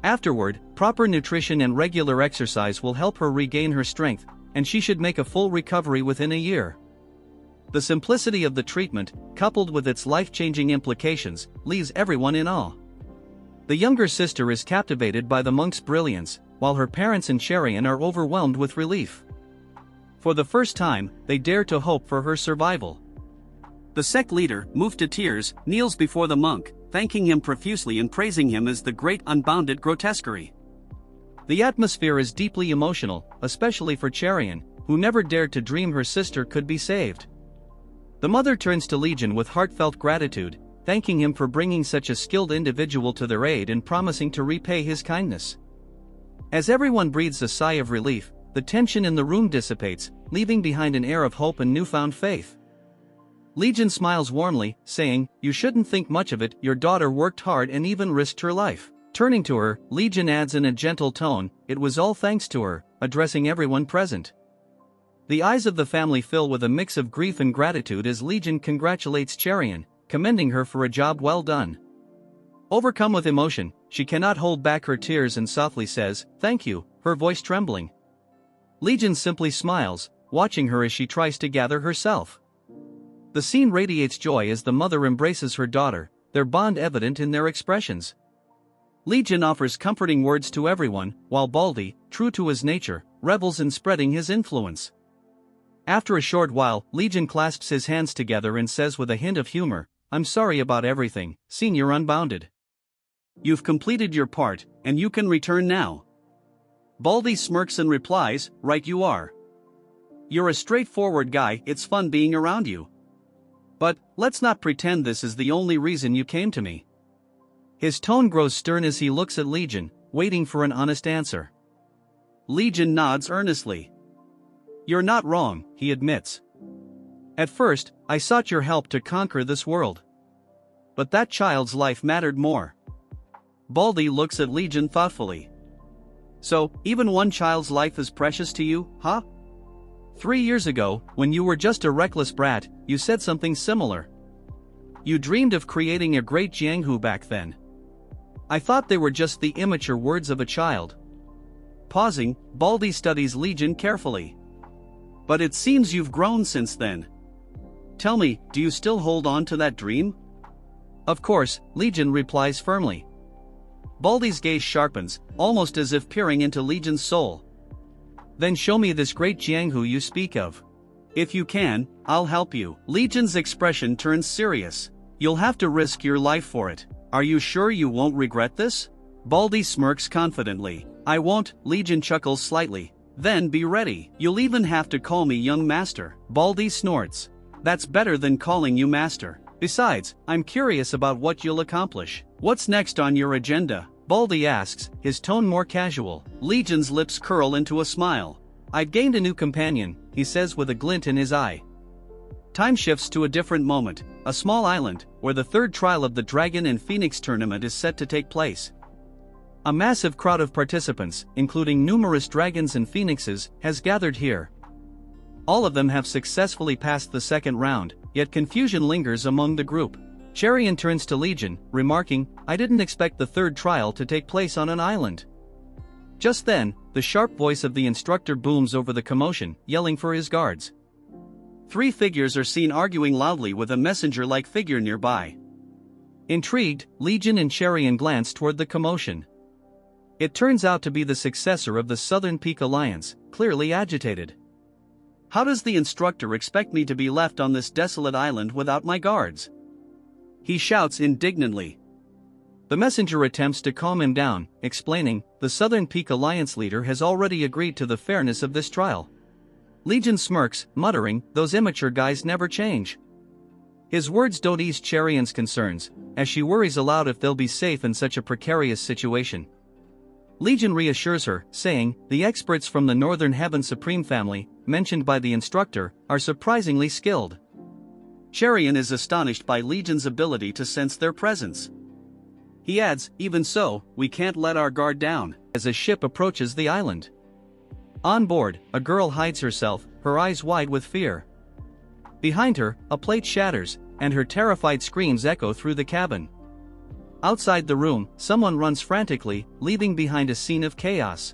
Afterward, proper nutrition and regular exercise will help her regain her strength, and she should make a full recovery within a year. The simplicity of the treatment, coupled with its life-changing implications, leaves everyone in awe. The younger sister is captivated by the monk's brilliance, while her parents and Cherian are overwhelmed with relief. For the first time, they dare to hope for her survival. The sect leader, moved to tears, kneels before the monk, thanking him profusely and praising him as the great Unbounded Grotesquerie. The atmosphere is deeply emotional, especially for Cherian, who never dared to dream her sister could be saved. The mother turns to Legion with heartfelt gratitude, thanking him for bringing such a skilled individual to their aid and promising to repay his kindness. As everyone breathes a sigh of relief, the tension in the room dissipates, leaving behind an air of hope and newfound faith. Legion smiles warmly, saying, "You shouldn't think much of it, your daughter worked hard and even risked her life." Turning to her, Legion adds in a gentle tone, "It was all thanks to her," addressing everyone present. The eyes of the family fill with a mix of grief and gratitude as Legion congratulates Cherian, commending her for a job well done. Overcome with emotion, she cannot hold back her tears and softly says, "Thank you," her voice trembling. Legion simply smiles, watching her as she tries to gather herself. The scene radiates joy as the mother embraces her daughter, their bond evident in their expressions. Legion offers comforting words to everyone, while Baldy, true to his nature, revels in spreading his influence. After a short while, Legion clasps his hands together and says with a hint of humor, "I'm sorry about everything, Senior Unbounded. You've completed your part, and you can return now." Baldy smirks and replies, "Right you are. You're a straightforward guy, it's fun being around you. But, let's not pretend this is the only reason you came to me." His tone grows stern as he looks at Legion, waiting for an honest answer. Legion nods earnestly. "You're not wrong," he admits. "At first, I sought your help to conquer this world. But that child's life mattered more." Baldy looks at Legion thoughtfully. "So, even one child's life is precious to you, huh? 3 years ago, when you were just a reckless brat, you said something similar. You dreamed of creating a great Jianghu back then. I thought they were just the immature words of a child." Pausing, Baldy studies Legion carefully. "But it seems you've grown since then. Tell me, do you still hold on to that dream?" "Of course," Legion replies firmly. Baldy's gaze sharpens, almost as if peering into Legion's soul. "Then show me this great Jianghu you speak of. If you can, I'll help you." Legion's expression turns serious. "You'll have to risk your life for it. Are you sure you won't regret this?" Baldy smirks confidently. "I won't," Legion chuckles slightly. "Then be ready. You'll even have to call me young master." Baldy snorts. "That's better than calling you master. Besides, I'm curious about what you'll accomplish." "What's next on your agenda?" Baldy asks, his tone more casual. Legion's lips curl into a smile. "I've gained a new companion," he says with a glint in his eye. Time shifts to a different moment, a small island, where the third trial of the Dragon and Phoenix tournament is set to take place. A massive crowd of participants, including numerous dragons and phoenixes, has gathered here. All of them have successfully passed the second round, yet confusion lingers among the group. Cherian turns to Legion, remarking, "I didn't expect the third trial to take place on an island." Just then, the sharp voice of the instructor booms over the commotion, yelling for his guards. 3 figures are seen arguing loudly with a messenger-like figure nearby. Intrigued, Legion and Cherian glance toward the commotion. It turns out to be the successor of the Southern Peak Alliance, clearly agitated. "How does the instructor expect me to be left on this desolate island without my guards?" he shouts indignantly. The messenger attempts to calm him down, explaining, "The Southern Peak Alliance leader has already agreed to the fairness of this trial." Legion smirks, muttering, "Those immature guys never change." His words don't ease Cherian's concerns, as she worries aloud if they'll be safe in such a precarious situation. Legion reassures her, saying, "The experts from the Northern Heaven Supreme family, mentioned by the instructor, are surprisingly skilled." Cherian is astonished by Legion's ability to sense their presence. He adds, "Even so, we can't let our guard down," as a ship approaches the island. On board, a girl hides herself, her eyes wide with fear. Behind her, a plate shatters, and her terrified screams echo through the cabin. Outside the room, someone runs frantically, leaving behind a scene of chaos.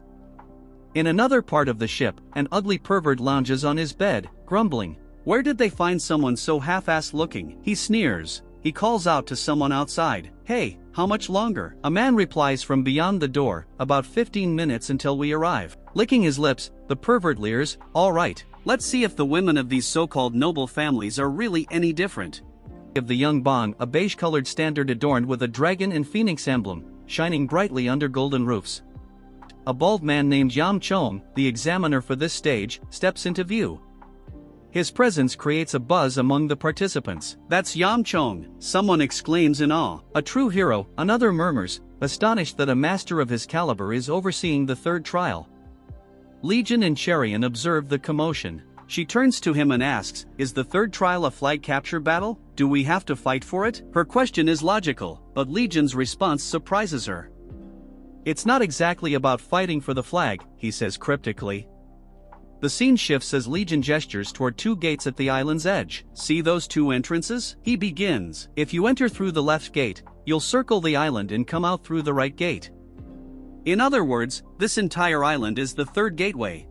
In another part of the ship, an ugly pervert lounges on his bed, grumbling. Where did they find someone so half-assed looking? He sneers. He calls out to someone outside, "Hey, how much longer?" A man replies from beyond the door, "About 15 minutes until we arrive." Licking his lips, the pervert leers, "All right, let's see if the women of these so-called noble families are really any different." Of the young Bong, a beige-colored standard adorned with a dragon and phoenix emblem, shining brightly under golden roofs. A bald man named Yam Chong, the examiner for this stage, steps into view. His presence creates a buzz among the participants. "That's Yamchong," someone exclaims in awe. "A true hero," another murmurs, astonished that a master of his caliber is overseeing the third trial. Legion and Cherian observe the commotion. She turns to him and asks, "Is the third trial a flag capture battle? Do we have to fight for it?" Her question is logical, but Legion's response surprises her. "It's not exactly about fighting for the flag," he says cryptically. The scene shifts as Legion gestures toward two gates at the island's edge. "See those two entrances?" He begins. "If you enter through the left gate, you'll circle the island and come out through the right gate." In other words, this entire island is the third gateway.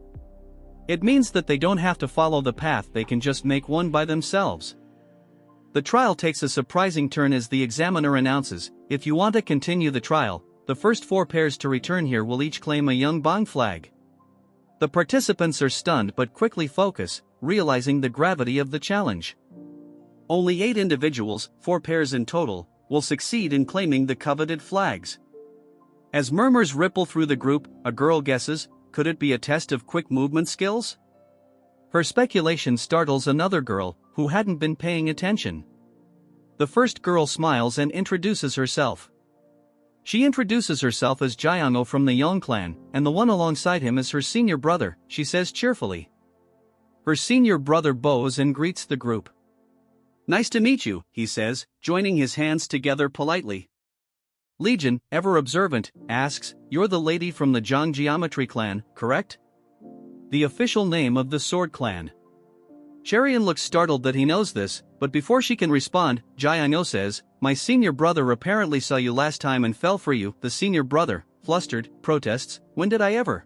It means that they don't have to follow the path, they can just make one by themselves. The trial takes a surprising turn as the examiner announces, "If you want to continue the trial, the first 4 pairs to return here will each claim a young bang flag." The participants are stunned but quickly focus, realizing the gravity of the challenge. Only 8 individuals, 4 pairs in total, will succeed in claiming the coveted flags. As murmurs ripple through the group, a girl guesses, could it be a test of quick movement skills? Her speculation startles another girl, who hadn't been paying attention. The first girl smiles and introduces herself. She introduces herself as Jiango from the Yong clan, and the one alongside him is her senior brother, she says cheerfully. Her senior brother bows and greets the group. "Nice to meet you," he says, joining his hands together politely. Legion, ever observant, asks, "You're the lady from the Zhang Geometry clan, correct?" The official name of the Sword clan. Cherian looks startled that he knows this, but before she can respond, Jiango says, "My senior brother apparently saw you last time and fell for you." The senior brother, flustered, protests, "When did I ever?"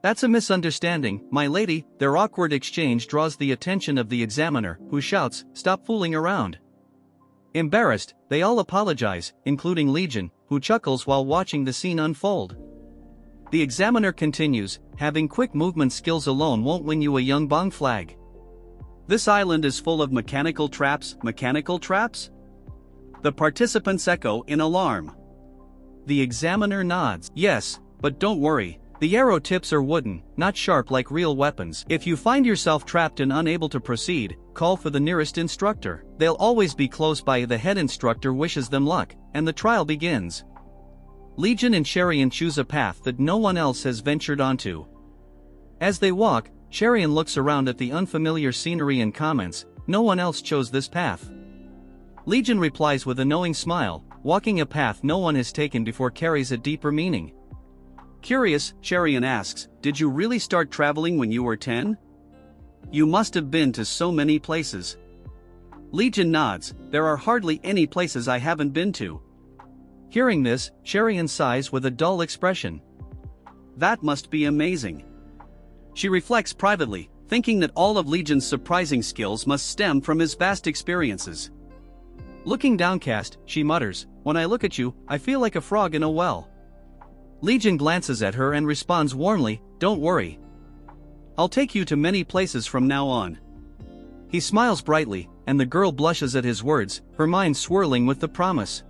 "That's a misunderstanding, my lady." Their awkward exchange draws the attention of the examiner, who shouts, "Stop fooling around." Embarrassed, they all apologize, including Legion, who chuckles while watching the scene unfold. The examiner continues, "Having quick movement skills alone won't win you a young bang flag. This island is full of mechanical traps." Mechanical traps? The participants echo in alarm. The examiner nods. "Yes, but don't worry. The arrow tips are wooden, not sharp like real weapons. If you find yourself trapped and unable to proceed, call for the nearest instructor. They'll always be close by." The head instructor wishes them luck, and the trial begins. Legion and Cherian choose a path that no one else has ventured onto. As they walk, Cherian looks around at the unfamiliar scenery and comments, "No one else chose this path." Legion replies with a knowing smile, "Walking a path no one has taken before carries a deeper meaning." Curious, Cherian asks, "Did you really start traveling when you were 10? You must have been to so many places." Legion nods, "There are hardly any places I haven't been to." Hearing this, Cherian sighs with a dull expression. "That must be amazing." She reflects privately, thinking that all of Legion's surprising skills must stem from his vast experiences. Looking downcast, she mutters, "When I look at you, I feel like a frog in a well." Legion glances at her and responds warmly, "Don't worry. I'll take you to many places from now on." He smiles brightly, and the girl blushes at his words, her mind swirling with the promise.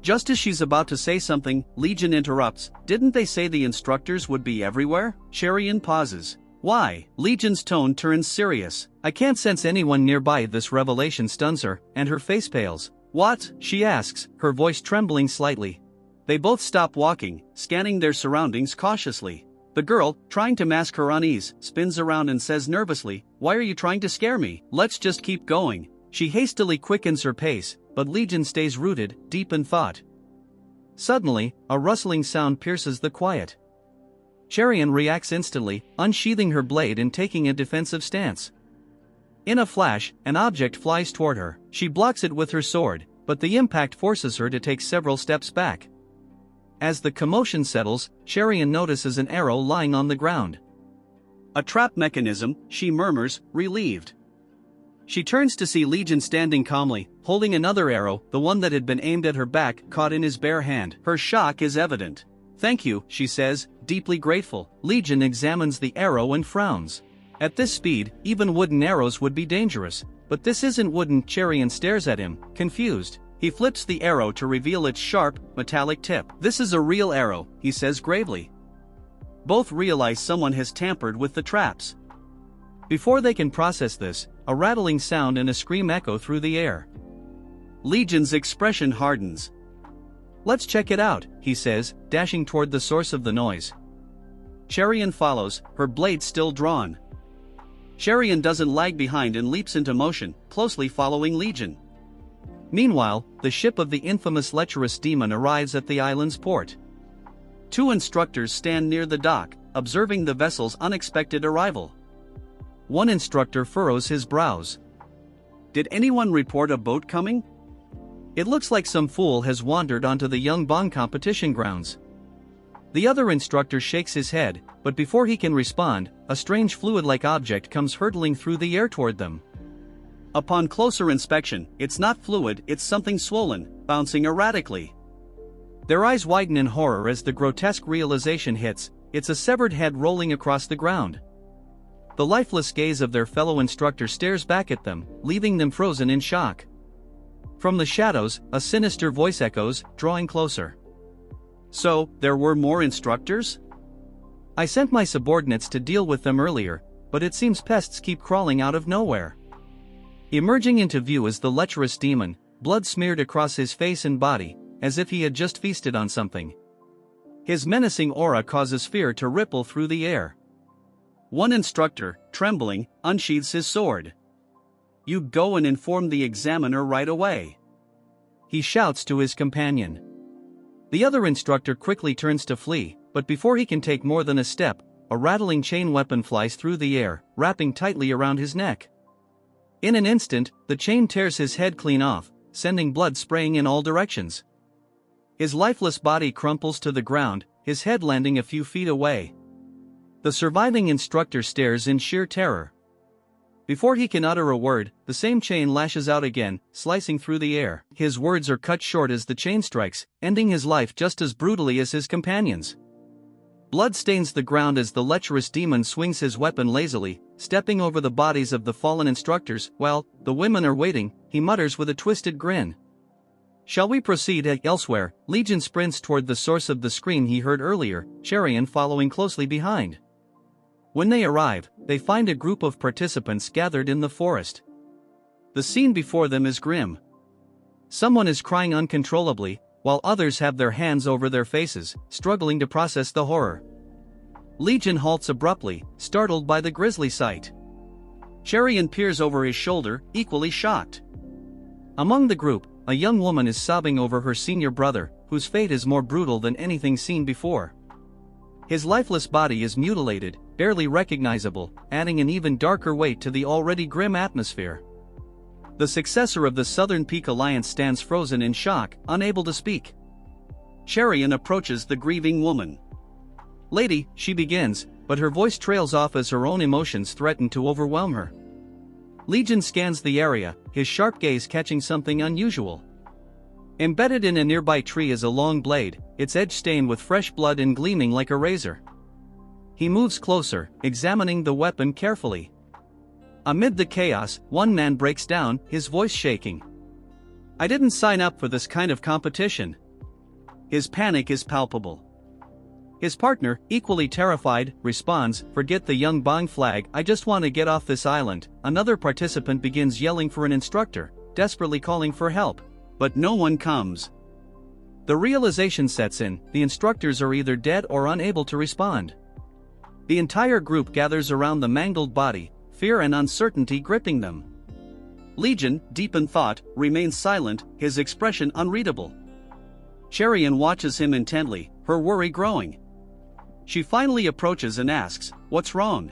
Just as she's about to say something, Legion interrupts, "Didn't they say the instructors would be everywhere?" Cherian pauses. "Why?" Legion's tone turns serious. "I can't sense anyone nearby." This revelation stuns her, and her face pales. "What?" she asks, her voice trembling slightly. They both stop walking, scanning their surroundings cautiously. The girl, trying to mask her unease, spins around and says nervously, "Why are you trying to scare me? Let's just keep going." She hastily quickens her pace, but Legion stays rooted, deep in thought. Suddenly, a rustling sound pierces the quiet. Cherian reacts instantly, unsheathing her blade and taking a defensive stance. In a flash, an object flies toward her. She blocks it with her sword, but the impact forces her to take several steps back. As the commotion settles, Cherian notices an arrow lying on the ground. "A trap mechanism," she murmurs, relieved. She turns to see Legion standing calmly, holding another arrow, the one that had been aimed at her back, caught in his bare hand. Her shock is evident. "Thank you," she says, deeply grateful. Legion examines the arrow and frowns. At this speed, even wooden arrows would be dangerous, but this isn't wooden. Cherian stares at him, confused. He flips the arrow to reveal its sharp, metallic tip. "This is a real arrow," he says gravely. Both realize someone has tampered with the traps. Before they can process this, a rattling sound and a scream echo through the air. Legion's expression hardens. "Let's check it out," he says, dashing toward the source of the noise. Cherian follows, her blade still drawn. Cherian doesn't lag behind and leaps into motion, closely following Legion. Meanwhile, the ship of the infamous lecherous demon arrives at the island's port. Two instructors stand near the dock, observing the vessel's unexpected arrival. One instructor furrows his brows. "Did anyone report a boat coming? It looks like some fool has wandered onto the Yongbang competition grounds." The other instructor shakes his head, but before he can respond, a strange fluid-like object comes hurtling through the air toward them. Upon closer inspection, it's not fluid, it's something swollen, bouncing erratically. Their eyes widen in horror as the grotesque realization hits. It's a severed head rolling across the ground. The lifeless gaze of their fellow instructor stares back at them, leaving them frozen in shock. From the shadows, a sinister voice echoes, drawing closer. "So, there were more instructors? I sent my subordinates to deal with them earlier, but it seems pests keep crawling out of nowhere." Emerging into view is the lecherous demon, blood smeared across his face and body, as if he had just feasted on something. His menacing aura causes fear to ripple through the air. One instructor, trembling, unsheathes his sword. "You go and inform the examiner right away," he shouts to his companion. The other instructor quickly turns to flee, but before he can take more than a step, a rattling chain weapon flies through the air, wrapping tightly around his neck. In an instant, the chain tears his head clean off, sending blood spraying in all directions. His lifeless body crumples to the ground, his head landing a few feet away. The surviving instructor stares in sheer terror. Before he can utter a word, the same chain lashes out again, slicing through the air. His words are cut short as the chain strikes, ending his life just as brutally as his companions. Blood stains the ground as the lecherous demon swings his weapon lazily, stepping over the bodies of the fallen instructors. "Well, the women are waiting," he mutters with a twisted grin. "Shall we proceed?" Elsewhere, Legion sprints toward the source of the scream he heard earlier, Cherian following closely behind. When they arrive, they find a group of participants gathered in the forest. The scene before them is grim. Someone is crying uncontrollably, while others have their hands over their faces, struggling to process the horror. Legion halts abruptly, startled by the grisly sight. Cherian peers over his shoulder, equally shocked. Among the group, a young woman is sobbing over her senior brother, whose fate is more brutal than anything seen before. His lifeless body is mutilated, barely recognizable, adding an even darker weight to the already grim atmosphere. The successor of the Southern Peak Alliance stands frozen in shock, unable to speak. Cherian approaches the grieving woman. "Lady," she begins, but her voice trails off as her own emotions threaten to overwhelm her. Legion scans the area, his sharp gaze catching something unusual. Embedded in a nearby tree is a long blade, its edge stained with fresh blood and gleaming like a razor. He moves closer, examining the weapon carefully. Amid the chaos, one man breaks down, his voice shaking. "I didn't sign up for this kind of competition." His panic is palpable. His partner, equally terrified, responds, "Forget the Yongbang flag, I just want to get off this island." Another participant begins yelling for an instructor, desperately calling for help. But no one comes. The realization sets in, the instructors are either dead or unable to respond. The entire group gathers around the mangled body, fear and uncertainty gripping them. Legion, deep in thought, remains silent, his expression unreadable. Cherian watches him intently, her worry growing. She finally approaches and asks, "What's wrong?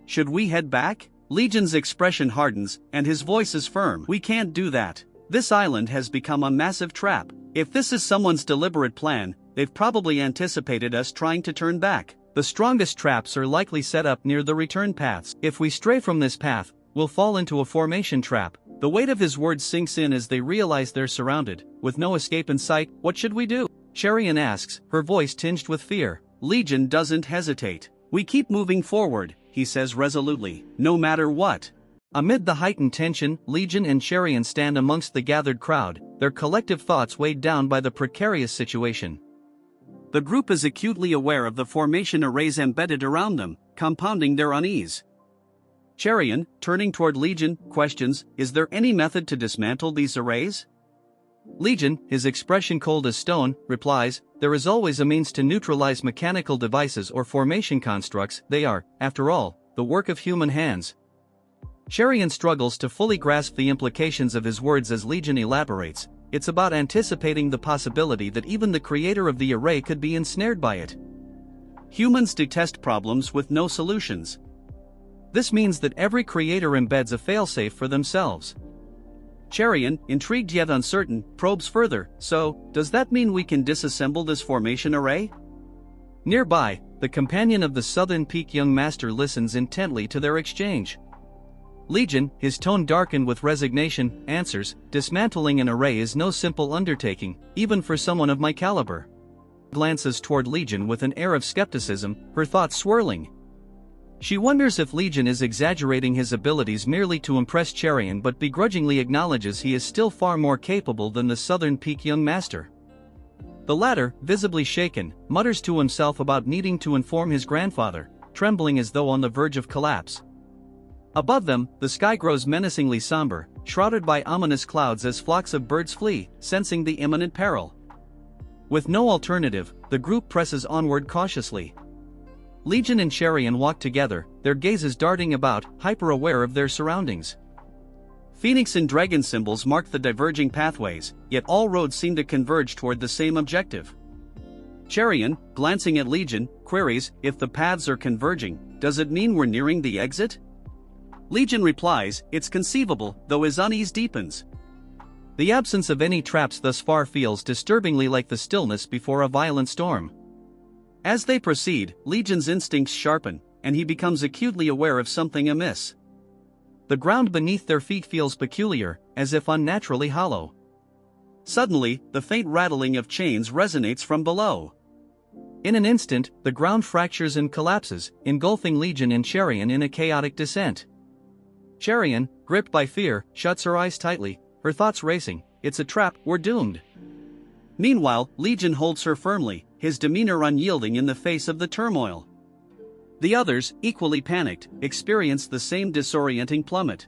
Should we head back?" Legion's expression hardens, and his voice is firm. "We can't do that. This island has become a massive trap. If this is someone's deliberate plan, they've probably anticipated us trying to turn back. The strongest traps are likely set up near the return paths. If we stray from this path, we'll fall into a formation trap." The weight of his words sinks in as they realize they're surrounded, with no escape in sight. "What should we do?" Cherian asks, her voice tinged with fear. Legion doesn't hesitate. "We keep moving forward," he says resolutely, "no matter what." Amid the heightened tension, Legion and Cherian stand amongst the gathered crowd, their collective thoughts weighed down by the precarious situation. The group is acutely aware of the formation arrays embedded around them, compounding their unease. Cherian, turning toward Legion, questions, is there any method to dismantle these arrays? Legion, his expression cold as stone, replies, there is always a means to neutralize mechanical devices or formation constructs, they are, after all, the work of human hands. Cherian struggles to fully grasp the implications of his words as Legion elaborates, it's about anticipating the possibility that even the creator of the array could be ensnared by it. Humans detest problems with no solutions. This means that every creator embeds a failsafe for themselves. Cherian, intrigued yet uncertain, probes further, so, does that mean we can disassemble this formation array? Nearby, the companion of the Southern Peak young master listens intently to their exchange. Legion, his tone darkened with resignation, answers, dismantling an array is no simple undertaking, even for someone of my caliber. Glances toward Legion with an air of skepticism, her thoughts swirling. She wonders if Legion is exaggerating his abilities merely to impress Cherian, but begrudgingly acknowledges he is still far more capable than the Southern Peak young master. The latter, visibly shaken, mutters to himself about needing to inform his grandfather, trembling as though on the verge of collapse. Above them, the sky grows menacingly somber, shrouded by ominous clouds as flocks of birds flee, sensing the imminent peril. With no alternative, the group presses onward cautiously. Legion and Cherian walk together, their gazes darting about, hyper-aware of their surroundings. Phoenix and dragon symbols mark the diverging pathways, yet all roads seem to converge toward the same objective. Cherian, glancing at Legion, queries, if the paths are converging, does it mean we're nearing the exit? Legion replies, it's conceivable, though his unease deepens. The absence of any traps thus far feels disturbingly like the stillness before a violent storm. As they proceed, Legion's instincts sharpen, and he becomes acutely aware of something amiss. The ground beneath their feet feels peculiar, as if unnaturally hollow. Suddenly, the faint rattling of chains resonates from below. In an instant, the ground fractures and collapses, engulfing Legion and Cherian in a chaotic descent. Cherian, gripped by fear, shuts her eyes tightly, her thoughts racing, it's a trap, we're doomed. Meanwhile, Legion holds her firmly, his demeanor unyielding in the face of the turmoil. The others, equally panicked, experience the same disorienting plummet.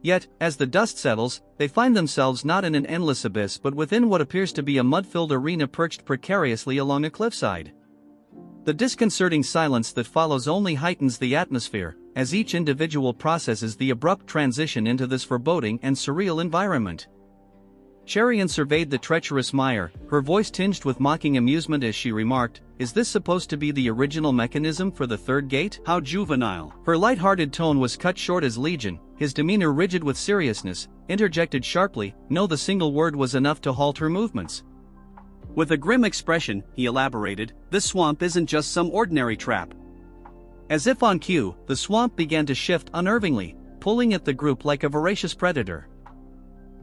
Yet, as the dust settles, they find themselves not in an endless abyss but within what appears to be a mud-filled arena perched precariously along a cliffside. The disconcerting silence that follows only heightens the atmosphere, as each individual processes the abrupt transition into this foreboding and surreal environment. Cherian surveyed the treacherous mire, her voice tinged with mocking amusement as she remarked, is this supposed to be the original mechanism for the third gate? How juvenile. Her light-hearted tone was cut short as Legion, his demeanor rigid with seriousness, interjected sharply, no, the single word was enough to halt her movements. With a grim expression, he elaborated, this swamp isn't just some ordinary trap. As if on cue, the swamp began to shift unnervingly, pulling at the group like a voracious predator.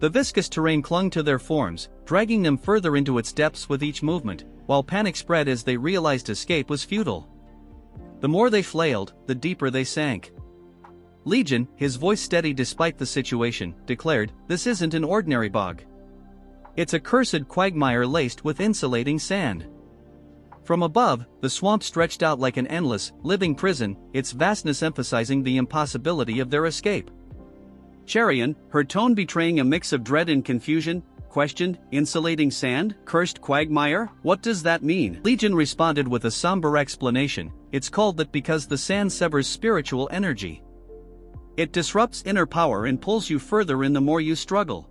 The viscous terrain clung to their forms, dragging them further into its depths with each movement, while panic spread as they realized escape was futile. The more they flailed, the deeper they sank. Legion, his voice steady despite the situation, declared, this isn't an ordinary bog. It's a cursed quagmire laced with insulating sand. From above, the swamp stretched out like an endless, living prison, its vastness emphasizing the impossibility of their escape. Cherian, her tone betraying a mix of dread and confusion, questioned, insulating sand, cursed quagmire, what does that mean? Legion responded with a somber explanation, it's called that because the sand severs spiritual energy. It disrupts inner power and pulls you further in the more you struggle.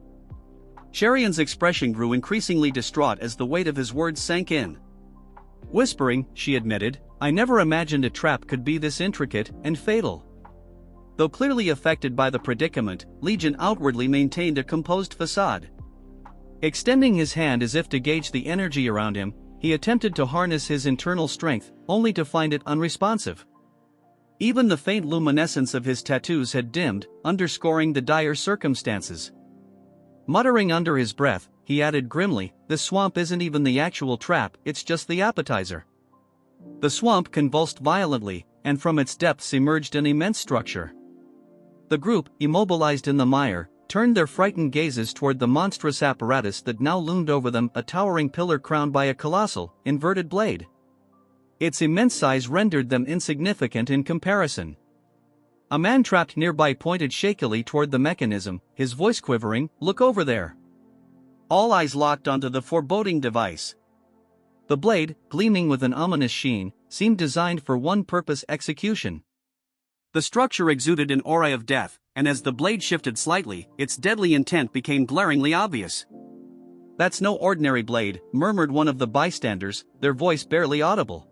Cherian's expression grew increasingly distraught as the weight of his words sank in. Whispering, she admitted, I never imagined a trap could be this intricate and fatal. Though clearly affected by the predicament, Legion outwardly maintained a composed facade. Extending his hand as if to gauge the energy around him, he attempted to harness his internal strength, only to find it unresponsive. Even the faint luminescence of his tattoos had dimmed, underscoring the dire circumstances. Muttering under his breath, he added grimly, this swamp isn't even the actual trap, it's just the appetizer. The swamp convulsed violently, and from its depths emerged an immense structure. The group, immobilized in the mire, turned their frightened gazes toward the monstrous apparatus that now loomed over them, a towering pillar crowned by a colossal, inverted blade. Its immense size rendered them insignificant in comparison. A man trapped nearby pointed shakily toward the mechanism, his voice quivering, "Look over there." All eyes locked onto the foreboding device. The blade, gleaming with an ominous sheen, seemed designed for one purpose: execution. The structure exuded an aura of death, and as the blade shifted slightly, its deadly intent became glaringly obvious. "That's no ordinary blade," murmured one of the bystanders, their voice barely audible.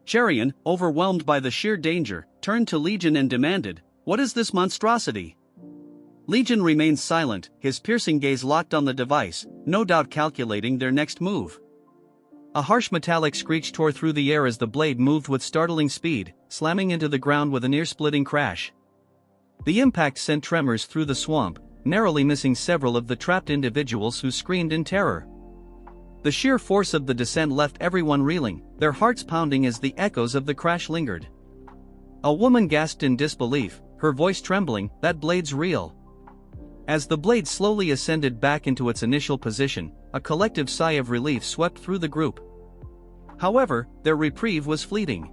Cherian, overwhelmed by the sheer danger, turned to Legion and demanded, "What is this monstrosity?" Legion remained silent, his piercing gaze locked on the device, no doubt calculating their next move. A harsh metallic screech tore through the air as the blade moved with startling speed, slamming into the ground with an ear-splitting crash. The impact sent tremors through the swamp, narrowly missing several of the trapped individuals who screamed in terror. The sheer force of the descent left everyone reeling, their hearts pounding as the echoes of the crash lingered. A woman gasped in disbelief, her voice trembling, "That blade's real." As the blade slowly ascended back into its initial position, a collective sigh of relief swept through the group. However, their reprieve was fleeting.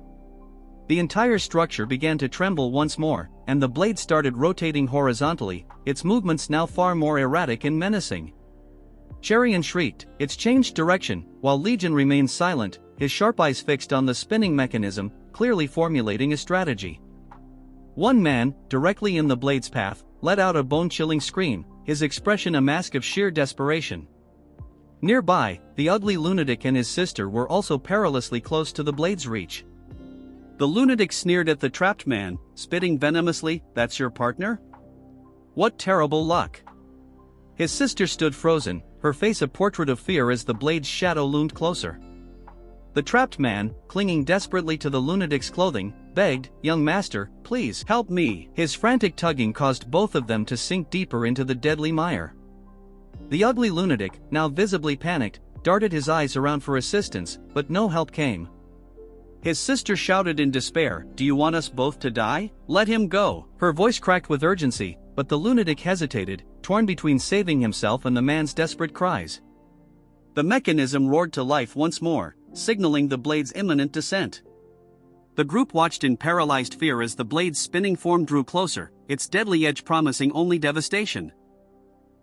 The entire structure began to tremble once more, and the blade started rotating horizontally, its movements now far more erratic and menacing. Cherian shrieked, "It's changed direction," while Legion remained silent, his sharp eyes fixed on the spinning mechanism, clearly formulating a strategy. One man, directly in the blade's path, let out a bone-chilling scream, his expression a mask of sheer desperation. Nearby, the ugly lunatic and his sister were also perilously close to the blade's reach. The lunatic sneered at the trapped man, spitting venomously, "That's your partner? What terrible luck." His sister stood frozen, her face a portrait of fear as the blade's shadow loomed closer. The trapped man, clinging desperately to the lunatic's clothing, begged, "Young master, please help me." His frantic tugging caused both of them to sink deeper into the deadly mire. The ugly lunatic, now visibly panicked, darted his eyes around for assistance, but no help came. His sister shouted in despair, "Do you want us both to die? Let him go." Her voice cracked with urgency, but the lunatic hesitated, torn between saving himself and the man's desperate cries. The mechanism roared to life once more, signaling the blade's imminent descent. The group watched in paralyzed fear as the blade's spinning form drew closer, its deadly edge promising only devastation.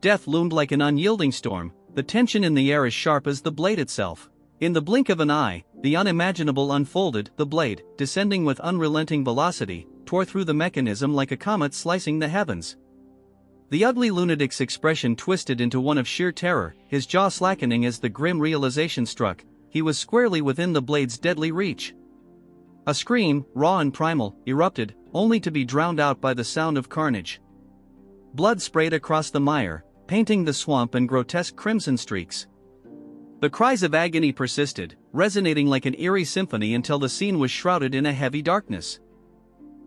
Death loomed like an unyielding storm, the tension in the air as sharp as the blade itself. In the blink of an eye, the unimaginable unfolded, the blade, descending with unrelenting velocity, tore through the mechanism like a comet slicing the heavens. The ugly lunatic's expression twisted into one of sheer terror, his jaw slackening as the grim realization struck, he was squarely within the blade's deadly reach. A scream, raw and primal, erupted, only to be drowned out by the sound of carnage. Blood sprayed across the mire, painting the swamp in grotesque crimson streaks. The cries of agony persisted, resonating like an eerie symphony until the scene was shrouded in a heavy darkness.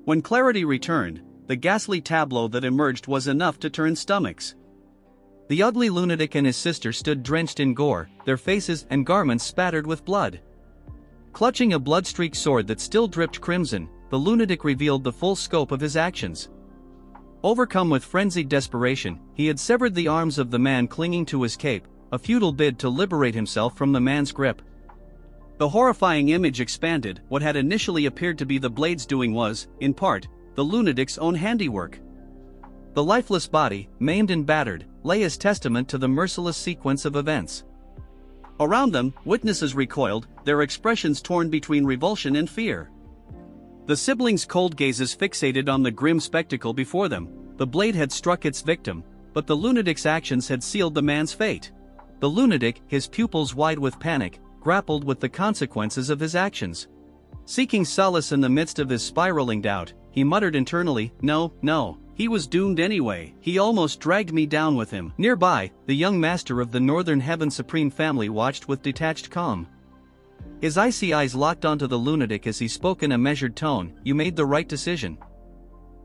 When clarity returned, the ghastly tableau that emerged was enough to turn stomachs. The ugly lunatic and his sister stood drenched in gore, their faces and garments spattered with blood. Clutching a blood-streaked sword that still dripped crimson, the lunatic revealed the full scope of his actions. Overcome with frenzied desperation, he had severed the arms of the man clinging to his cape, a futile bid to liberate himself from the man's grip. The horrifying image expanded. What had initially appeared to be the blade's doing was, in part, the lunatic's own handiwork. The lifeless body, maimed and battered, lay as testament to the merciless sequence of events. Around them, witnesses recoiled, their expressions torn between revulsion and fear. The siblings' cold gazes fixated on the grim spectacle before them. The blade had struck its victim, but the lunatic's actions had sealed the man's fate. The lunatic, his pupils wide with panic, grappled with the consequences of his actions. Seeking solace in the midst of his spiraling doubt, he muttered internally, No, he was doomed anyway. He almost dragged me down with him." Nearby, the young master of the Northern Heaven Supreme family watched with detached calm. His icy eyes locked onto the lunatic as he spoke in a measured tone, "You made the right decision."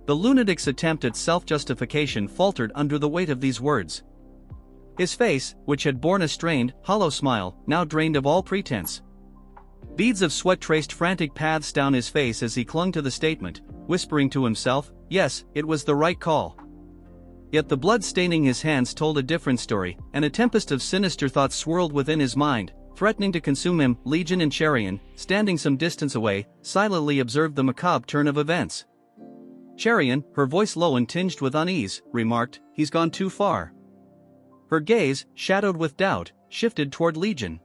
The lunatic's attempt at self-justification faltered under the weight of these words. His face, which had borne a strained, hollow smile, now drained of all pretense. Beads of sweat traced frantic paths down his face as he clung to the statement, whispering to himself, "Yes, it was the right call." Yet the blood staining his hands told a different story, and a tempest of sinister thoughts swirled within his mind, threatening to consume him. Legion and Cherian, standing some distance away, silently observed the macabre turn of events. Cherian, her voice low and tinged with unease, remarked, "He's gone too far." Her gaze, shadowed with doubt, shifted toward Legion.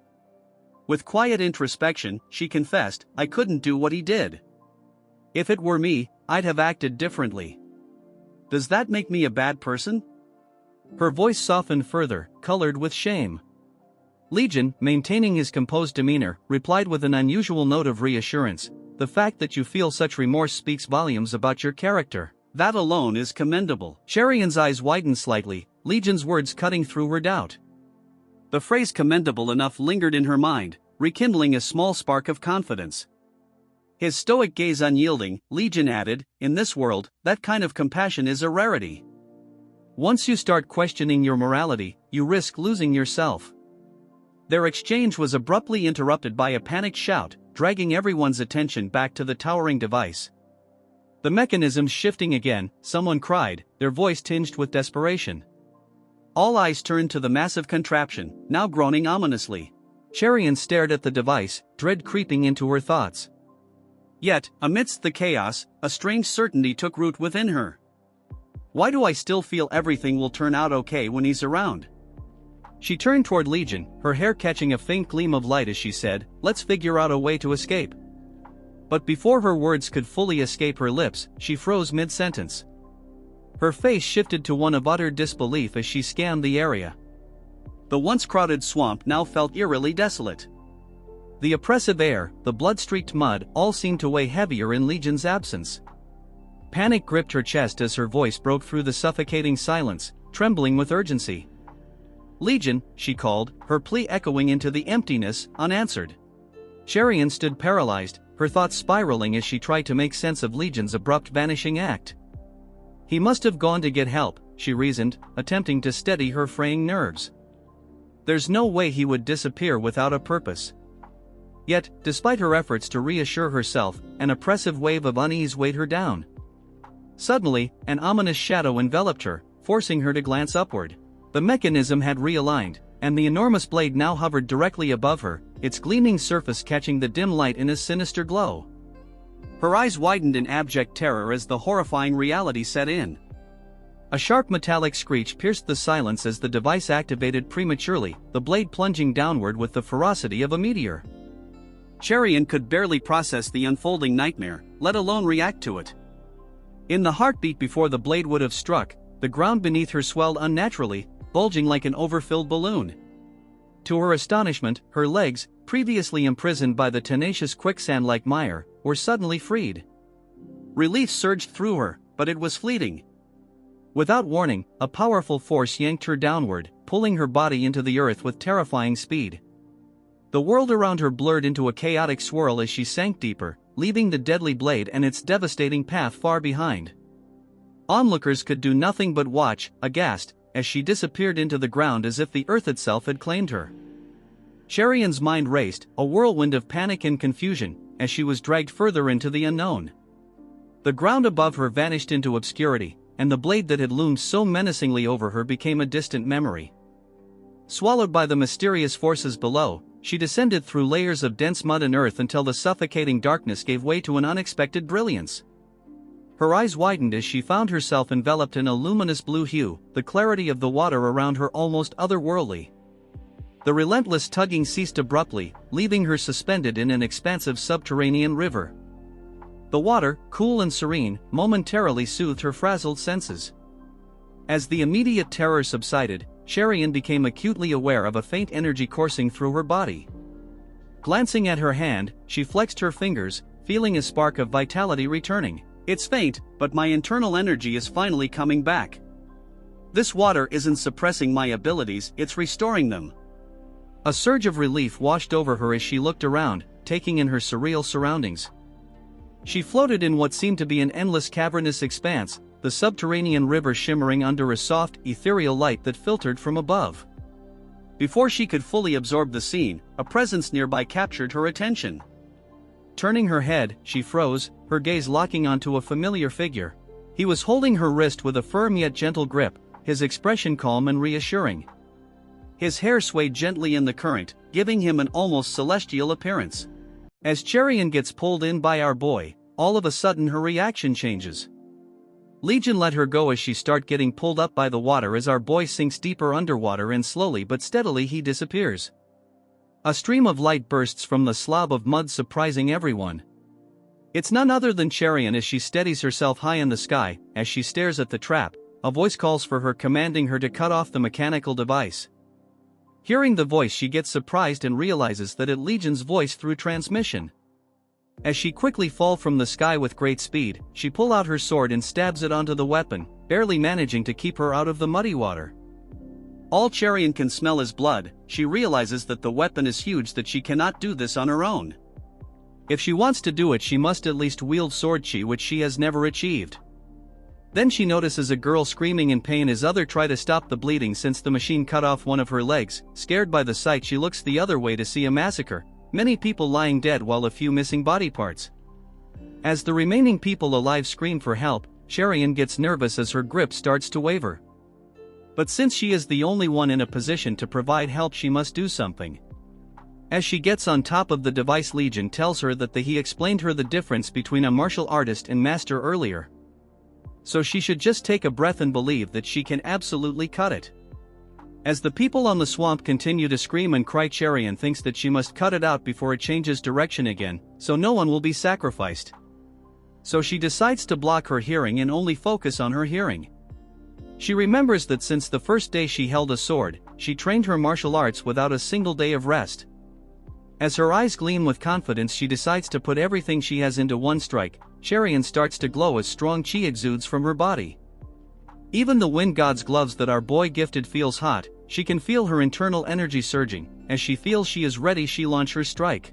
With quiet introspection, she confessed, "I couldn't do what he did. If it were me, I'd have acted differently. Does that make me a bad person?" Her voice softened further, colored with shame. Legion, maintaining his composed demeanor, replied with an unusual note of reassurance, "The fact that you feel such remorse speaks volumes about your character. That alone is commendable." Cherian's eyes widened slightly, Legion's words cutting through her doubt. The phrase commendable enough lingered in her mind, rekindling a small spark of confidence. His stoic gaze unyielding, Legion added, "In this world, that kind of compassion is a rarity. Once you start questioning your morality, you risk losing yourself." Their exchange was abruptly interrupted by a panicked shout, dragging everyone's attention back to the towering device. The mechanisms shifting again, someone cried, their voice tinged with desperation. All eyes turned to the massive contraption, now groaning ominously. Cherian stared at the device, dread creeping into her thoughts. Yet, amidst the chaos, a strange certainty took root within her. Why do I still feel everything will turn out okay when he's around? She turned toward Legion, her hair catching a faint gleam of light as she said, "Let's figure out a way to escape." But before her words could fully escape her lips, she froze mid-sentence. Her face shifted to one of utter disbelief as she scanned the area. The once crowded swamp now felt eerily desolate. The oppressive air, the blood-streaked mud, all seemed to weigh heavier in Legion's absence. Panic gripped her chest as her voice broke through the suffocating silence, trembling with urgency. "Legion," she called, her plea echoing into the emptiness, unanswered. Cherian stood paralyzed, her thoughts spiraling as she tried to make sense of Legion's abrupt vanishing act. He must have gone to get help, she reasoned, attempting to steady her fraying nerves. There's no way he would disappear without a purpose. Yet, despite her efforts to reassure herself, an oppressive wave of unease weighed her down. Suddenly, an ominous shadow enveloped her, forcing her to glance upward. The mechanism had realigned, and the enormous blade now hovered directly above her, its gleaming surface catching the dim light in a sinister glow. Her eyes widened in abject terror as the horrifying reality set in. A sharp metallic screech pierced the silence as the device activated prematurely, the blade plunging downward with the ferocity of a meteor. Cherian could barely process the unfolding nightmare, let alone react to it. In the heartbeat before the blade would have struck, the ground beneath her swelled unnaturally, bulging like an overfilled balloon. To her astonishment, her legs, previously imprisoned by the tenacious quicksand-like mire, were suddenly freed. Relief surged through her, but it was fleeting. Without warning, a powerful force yanked her downward, pulling her body into the earth with terrifying speed. The world around her blurred into a chaotic swirl as she sank deeper, leaving the deadly blade and its devastating path far behind. Onlookers could do nothing but watch, aghast, as she disappeared into the ground as if the earth itself had claimed her. Cherian's mind raced, a whirlwind of panic and confusion, as she was dragged further into the unknown. The ground above her vanished into obscurity, and the blade that had loomed so menacingly over her became a distant memory. Swallowed by the mysterious forces below, she descended through layers of dense mud and earth until the suffocating darkness gave way to an unexpected brilliance. Her eyes widened as she found herself enveloped in a luminous blue hue, the clarity of the water around her almost otherworldly. The relentless tugging ceased abruptly, leaving her suspended in an expansive subterranean river. The water, cool and serene, momentarily soothed her frazzled senses. As the immediate terror subsided, Cherian became acutely aware of a faint energy coursing through her body. Glancing at her hand, she flexed her fingers, feeling a spark of vitality returning. "It's faint, but my internal energy is finally coming back. This water isn't suppressing my abilities, it's restoring them." A surge of relief washed over her as she looked around, taking in her surreal surroundings. She floated in what seemed to be an endless cavernous expanse, the subterranean river shimmering under a soft, ethereal light that filtered from above. Before she could fully absorb the scene, a presence nearby captured her attention. Turning her head, she froze, her gaze locking onto a familiar figure. He was holding her wrist with a firm yet gentle grip, his expression calm and reassuring. His hair swayed gently in the current, giving him an almost celestial appearance. As Cherian gets pulled in by our boy, all of a sudden her reaction changes. Legion let her go as she start getting pulled up by the water as our boy sinks deeper underwater and slowly but steadily he disappears. A stream of light bursts from the slob of mud, surprising everyone. It's none other than Cherian as she steadies herself high in the sky. As she stares at the trap, a voice calls for her, commanding her to cut off the mechanical device. Hearing the voice, she gets surprised and realizes that it's Legion's voice through transmission. As she quickly falls from the sky with great speed, she pulls out her sword and stabs it onto the weapon, barely managing to keep her out of the muddy water. All Cherian can smell is blood. She realizes that the weapon is huge, that she cannot do this on her own. If she wants to do it, she must at least wield sword chi, which she has never achieved. Then she notices a girl screaming in pain as others try to stop the bleeding since the machine cut off one of her legs. Scared by the sight, she looks the other way to see a massacre, many people lying dead while a few missing body parts. As the remaining people alive scream for help, Cherian gets nervous as her grip starts to waver. But since she is the only one in a position to provide help, she must do something. As she gets on top of the device, Legion tells her that he explained her the difference between a martial artist and master earlier. So she should just take a breath and believe that she can absolutely cut it. As the people on the swamp continue to scream and cry, Cherian thinks that she must cut it out before it changes direction again, so no one will be sacrificed. So she decides to block her hearing and only focus on her hearing. She remembers that since the first day she held a sword, she trained her martial arts without a single day of rest. As her eyes gleam with confidence, she decides to put everything she has into one strike. Cherian starts to glow as strong chi exudes from her body. Even the wind god's gloves that our boy gifted feels hot. She can feel her internal energy surging. As she feels she is ready, she launches her strike.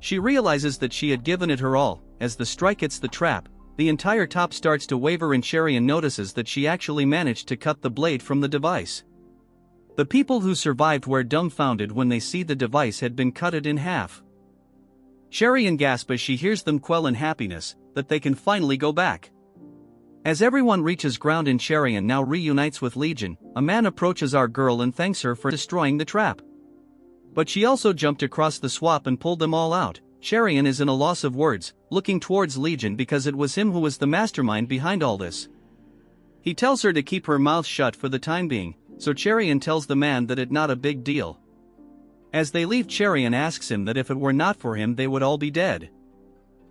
She realizes that she had given it her all. As the strike hits the trap, the entire top starts to waver and Cherian notices that she actually managed to cut the blade from the device. The people who survived were dumbfounded when they see the device had been cut in half. Cherian gasps as she hears them quell in happiness, that they can finally go back. As everyone reaches ground and Cherian now reunites with Legion, a man approaches our girl and thanks her for destroying the trap. But she also jumped across the swamp and pulled them all out. Cherian is in a loss of words, looking towards Legion because it was him who was the mastermind behind all this. He tells her to keep her mouth shut for the time being, so Cherian tells the man that it's not a big deal. As they leave, Cherian asks him that if it were not for him they would all be dead.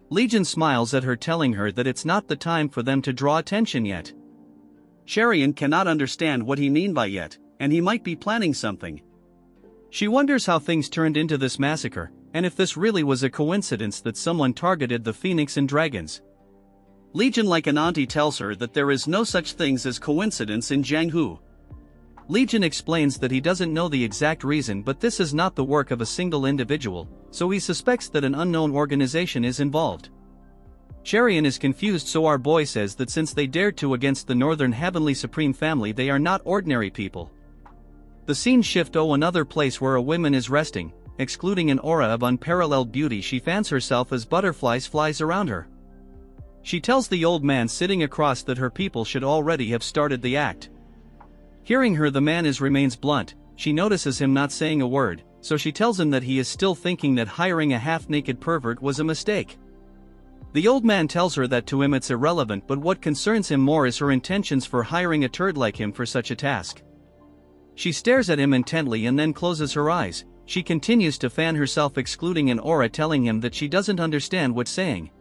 Legion smiles at her, telling her that it's not the time for them to draw attention yet. Cherian cannot understand what he means by yet, and he might be planning something. She wonders how things turned into this massacre, and if this really was a coincidence that someone targeted the phoenix and dragons. Legion, like an auntie, tells her that there is no such things as coincidence in Jianghu. Legion explains that he doesn't know the exact reason, but this is not the work of a single individual, so he suspects that an unknown organization is involved. Cherian is confused, so our boy says that since they dared to against the Northern Heavenly Supreme Family, they are not ordinary people. The scene shifts to another place where a woman is resting, excluding an aura of unparalleled beauty. She fans herself as butterflies flies around her. She tells the old man sitting across that her people should already have started the act. Hearing her, the man remains blunt. She notices him not saying a word, so she tells him that he is still thinking that hiring a half-naked pervert was a mistake. The old man tells her that to him it's irrelevant, but what concerns him more is her intentions for hiring a turd like him for such a task. She stares at him intently and then closes her eyes. She continues to fan herself, excluding an aura telling him that she doesn't understand what's saying.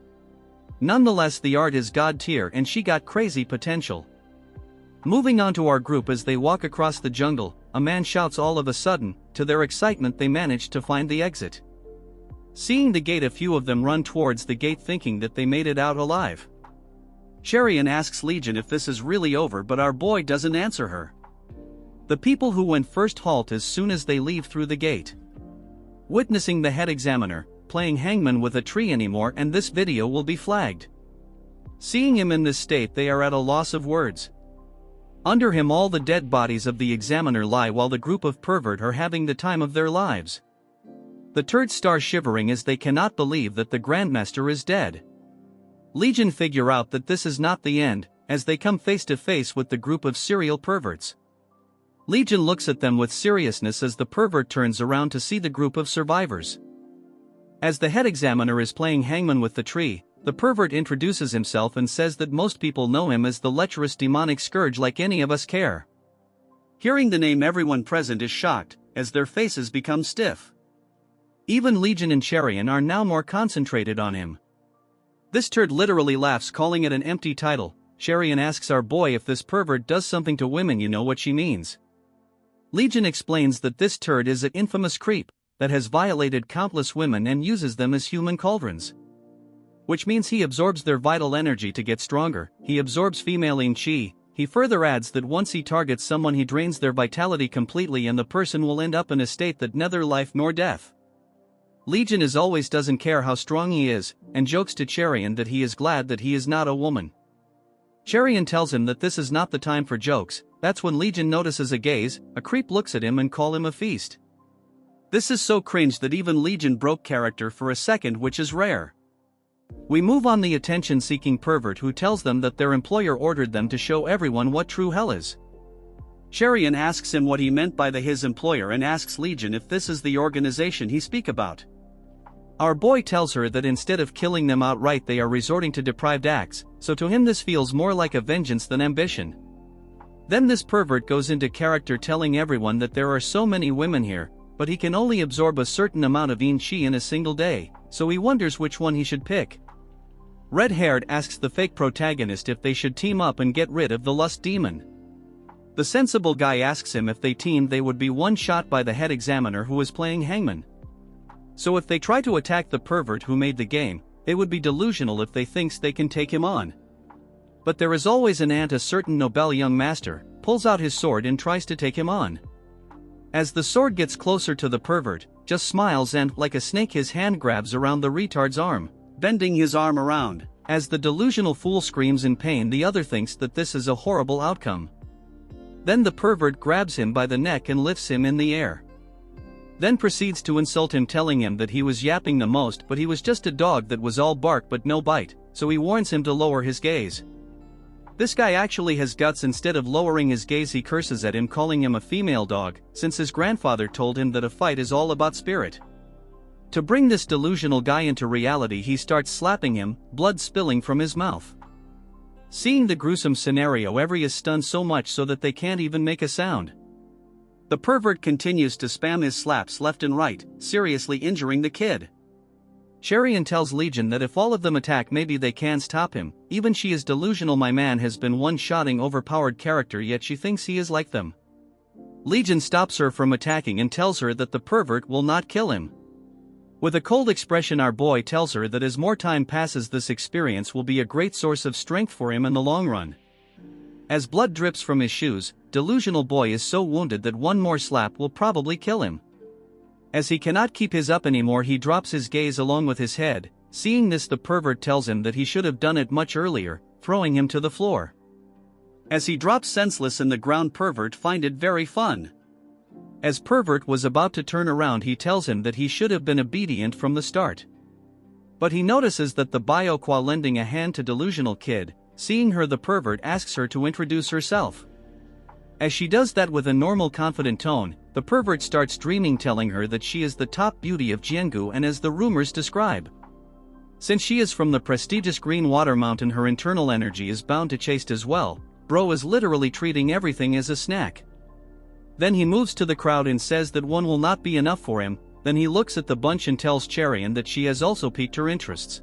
Nonetheless, the art is god tier and she got crazy potential. Moving on to our group, as they walk across the jungle, a man shouts all of a sudden. To their excitement, they manage to find the exit. Seeing the gate, a few of them run towards the gate thinking that they made it out alive. Cherian asks Legion if this is really over, but our boy doesn't answer her. The people who went first halt as soon as they leave through the gate. Witnessing the head examiner playing hangman with a tree anymore, and this video will be flagged. Seeing him in this state, they are at a loss of words. Under him, all the dead bodies of the examiner lie while the group of pervert are having the time of their lives. The turds start shivering as they cannot believe that the Grandmaster is dead. Legion figure out that this is not the end, as they come face to face with the group of serial perverts. Legion looks at them with seriousness as the pervert turns around to see the group of survivors. As the head examiner is playing hangman with the tree, The pervert introduces himself and says that most people know him as the lecherous demonic scourge like any of us care. Hearing the name, everyone present is shocked, as their faces become stiff. Even Legion and Cherian are now more concentrated on him. This turd literally laughs, calling it an empty title. Cherian asks our boy if this pervert does something to women, you know what she means. Legion explains that this turd is an infamous creep that has violated countless women and uses them as human cauldrons. Which means he absorbs their vital energy to get stronger. He absorbs female chi. He further adds that once he targets someone, he drains their vitality completely and the person will end up in a state that neither life nor death. Legion as always doesn't care how strong he is, and jokes to Cherian that he is glad that he is not a woman. Cherian tells him that this is not the time for jokes. That's when Legion notices a gaze. A creep looks at him and call him a feast. This is so cringe that even Legion broke character for a second, which is rare. We move on the attention-seeking pervert who tells them that their employer ordered them to show everyone what true hell is. Cherian asks him what he meant by his employer and asks Legion if this is the organization he speak about. Our boy tells her that instead of killing them outright they are resorting to deprived acts, so to him this feels more like a vengeance than ambition. Then this pervert goes into character telling everyone that there are so many women here, but he can only absorb a certain amount of chi in a single day, so he wonders which one he should pick. Red-haired asks the fake protagonist if they should team up and get rid of the lust demon. The sensible guy asks him if they teamed they would be one shot by the head examiner who is playing hangman. So if they try to attack the pervert who made the game, they would be delusional if they thinks they can take him on. But there is always an ant. A certain Nobel young master pulls out his sword and tries to take him on. As the sword gets closer to the pervert, just smiles and, like a snake, his hand grabs around the retard's arm, bending his arm around. As the delusional fool screams in pain, the other thinks that this is a horrible outcome. Then the pervert grabs him by the neck and lifts him in the air. Then proceeds to insult him, telling him that he was yapping the most but he was just a dog that was all bark but no bite, so he warns him to lower his gaze. This guy actually has guts. Instead of lowering his gaze he curses at him, calling him a female dog, since his grandfather told him that a fight is all about spirit. To bring this delusional guy into reality he starts slapping him, blood spilling from his mouth. Seeing the gruesome scenario, everyone is stunned so much so that they can't even make a sound. The pervert continues to spam his slaps left and right, seriously injuring the kid. Cherian tells Legion that if all of them attack maybe they can stop him. Even she is delusional. My man has been one-shotting overpowered character, yet she thinks he is like them. Legion stops her from attacking and tells her that the pervert will not kill him. With a cold expression our boy tells her that as more time passes this experience will be a great source of strength for him in the long run. As blood drips from his shoes, delusional boy is so wounded that one more slap will probably kill him. As he cannot keep his up anymore he drops his gaze along with his head. Seeing this the pervert tells him that he should have done it much earlier, throwing him to the floor. As he drops senseless in the ground pervert find it very fun. As pervert was about to turn around he tells him that he should have been obedient from the start. But he notices that the Bioqua lending a hand to delusional kid. Seeing her the pervert asks her to introduce herself. As she does that with a normal confident tone, the pervert starts dreaming, telling her that she is the top beauty of Jiangu and as the rumors describe. Since she is from the prestigious Green Water Mountain her internal energy is bound to chaste as well. Bro is literally treating everything as a snack. Then he moves to the crowd and says that one will not be enough for him. Then he looks at the bunch and tells Cherian that she has also piqued her interests.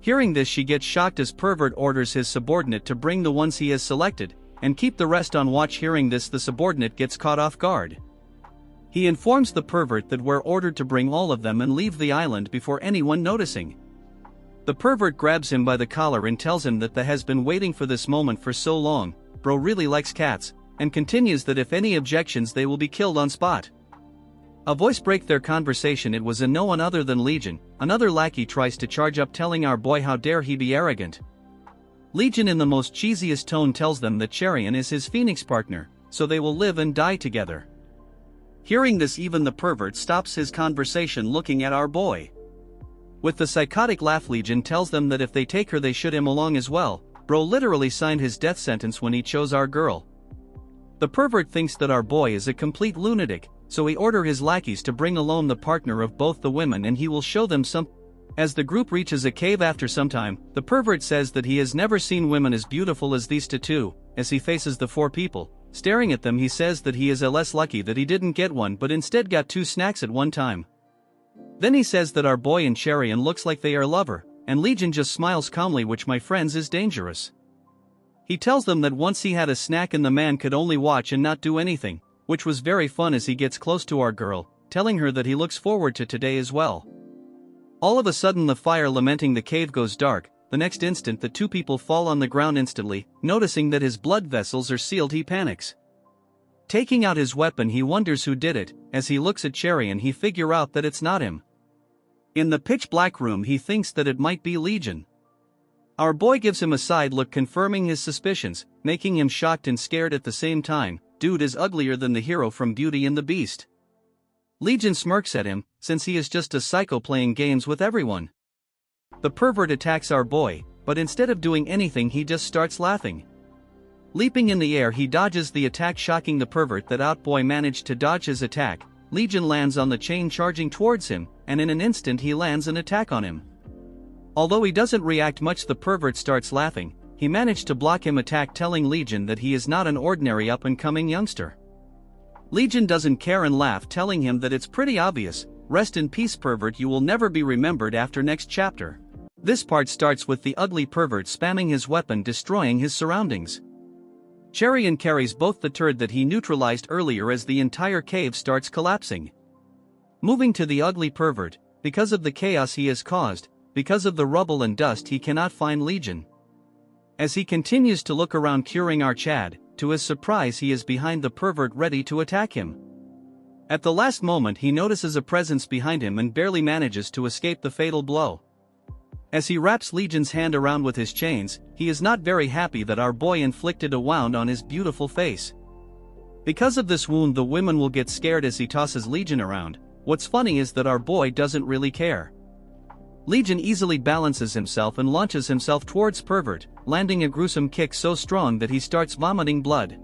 Hearing this she gets shocked as pervert orders his subordinate to bring the ones he has selected, and keep the rest on watch. Hearing this the subordinate gets caught off guard. He informs the pervert that we're ordered to bring all of them and leave the island before anyone noticing. The pervert grabs him by the collar and tells him that has been waiting for this moment for so long. Bro really likes cats, and continues that if any objections they will be killed on spot. A voice break their conversation. It was no one other than Legion. Another lackey tries to charge up, telling our boy how dare he be arrogant. Legion in the most cheesiest tone tells them that Cherian is his phoenix partner, so they will live and die together. Hearing this even the pervert stops his conversation looking at our boy. With the psychotic laugh Legion tells them that if they take her they should him along as well. Bro literally signed his death sentence when he chose our girl. The pervert thinks that our boy is a complete lunatic, so he orders his lackeys to bring alone the partner of both the women and he will show them some. As the group reaches a cave after some time, the pervert says that he has never seen women as beautiful as these two. As he faces the 4 people staring at them, he says that he is less lucky that he didn't get one but instead got 2 snacks at one time. Then he says that our boy and Cherian looks like they are lover, and Legion just smiles calmly, which my friends is dangerous. He tells them that once he had a snack and the man could only watch and not do anything, which was very fun as he gets close to our girl, telling her that he looks forward to today as well. All of a sudden the fire lamenting the cave goes dark. The next instant the 2 people fall on the ground instantly. Noticing that his blood vessels are sealed, he panics. Taking out his weapon, he wonders who did it. As he looks at Cherian, he figure out that it's not him. In the pitch black room, he thinks that it might be Legion. Our boy gives him a side look confirming his suspicions, making him shocked and scared at the same time. Dude is uglier than the hero from Beauty and the Beast. Legion smirks at him, since he is just a psycho playing games with everyone. The pervert attacks our boy, but instead of doing anything he just starts laughing. Leaping in the air, he dodges the attack, shocking the pervert that our boy managed to dodge his attack. Legion lands on the chain charging towards him, and in an instant he lands an attack on him. Although he doesn't react much, the pervert starts laughing. He managed to block him attack, telling Legion that he is not an ordinary up-and-coming youngster. Legion doesn't care and laugh, telling him that it's pretty obvious. Rest in peace, pervert, you will never be remembered after next chapter. This part starts with the ugly pervert spamming his weapon, destroying his surroundings. Cherian carries both the turd that he neutralized earlier as the entire cave starts collapsing. Moving to the ugly pervert, because of the chaos he has caused, because of the rubble and dust, he cannot find Legion. As he continues to look around, curing our Chad, to his surprise he is behind the pervert ready to attack him. At the last moment he notices a presence behind him and barely manages to escape the fatal blow. As he wraps Legion's hand around with his chains, he is not very happy that our boy inflicted a wound on his beautiful face. Because of this wound, the women will get scared as he tosses Legion around. What's funny is that our boy doesn't really care. Legion easily balances himself and launches himself towards pervert, landing a gruesome kick so strong that he starts vomiting blood.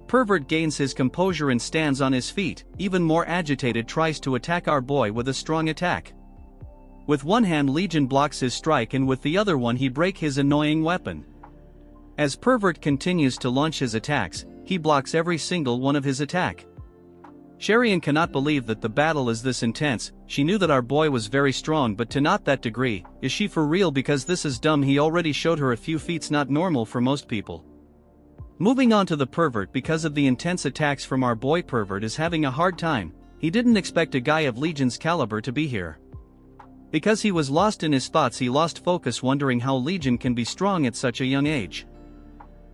Pervert gains his composure and stands on his feet, even more agitated, tries to attack our boy with a strong attack. With one hand Legion blocks his strike and with the other one he breaks his annoying weapon. As pervert continues to launch his attacks, he blocks every single one of his attack. Cherian cannot believe that the battle is this intense. She knew that our boy was very strong, but to not that degree. Is she for real? Because this is dumb. He already showed her a few feats not normal for most people. Moving on to the pervert, because of the intense attacks from our boy, pervert is having a hard time. He didn't expect a guy of Legion's caliber to be here. Because he was lost in his thoughts, he lost focus, wondering how Legion can be strong at such a young age.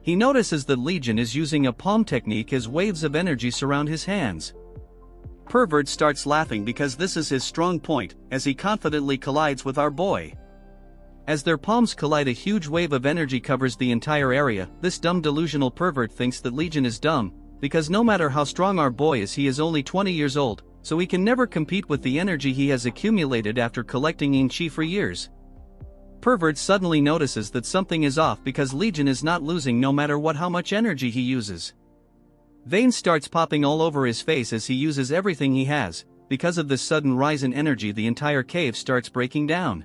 He notices that Legion is using a palm technique as waves of energy surround his hands. Pervert starts laughing because this is his strong point, as he confidently collides with our boy. As their palms collide, a huge wave of energy covers the entire area. This dumb delusional pervert thinks that Legion is dumb, because no matter how strong our boy is, he is only 20 years old, so he can never compete with the energy he has accumulated after collecting yin chi for years. Pervert suddenly notices that something is off because Legion is not losing no matter how much energy he uses. Veins starts popping all over his face as he uses everything he has. Because of this sudden rise in energy, the entire cave starts breaking down.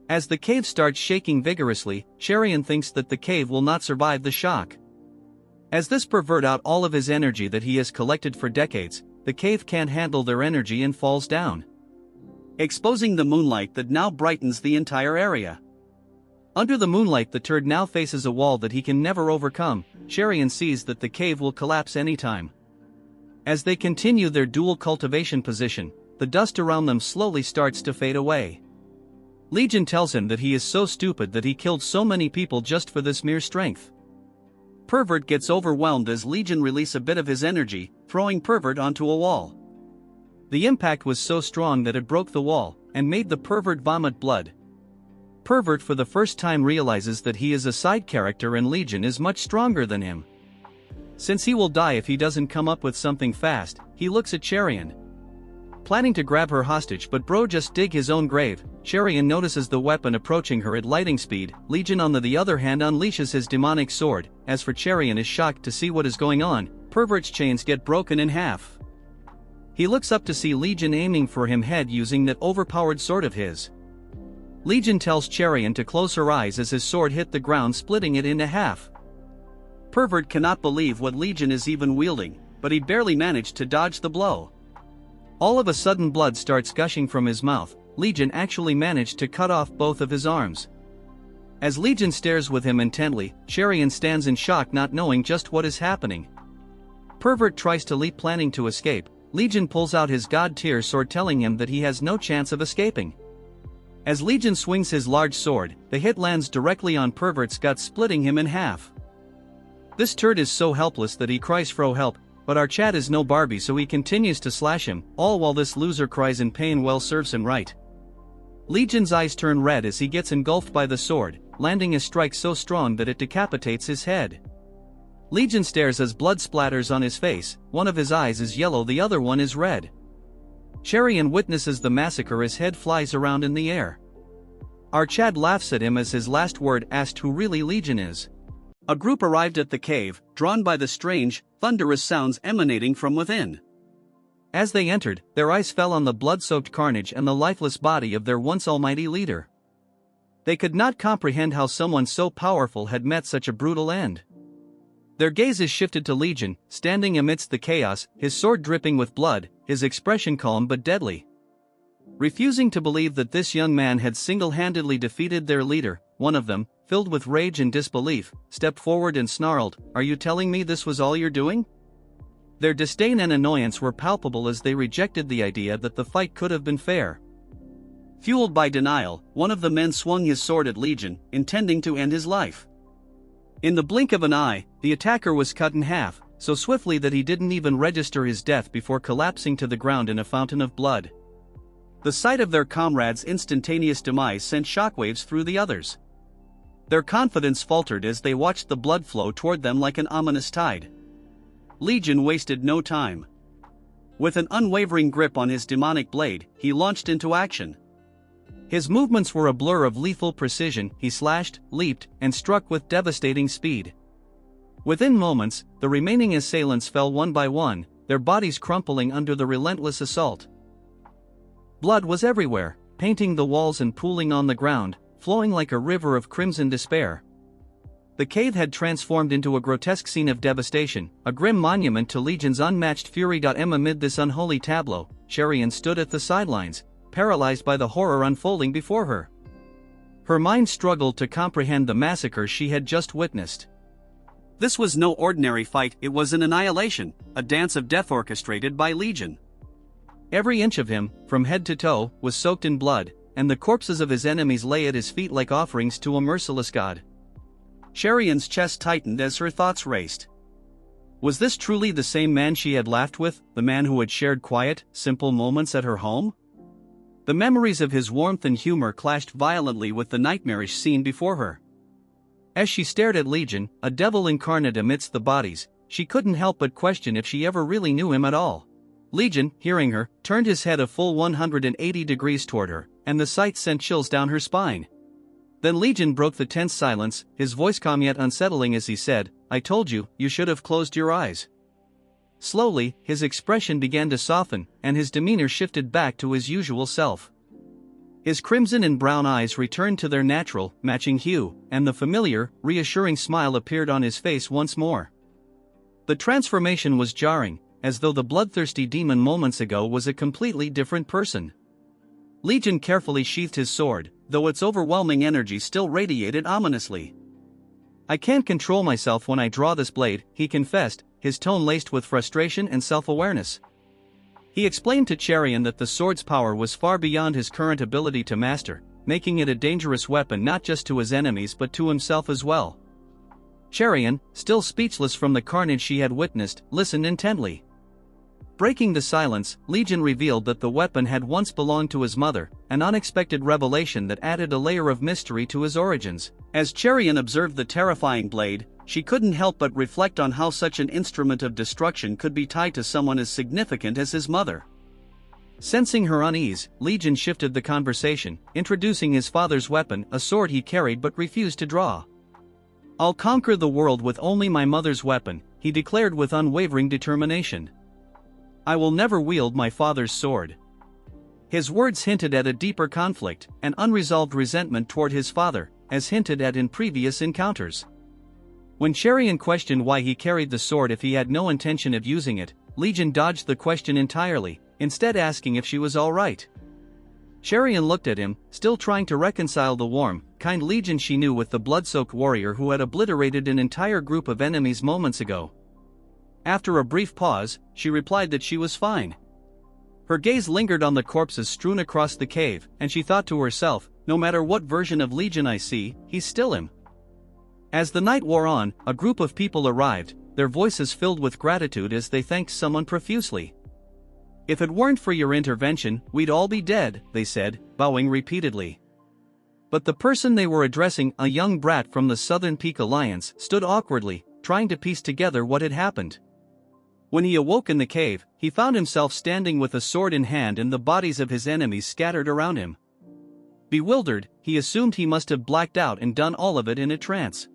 As the cave starts shaking vigorously, Cherian thinks that the cave will not survive the shock. As this pervert out all of his energy that he has collected for decades, the cave can't handle their energy and falls down, exposing the moonlight that now brightens the entire area. Under the moonlight, the turd now faces a wall that he can never overcome. Cherian sees that the cave will collapse anytime. As they continue their dual cultivation position, the dust around them slowly starts to fade away. Legion tells him that he is so stupid that he killed so many people just for this mere strength. Pervert gets overwhelmed as Legion release a bit of his energy, throwing pervert onto a wall. The impact was so strong that it broke the wall, and made the pervert vomit blood. Pervert for the first time realizes that he is a side character and Legion is much stronger than him. Since he will die if he doesn't come up with something fast, he looks at Cherian, planning to grab her hostage, but bro just dig his own grave. Cherian notices the weapon approaching her at lightning speed. Legion on the other hand unleashes his demonic sword. As for Cherian is shocked to see what is going on. Pervert's chains get broken in half. He looks up to see Legion aiming for him head using that overpowered sword of his. Legion tells Cherian to close her eyes as his sword hit the ground, splitting it into half. Pervert cannot believe what Legion is even wielding, but he barely managed to dodge the blow. All of a sudden blood starts gushing from his mouth. Legion actually managed to cut off both of his arms. As Legion stares with him intently, Cherian stands in shock, not knowing just what is happening. Pervert tries to leap, planning to escape. Legion pulls out his god-tier sword, telling him that he has no chance of escaping. As Legion swings his large sword, the hit lands directly on Pervert's gut, splitting him in half. This turd is so helpless that he cries for help, but our Chad is no Barbie, so he continues to slash him, all while this loser cries in pain. Well, serves him right. Legion's eyes turn red as he gets engulfed by the sword, landing a strike so strong that it decapitates his head. Legion stares as blood splatters on his face. One of his eyes is yellow, the other one is red. Cherian witnesses the massacre. His head flies around in the air. Our Chad laughs at him as his last word asked who really Legion is. A group arrived at the cave, drawn by the strange, thunderous sounds emanating from within. As they entered, their eyes fell on the blood-soaked carnage and the lifeless body of their once almighty leader. They could not comprehend how someone so powerful had met such a brutal end. Their gazes shifted to Legion, standing amidst the chaos, his sword dripping with blood, his expression calm but deadly. Refusing to believe that this young man had single-handedly defeated their leader, one of them, filled with rage and disbelief, stepped forward and snarled, "Are you telling me this was all you're doing?" Their disdain and annoyance were palpable as they rejected the idea that the fight could have been fair. Fueled by denial, one of the men swung his sword at Legion, intending to end his life. In the blink of an eye, the attacker was cut in half, so swiftly that he didn't even register his death before collapsing to the ground in a fountain of blood. The sight of their comrade's instantaneous demise sent shockwaves through the others. Their confidence faltered as they watched the blood flow toward them like an ominous tide. Legion wasted no time. With an unwavering grip on his demonic blade, he launched into action. His movements were a blur of lethal precision. He slashed, leaped, and struck with devastating speed. Within moments, the remaining assailants fell one by one, their bodies crumpling under the relentless assault. Blood was everywhere, painting the walls and pooling on the ground, flowing like a river of crimson despair. The cave had transformed into a grotesque scene of devastation, a grim monument to Legion's unmatched fury. Amid this unholy tableau, Cherian stood at the sidelines, paralyzed by the horror unfolding before her. Her mind struggled to comprehend the massacre she had just witnessed. This was no ordinary fight, it was an annihilation, a dance of death orchestrated by Legion. Every inch of him, from head to toe, was soaked in blood, and the corpses of his enemies lay at his feet like offerings to a merciless god. Cherian's chest tightened as her thoughts raced. Was this truly the same man she had laughed with, the man who had shared quiet, simple moments at her home? The memories of his warmth and humor clashed violently with the nightmarish scene before her. As she stared at Legion, a devil incarnate amidst the bodies, she couldn't help but question if she ever really knew him at all. Legion, hearing her, turned his head a full 180 degrees toward her, and the sight sent chills down her spine. Then Legion broke the tense silence, his voice calm yet unsettling as he said, "I told you, you should have closed your eyes." Slowly, his expression began to soften, and his demeanor shifted back to his usual self. His crimson and brown eyes returned to their natural, matching hue, and the familiar, reassuring smile appeared on his face once more. The transformation was jarring, as though the bloodthirsty demon moments ago was a completely different person. Legion carefully sheathed his sword, though its overwhelming energy still radiated ominously. "I can't control myself when I draw this blade," he confessed, his tone laced with frustration and self-awareness. He explained to Cherian that the sword's power was far beyond his current ability to master, making it a dangerous weapon not just to his enemies but to himself as well. Cherian, still speechless from the carnage she had witnessed, listened intently. Breaking the silence, Legion revealed that the weapon had once belonged to his mother, an unexpected revelation that added a layer of mystery to his origins. As Cherian observed the terrifying blade, she couldn't help but reflect on how such an instrument of destruction could be tied to someone as significant as his mother. Sensing her unease, Legion shifted the conversation, introducing his father's weapon, a sword he carried but refused to draw. "I'll conquer the world with only my mother's weapon," he declared with unwavering determination. "I will never wield my father's sword." His words hinted at a deeper conflict, an unresolved resentment toward his father, as hinted at in previous encounters. When Cherian questioned why he carried the sword if he had no intention of using it, Legion dodged the question entirely, instead asking if she was alright. Cherian looked at him, still trying to reconcile the warm, kind Legion she knew with the blood-soaked warrior who had obliterated an entire group of enemies moments ago. After a brief pause, she replied that she was fine. Her gaze lingered on the corpses strewn across the cave, and she thought to herself, no matter what version of Legion I see, he's still him. As the night wore on, a group of people arrived, their voices filled with gratitude as they thanked someone profusely. "If it weren't for your intervention, we'd all be dead," they said, bowing repeatedly. But the person they were addressing, a young brat from the Southern Peak Alliance, stood awkwardly, trying to piece together what had happened. When he awoke in the cave, he found himself standing with a sword in hand and the bodies of his enemies scattered around him. Bewildered, he assumed he must have blacked out and done all of it in a trance.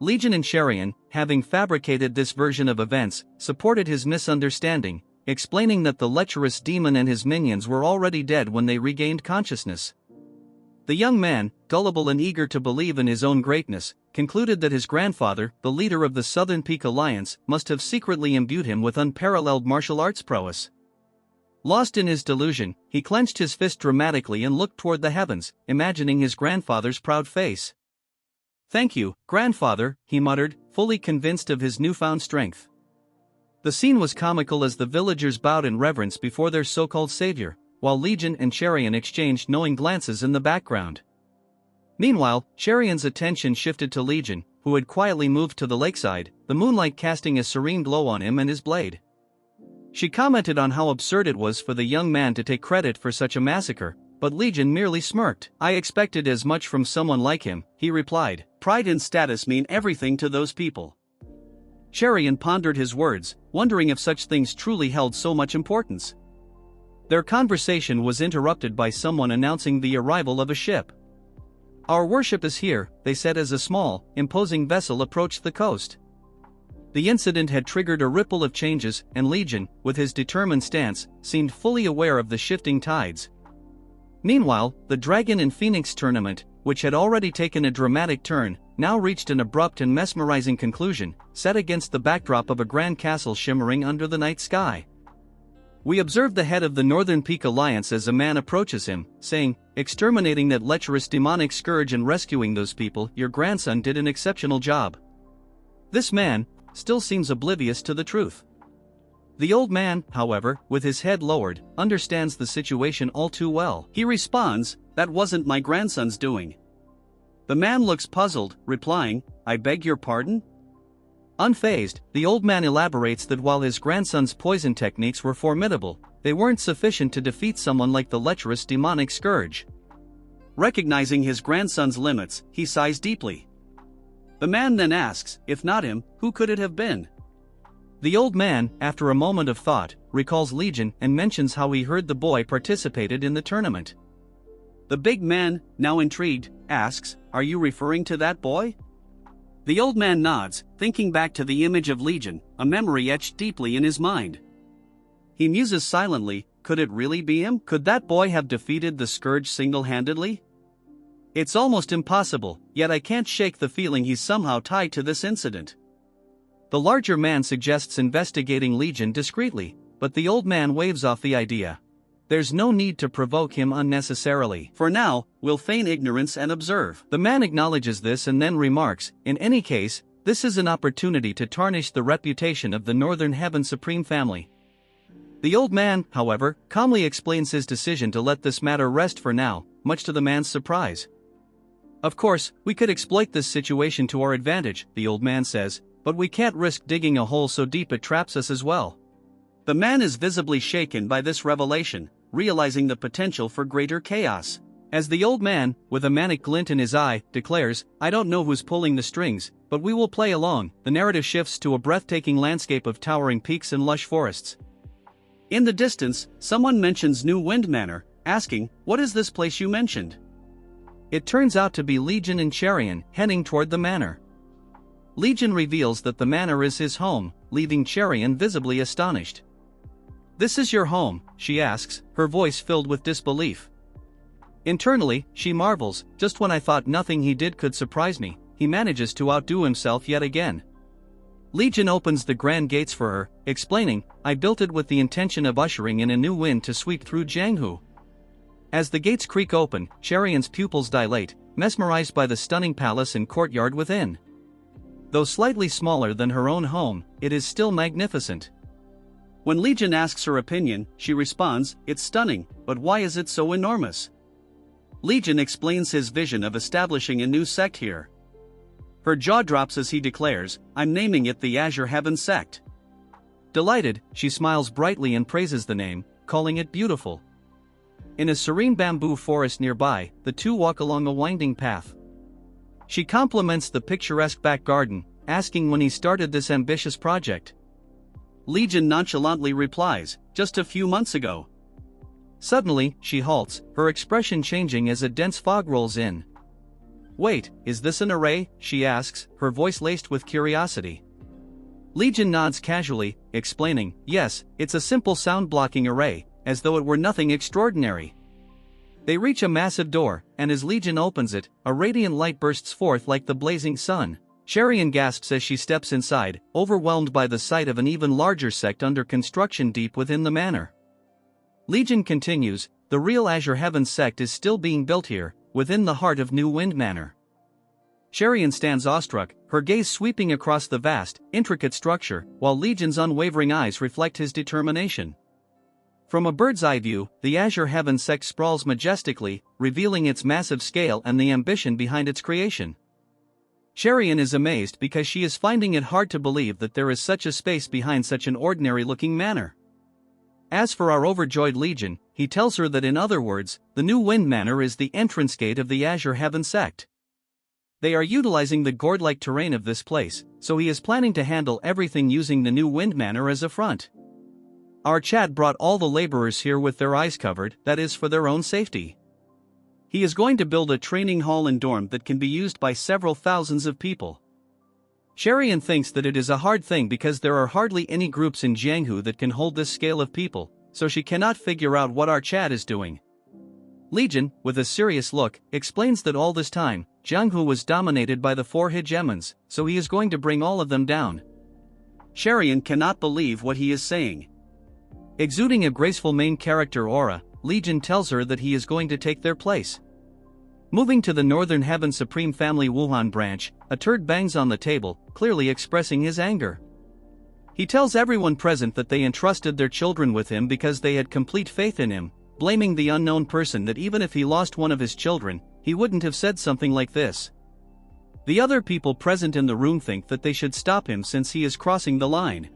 Legion and Cherian, having fabricated this version of events, supported his misunderstanding, explaining that the lecherous demon and his minions were already dead when they regained consciousness. The young man, gullible and eager to believe in his own greatness, concluded that his grandfather, the leader of the Southern Peak Alliance, must have secretly imbued him with unparalleled martial arts prowess. Lost in his delusion, he clenched his fist dramatically and looked toward the heavens, imagining his grandfather's proud face. "Thank you, grandfather," he muttered, fully convinced of his newfound strength. The scene was comical as the villagers bowed in reverence before their so-called savior, while Legion and Cherian exchanged knowing glances in the background. Meanwhile, Cherian's attention shifted to Legion, who had quietly moved to the lakeside, the moonlight casting a serene glow on him and his blade. She commented on how absurd it was for the young man to take credit for such a massacre, but Legion merely smirked. "I expected as much from someone like him," he replied. "Pride and status mean everything to those people." Cherian pondered his words, wondering if such things truly held so much importance. Their conversation was interrupted by someone announcing the arrival of a ship. "Our worship is here," they said as a small, imposing vessel approached the coast. The incident had triggered a ripple of changes, and Legion, with his determined stance, seemed fully aware of the shifting tides. Meanwhile, the Dragon and Phoenix tournament, which had already taken a dramatic turn, now reached an abrupt and mesmerizing conclusion, set against the backdrop of a grand castle shimmering under the night sky. We observe the head of the Northern Peak Alliance as a man approaches him, saying, "Exterminating that lecherous demonic scourge and rescuing those people, your grandson did an exceptional job." This man still seems oblivious to the truth. The old man, however, with his head lowered, understands the situation all too well. He responds, "That wasn't my grandson's doing." The man looks puzzled, replying, "I beg your pardon?" Unfazed, the old man elaborates that while his grandson's poison techniques were formidable, they weren't sufficient to defeat someone like the lecherous demonic scourge. Recognizing his grandson's limits, he sighs deeply. The man then asks, if not him, who could it have been? The old man, after a moment of thought, recalls Legion and mentions how he heard the boy participated in the tournament. The big man, now intrigued, asks, "Are you referring to that boy?" The old man nods, thinking back to the image of Legion, a memory etched deeply in his mind. He muses silently, could it really be him? Could that boy have defeated the scourge single-handedly? It's almost impossible, yet I can't shake the feeling he's somehow tied to this incident. The larger man suggests investigating Legion discreetly, but the old man waves off the idea. There's no need to provoke him unnecessarily. For now, we'll feign ignorance and observe. The man acknowledges this and then remarks, in any case, this is an opportunity to tarnish the reputation of the Northern Heaven Supreme family. The old man, however, calmly explains his decision to let this matter rest for now, much to the man's surprise. Of course, we could exploit this situation to our advantage, the old man says, but we can't risk digging a hole so deep it traps us as well. The man is visibly shaken by this revelation, realizing the potential for greater chaos. As the old man, with a manic glint in his eye, declares, "I don't know who's pulling the strings, but we will play along," the narrative shifts to a breathtaking landscape of towering peaks and lush forests. In the distance, someone mentions New Wind Manor, asking, "What is this place you mentioned?" It turns out to be Legion and Cherian, heading toward the manor. Legion reveals that the manor is his home, leaving Cherian visibly astonished. "This is your home?" she asks, her voice filled with disbelief. Internally, she marvels, just when I thought nothing he did could surprise me, he manages to outdo himself yet again. Legion opens the grand gates for her, explaining, "I built it with the intention of ushering in a new wind to sweep through Jianghu." As the gates creak open, Sherion's pupils dilate, mesmerized by the stunning palace and courtyard within. Though slightly smaller than her own home, it is still magnificent. When Legion asks her opinion, she responds, "It's stunning, but why is it so enormous?" Legion explains his vision of establishing a new sect here. Her jaw drops as he declares, "I'm naming it the Azure Heaven Sect." Delighted, she smiles brightly and praises the name, calling it beautiful. In a serene bamboo forest nearby, the two walk along a winding path. She compliments the picturesque back garden, asking when he started this ambitious project. Legion nonchalantly replies, "Just a few months ago." Suddenly, she halts, her expression changing as a dense fog rolls in. "Wait, is this an array?" she asks, her voice laced with curiosity. Legion nods casually, explaining, "Yes, it's a simple sound-blocking array, as though it were nothing extraordinary." They reach a massive door, and as Legion opens it, a radiant light bursts forth like the blazing sun. Sherian gasps as she steps inside, overwhelmed by the sight of an even larger sect under construction deep within the manor. Legion continues, "The real Azure Heaven sect is still being built here, within the heart of New Wind Manor." Sherian stands awestruck, her gaze sweeping across the vast, intricate structure, while Legion's unwavering eyes reflect his determination. From a bird's eye view, the Azure Heaven sect sprawls majestically, revealing its massive scale and the ambition behind its creation. Sherian is amazed because she is finding it hard to believe that there is such a space behind such an ordinary-looking manor. As for our overjoyed Legion, he tells her that in other words, the New Wind Manor is the entrance gate of the Azure Heaven sect. They are utilizing the gourd-like terrain of this place, so he is planning to handle everything using the New Wind Manor as a front. Our Chad brought all the laborers here with their eyes covered, that is for their own safety. He is going to build a training hall and dorm that can be used by several thousands of people. Sherian thinks that it is a hard thing because there are hardly any groups in Jianghu that can hold this scale of people, so she cannot figure out what our Chad is doing. Legion, with a serious look, explains that all this time, Jianghu was dominated by the four hegemons, so he is going to bring all of them down. Sherian cannot believe what he is saying. Exuding a graceful main character aura, Legion tells her that he is going to take their place. Moving to the Northern Heaven Supreme Family Wuhan branch, a turd bangs on the table, clearly expressing his anger. He tells everyone present that they entrusted their children with him because they had complete faith in him, blaming the unknown person that even if he lost one of his children, he wouldn't have said something like this. The other people present in the room think that they should stop him since he is crossing the line.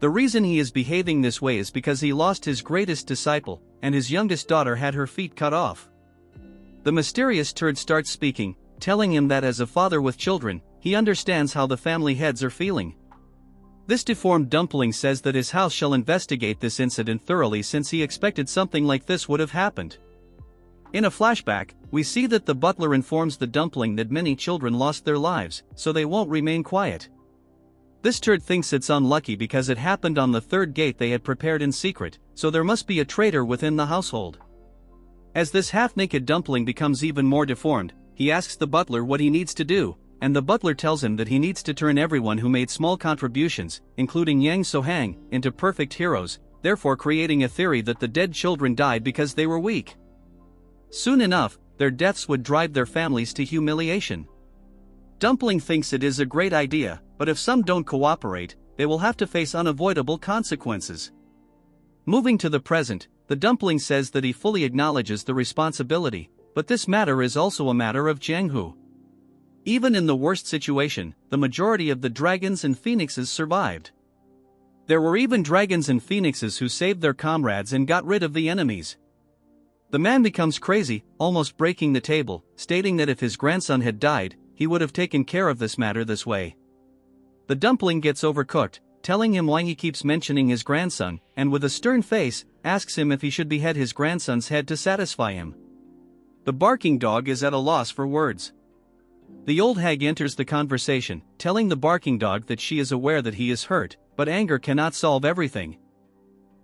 The reason he is behaving this way is because he lost his greatest disciple, and his youngest daughter had her feet cut off. The mysterious turd starts speaking, telling him that as a father with children, he understands how the family heads are feeling. This deformed dumpling says that his house shall investigate this incident thoroughly since he expected something like this would have happened. In a flashback, we see that the butler informs the dumpling that many children lost their lives, so they won't remain quiet. This turd thinks it's unlucky because it happened on the third gate they had prepared in secret, so there must be a traitor within the household. As this half-naked dumpling becomes even more deformed, he asks the butler what he needs to do, and the butler tells him that he needs to turn everyone who made small contributions, including Yang Sohang, into perfect heroes, therefore creating a theory that the dead children died because they were weak. Soon enough, their deaths would drive their families to humiliation. Dumpling thinks it is a great idea, but if some don't cooperate, they will have to face unavoidable consequences. Moving to the present, the dumpling says that he fully acknowledges the responsibility, but this matter is also a matter of Jianghu. Even in the worst situation, the majority of the dragons and phoenixes survived. There were even dragons and phoenixes who saved their comrades and got rid of the enemies. The man becomes crazy, almost breaking the table, stating that if his grandson had died, he would have taken care of this matter this way. The dumpling gets overcooked, telling him why he keeps mentioning his grandson, and with a stern face, asks him if he should behead his grandson's head to satisfy him. The barking dog is at a loss for words. The old hag enters the conversation, telling the barking dog that she is aware that he is hurt, but anger cannot solve everything.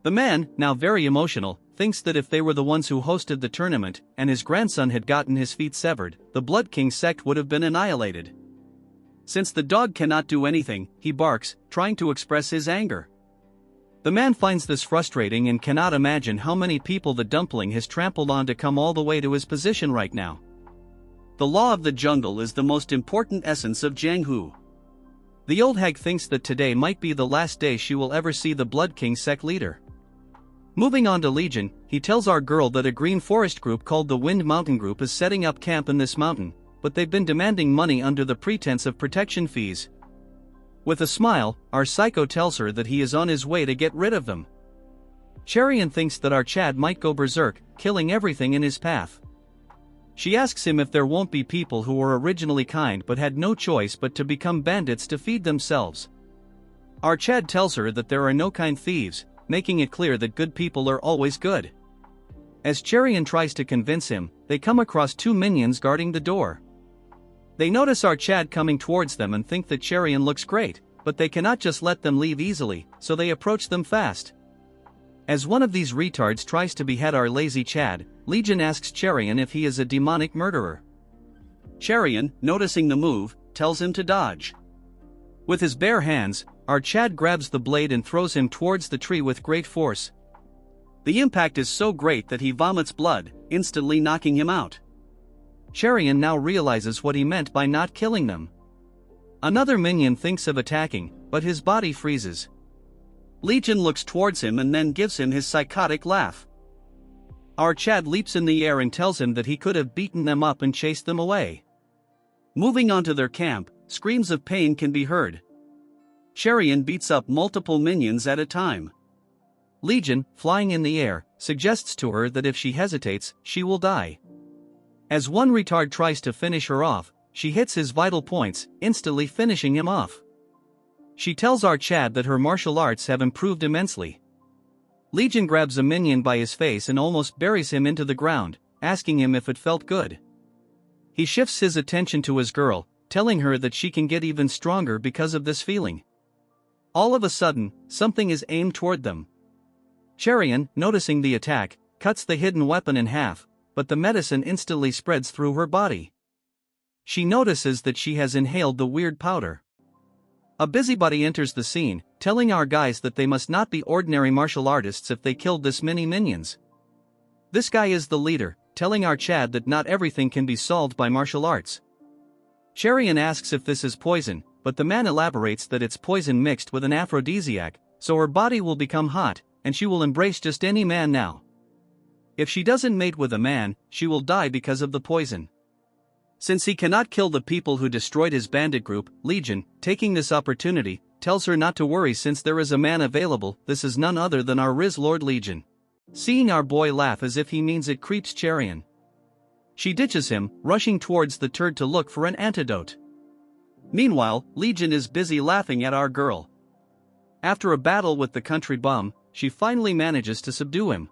The man, now very emotional, thinks that if they were the ones who hosted the tournament and his grandson had gotten his feet severed, the Blood King sect would have been annihilated. Since the dog cannot do anything, he barks, trying to express his anger. The man finds this frustrating and cannot imagine how many people the dumpling has trampled on to come all the way to his position right now. The law of the jungle is the most important essence of Jianghu. The old hag thinks that today might be the last day she will ever see the Blood King sect leader. Moving on to Legion, he tells our girl that a green forest group called the Wind Mountain Group is setting up camp in this mountain, but they've been demanding money under the pretense of protection fees. With a smile, our psycho tells her that he is on his way to get rid of them. Cherian thinks that our Chad might go berserk, killing everything in his path. She asks him if there won't be people who were originally kind but had no choice but to become bandits to feed themselves. Our Chad tells her that there are no kind thieves, making it clear that good people are always good. As Cherian tries to convince him, they come across two minions guarding the door. They notice our Chad coming towards them and think that Cherian looks great, but they cannot just let them leave easily, so they approach them fast. As one of these retards tries to behead our lazy Chad, Legion asks Cherian if he is a demonic murderer. Cherian, noticing the move, tells him to dodge. With his bare hands, our Chad grabs the blade and throws him towards the tree with great force. The impact is so great that he vomits blood, instantly knocking him out. Cherian now realizes what he meant by not killing them. Another minion thinks of attacking, but his body freezes. Legion looks towards him and then gives him his psychotic laugh. Our Chad leaps in the air and tells him that he could have beaten them up and chased them away. Moving on to their camp, screams of pain can be heard. Cherian beats up multiple minions at a time. Legion, flying in the air, suggests to her that if she hesitates, she will die. As one retard tries to finish her off, she hits his vital points, instantly finishing him off. She tells our Chad that her martial arts have improved immensely. Legion grabs a minion by his face and almost buries him into the ground, asking him if it felt good. He shifts his attention to his girl, telling her that she can get even stronger because of this feeling. All of a sudden, something is aimed toward them. Cherian, noticing the attack, cuts the hidden weapon in half, but the medicine instantly spreads through her body. She notices that she has inhaled the weird powder. A busybody enters the scene, telling our guys that they must not be ordinary martial artists if they killed this many minions. This guy is the leader, telling our Chad that not everything can be solved by martial arts. Cherian asks if this is poison, but the man elaborates that it's poison mixed with an aphrodisiac, so her body will become hot, and she will embrace just any man now. If she doesn't mate with a man, she will die because of the poison. Since he cannot kill the people who destroyed his bandit group, Legion, taking this opportunity, tells her not to worry since there is a man available. This is none other than our Riz Lord Legion. Seeing our boy laugh as if he means it creeps Cherian. She ditches him, rushing towards the turd to look for an antidote. Meanwhile, Legion is busy laughing at our girl. After a battle with the country bum, she finally manages to subdue him.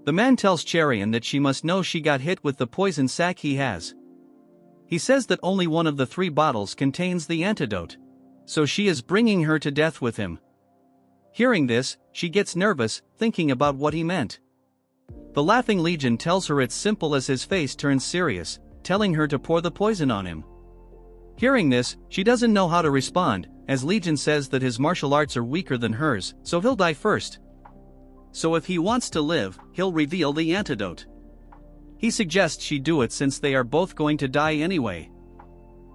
The man tells Cherian that she must know she got hit with the poison sac he has. He says that only one of the 3 bottles contains the antidote, so she is bringing her to death with him. Hearing this, she gets nervous, thinking about what he meant. The laughing Legion tells her it's simple as his face turns serious, telling her to pour the poison on him. Hearing this, she doesn't know how to respond, as Legion says that his martial arts are weaker than hers, so he'll die first. So if he wants to live, he'll reveal the antidote. He suggests she do it since they are both going to die anyway.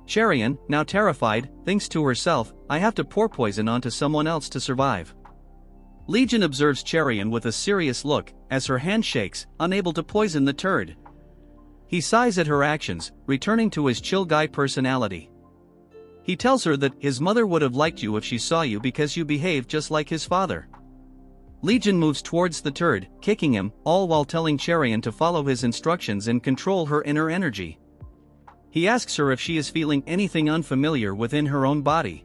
Cherian, now terrified, thinks to herself, I have to pour poison onto someone else to survive. Legion observes Cherian with a serious look, as her hand shakes, unable to poison the turd. He sighs at her actions, returning to his chill guy personality. He tells her that his mother would have liked you if she saw you because you behaved just like his father. Legion moves towards the turd, kicking him, all while telling Cherian to follow his instructions and control her inner energy. He asks her if she is feeling anything unfamiliar within her own body.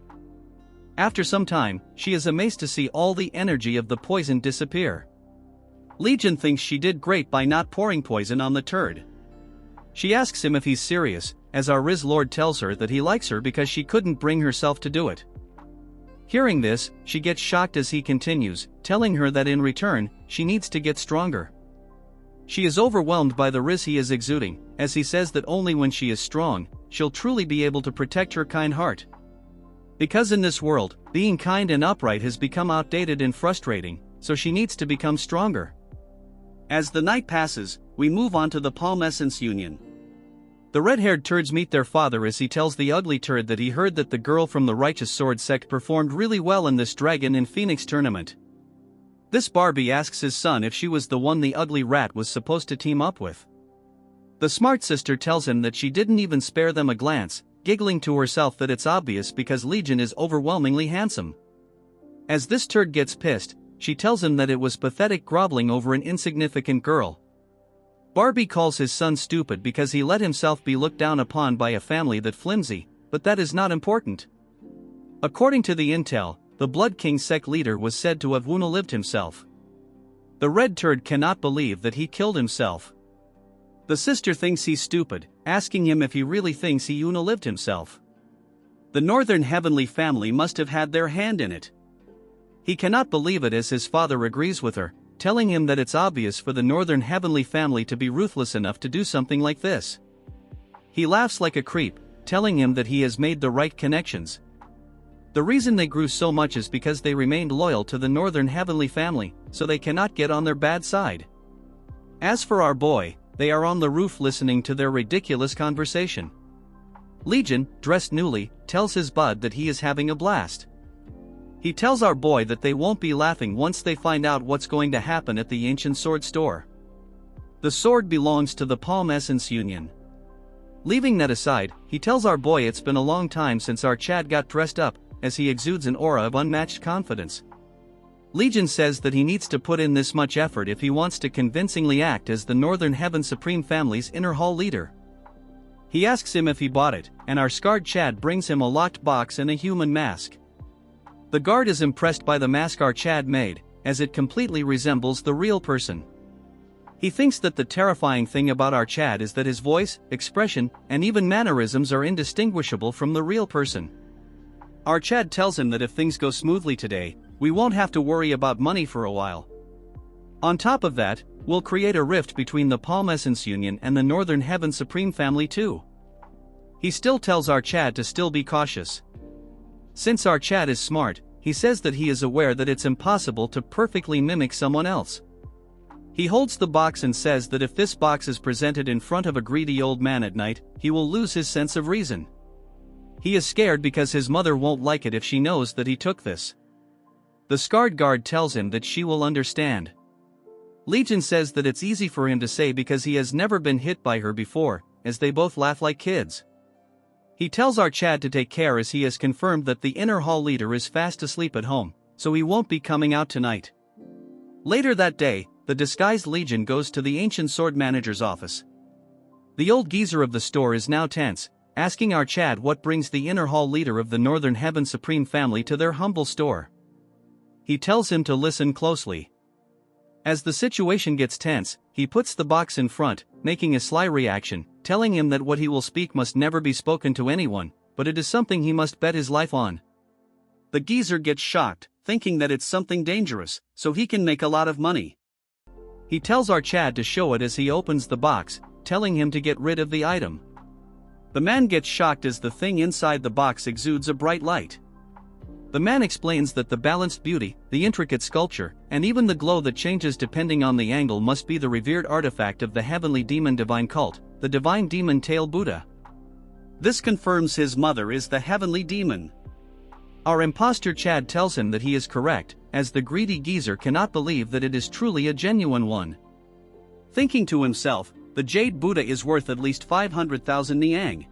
After some time, she is amazed to see all the energy of the poison disappear. Legion thinks she did great by not pouring poison on the turd. She asks him if he's serious, as our Riz Lord tells her that he likes her because she couldn't bring herself to do it. Hearing this, she gets shocked as he continues, telling her that in return, she needs to get stronger. She is overwhelmed by the riz he is exuding, as he says that only when she is strong, she'll truly be able to protect her kind heart. Because in this world, being kind and upright has become outdated and frustrating, so she needs to become stronger. As the night passes, we move on to the Palm Essence Union. The red-haired turds meet their father as he tells the ugly turd that he heard that the girl from the Righteous Sword sect performed really well in this Dragon in Phoenix tournament. This Barbie asks his son if she was the one the ugly rat was supposed to team up with. The smart sister tells him that she didn't even spare them a glance, giggling to herself that it's obvious because Legion is overwhelmingly handsome. As this turd gets pissed, she tells him that it was pathetic groveling over an insignificant girl. Barbie calls his son stupid because he let himself be looked down upon by a family that flimsy, but that is not important. According to the intel, the Blood King sect leader was said to have unalived himself. The red turd cannot believe that he killed himself. The sister thinks he's stupid, asking him if he really thinks he unalived himself. The Northern Heavenly family must have had their hand in it. He cannot believe it as his father agrees with her, telling him that it's obvious for the Northern Heavenly family to be ruthless enough to do something like this. He laughs like a creep, telling him that he has made the right connections. The reason they grew so much is because they remained loyal to the Northern Heavenly family, so they cannot get on their bad side. As for our boy, they are on the roof listening to their ridiculous conversation. Legion, dressed newly, tells his bud that he is having a blast. He tells our boy that they won't be laughing once they find out what's going to happen at the ancient sword store. The sword belongs to the Palm Essence Union. Leaving that aside, he tells our boy it's been a long time since our Chad got dressed up, as he exudes an aura of unmatched confidence. Legion says that he needs to put in this much effort if he wants to convincingly act as the Northern Heaven Supreme family's inner hall leader. He asks him if he bought it, and our scarred Chad brings him a locked box and a human mask. The guard is impressed by the mask our Chad made, as it completely resembles the real person. He thinks that the terrifying thing about our Chad is that his voice, expression, and even mannerisms are indistinguishable from the real person. Our Chad tells him that if things go smoothly today, we won't have to worry about money for a while. On top of that, we'll create a rift between the Palm Essence Union and the Northern Heaven Supreme family too. He still tells our Chad to still be cautious. Since our Chad is smart, he says that he is aware that it's impossible to perfectly mimic someone else. He holds the box and says that if this box is presented in front of a greedy old man at night, he will lose his sense of reason. He is scared because his mother won't like it if she knows that he took this. The scarred guard tells him that she will understand. Legion says that it's easy for him to say because he has never been hit by her before, as they both laugh like kids. He tells our Chad to take care as he has confirmed that the inner hall leader is fast asleep at home, so he won't be coming out tonight. Later that day, the disguised Legion goes to the ancient sword manager's office. The old geezer of the store is now tense, asking our Chad what brings the inner hall leader of the Northern Heaven Supreme family to their humble store. He tells him to listen closely. As the situation gets tense, he puts the box in front, making a sly reaction, telling him that what he will speak must never be spoken to anyone, but it is something he must bet his life on. The geezer gets shocked, thinking that it's something dangerous, so he can make a lot of money. He tells our Chad to show it as he opens the box, telling him to get rid of the item. The man gets shocked as the thing inside the box exudes a bright light. The man explains that the balanced beauty, the intricate sculpture, and even the glow that changes depending on the angle must be the revered artifact of the heavenly demon divine cult, the divine demon tail Buddha. This confirms his mother is the heavenly demon. Our imposter Chad tells him that he is correct, as the greedy geezer cannot believe that it is truly a genuine one. Thinking to himself, the jade Buddha is worth at least 500,000 niang.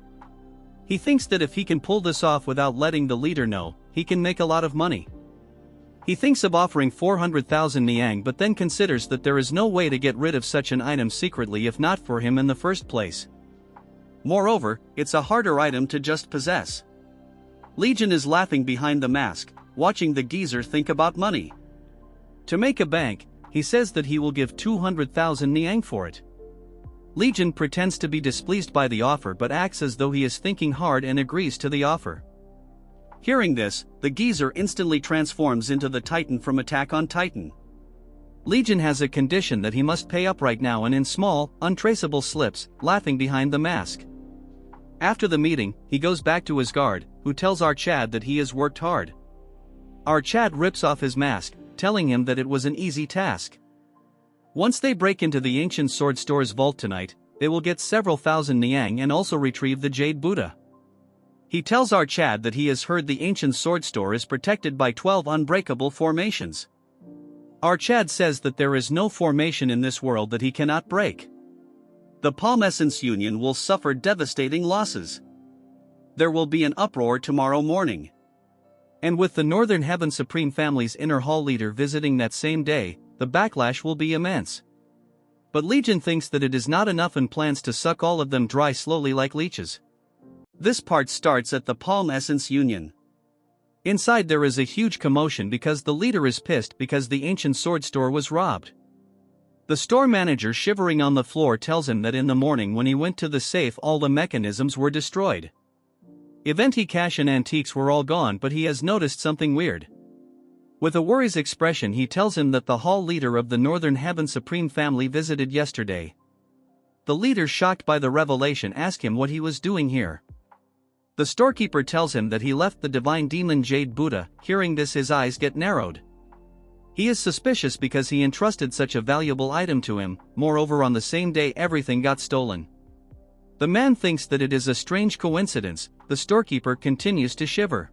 He thinks that if he can pull this off without letting the leader know, he can make a lot of money. He thinks of offering 400,000 niang but then considers that there is no way to get rid of such an item secretly if not for him in the first place. Moreover, it's a harder item to just possess. Legion is laughing behind the mask, watching the geezer think about money. To make a bank, he says that he will give 200,000 niang for it. Legion pretends to be displeased by the offer but acts as though he is thinking hard and agrees to the offer. Hearing this, the geezer instantly transforms into the Titan from Attack on Titan. Legion has a condition that he must pay up right now and in small, untraceable slips, laughing behind the mask. After the meeting, he goes back to his guard, who tells our Chad that he has worked hard. Our Chad rips off his mask, telling him that it was an easy task. Once they break into the ancient sword store's vault tonight, they will get several thousand Niang and also retrieve the Jade Buddha. He tells our Chad that he has heard the ancient sword store is protected by 12 unbreakable formations. Our Chad says that there is no formation in this world that he cannot break. The Palm Essence Union will suffer devastating losses. There will be an uproar tomorrow morning. And with the Northern Heaven Supreme Family's inner hall leader visiting that same day, the backlash will be immense. But Legion thinks that it is not enough and plans to suck all of them dry slowly like leeches. This part starts at the Palm Essence Union. Inside there is a huge commotion because the leader is pissed because the ancient sword store was robbed. The store manager shivering on the floor tells him that in the morning when he went to the safe all the mechanisms were destroyed. Eventi cash and antiques were all gone, but he has noticed something weird. With a worried expression he tells him that the hall leader of the Northern Heaven Supreme Family visited yesterday. The leader, shocked by the revelation, asks him what he was doing here. The storekeeper tells him that he left the divine demon Jade Buddha. Hearing this his eyes get narrowed. He is suspicious because he entrusted such a valuable item to him, moreover on the same day everything got stolen. The man thinks that it is a strange coincidence. The storekeeper continues to shiver.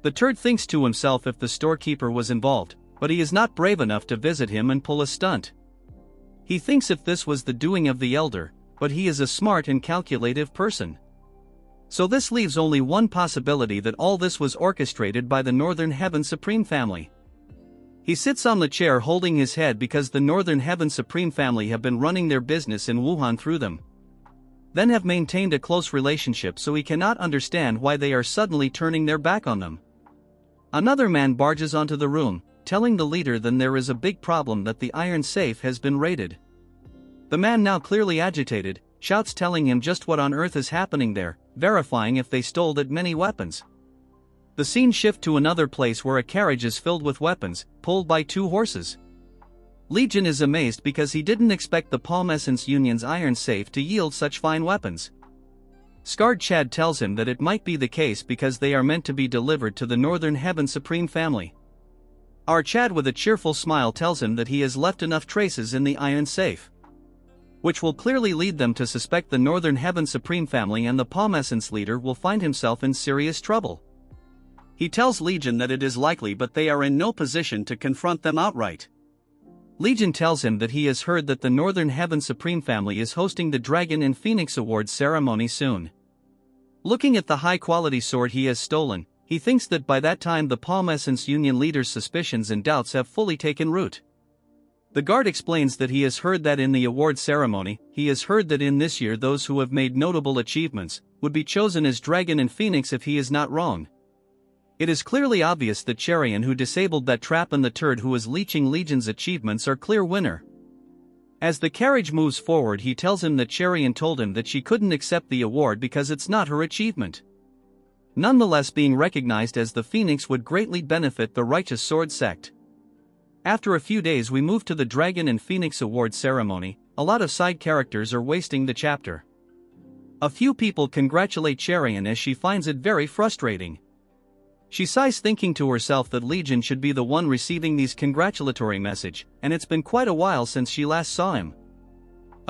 The turd thinks to himself if the storekeeper was involved, but he is not brave enough to visit him and pull a stunt. He thinks if this was the doing of the elder, but he is a smart and calculative person. So this leaves only one possibility, that all this was orchestrated by the Northern Heaven Supreme Family. He sits on the chair holding his head because the Northern Heaven Supreme Family have been running their business in Wuhan through them. Then have maintained a close relationship, so he cannot understand why they are suddenly turning their back on them. Another man barges onto the room, telling the leader then there is a big problem, that the iron safe has been raided. The man, now clearly agitated, shouts telling him just what on earth is happening there, verifying if they stole that many weapons. The scene shifts to another place where a carriage is filled with weapons, pulled by 2 horses. Legion is amazed because he didn't expect the Palm Essence Union's iron safe to yield such fine weapons. Scarred Chad tells him that it might be the case because they are meant to be delivered to the Northern Heaven Supreme Family. Our Chad with a cheerful smile tells him that he has left enough traces in the iron safe, which will clearly lead them to suspect the Northern Heaven Supreme Family, and the Palm Essence leader will find himself in serious trouble. He tells Legion that it is likely, but they are in no position to confront them outright. Legion tells him that he has heard that the Northern Heaven Supreme Family is hosting the Dragon and Phoenix Awards ceremony soon. Looking at the high-quality sword he has stolen, he thinks that by that time the Palm Essence Union leader's suspicions and doubts have fully taken root. The guard explains that he has heard that in the award ceremony, he has heard that in this year those who have made notable achievements would be chosen as Dragon and Phoenix if he is not wrong. It is clearly obvious that Cherian, who disabled that trap, and the turd who is leeching Legion's achievements are clear winner. As the carriage moves forward he tells him that Cherian told him that she couldn't accept the award because it's not her achievement. Nonetheless, being recognized as the Phoenix would greatly benefit the Righteous Sword sect. After a few days we move to the Dragon and Phoenix Award ceremony. A lot of side characters are wasting the chapter. A few people congratulate Cherian as she finds it very frustrating. She sighs, thinking to herself that Legion should be the one receiving these congratulatory message, and it's been quite a while since she last saw him.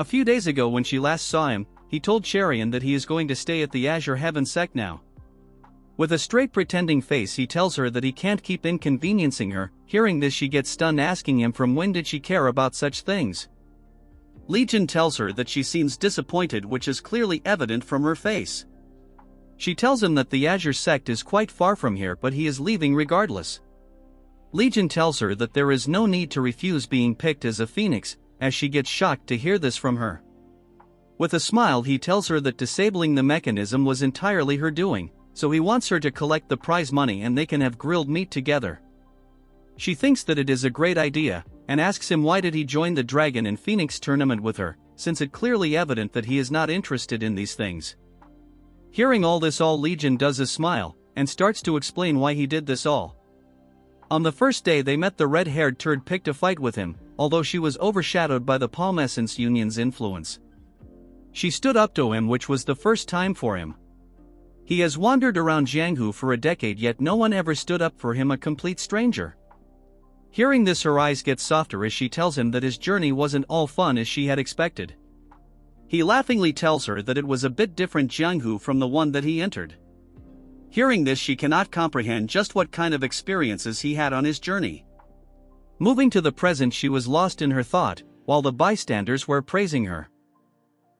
A few days ago when she last saw him, he told Cherian that he is going to stay at the Azure Heaven sect now. With a straight pretending face he tells her that he can't keep inconveniencing her. Hearing this she gets stunned, asking him from when did she care about such things. Legion tells her that she seems disappointed, which is clearly evident from her face. She tells him that the Azure sect is quite far from here, but he is leaving regardless. Legion tells her that there is no need to refuse being picked as a phoenix, as she gets shocked to hear this from her. With a smile he tells her that disabling the mechanism was entirely her doing, so he wants her to collect the prize money and they can have grilled meat together. She thinks that it is a great idea, and asks him why did he join the Dragon and Phoenix tournament with her, since it's clearly evident that he is not interested in these things. Hearing all this, all Legion does is smile, and starts to explain why he did this all. On the first day they met, the red-haired turd picked a fight with him, although she was overshadowed by the Palm Essence Union's influence. She stood up to him, which was the first time for him. He has wandered around Jianghu for a decade, yet no one ever stood up for him, a complete stranger. Hearing this, her eyes get softer as she tells him that his journey wasn't all fun as she had expected. He laughingly tells her that it was a bit different Jianghu from the one that he entered. Hearing this, she cannot comprehend just what kind of experiences he had on his journey. Moving to the present, she was lost in her thought, while the bystanders were praising her,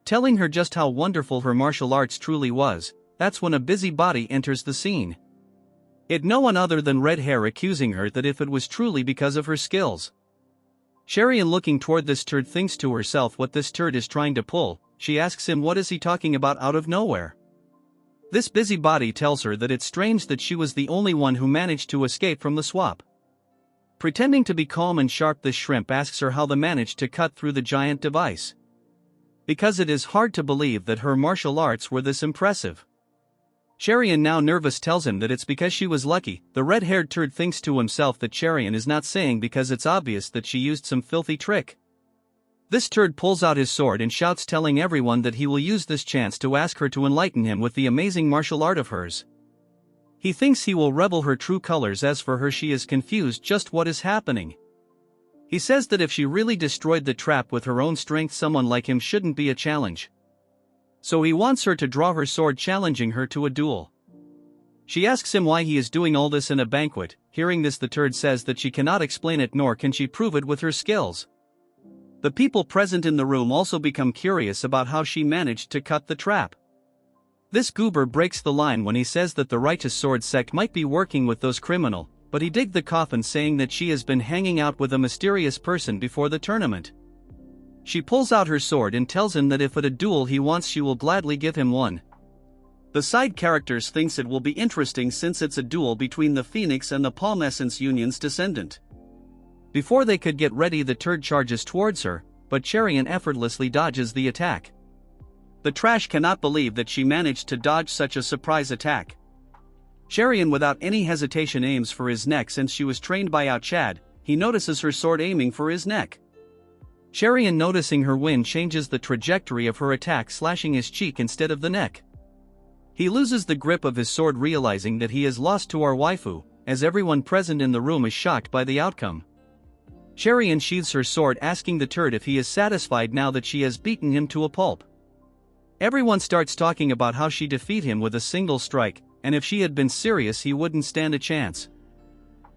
telling her just how wonderful her martial arts truly was. That's when a busybody enters the scene. It no one other than Red Hair, accusing her that if it was truly because of her skills. Cherian, looking toward this turd, thinks to herself what this turd is trying to pull. She asks him what is he talking about out of nowhere. This busybody tells her that it's strange that she was the only one who managed to escape from the swap. Pretending to be calm and sharp, this shrimp asks her how they managed to cut through the giant device, because it is hard to believe that her martial arts were this impressive. Cherian, now nervous, tells him that it's because she was lucky. The red-haired turd thinks to himself that Cherian is not saying because it's obvious that she used some filthy trick. This turd pulls out his sword and shouts, telling everyone that he will use this chance to ask her to enlighten him with the amazing martial art of hers. He thinks he will reveal her true colors. As for her, she is confused just what is happening. He says that if she really destroyed the trap with her own strength, someone like him shouldn't be a challenge. So he wants her to draw her sword, challenging her to a duel. She asks him why he is doing all this in a banquet. Hearing this, the turd says that she cannot explain it, nor can she prove it with her skills. The people present in the room also become curious about how she managed to cut the trap. This goober breaks the line when he says that the Righteous Sword sect might be working with those criminal, but he digs the coffin, saying that she has been hanging out with a mysterious person before the tournament. She pulls out her sword and tells him that if at a duel he wants, she will gladly give him one. The side characters thinks it will be interesting since it's a duel between the Phoenix and the Palm Essence Union's descendant. Before they could get ready, the turd charges towards her, but Cherian effortlessly dodges the attack. The trash cannot believe that she managed to dodge such a surprise attack. Cherian, without any hesitation, aims for his neck. Since she was trained by Ao Chad, he notices her sword aiming for his neck. Cherian, noticing her wind, changes the trajectory of her attack, slashing his cheek instead of the neck. He loses the grip of his sword, realizing that he has lost to our waifu, as everyone present in the room is shocked by the outcome. Cherian sheathes her sword, asking the turd if he is satisfied now that she has beaten him to a pulp. Everyone starts talking about how she defeated him with a single strike, and if she had been serious he wouldn't stand a chance.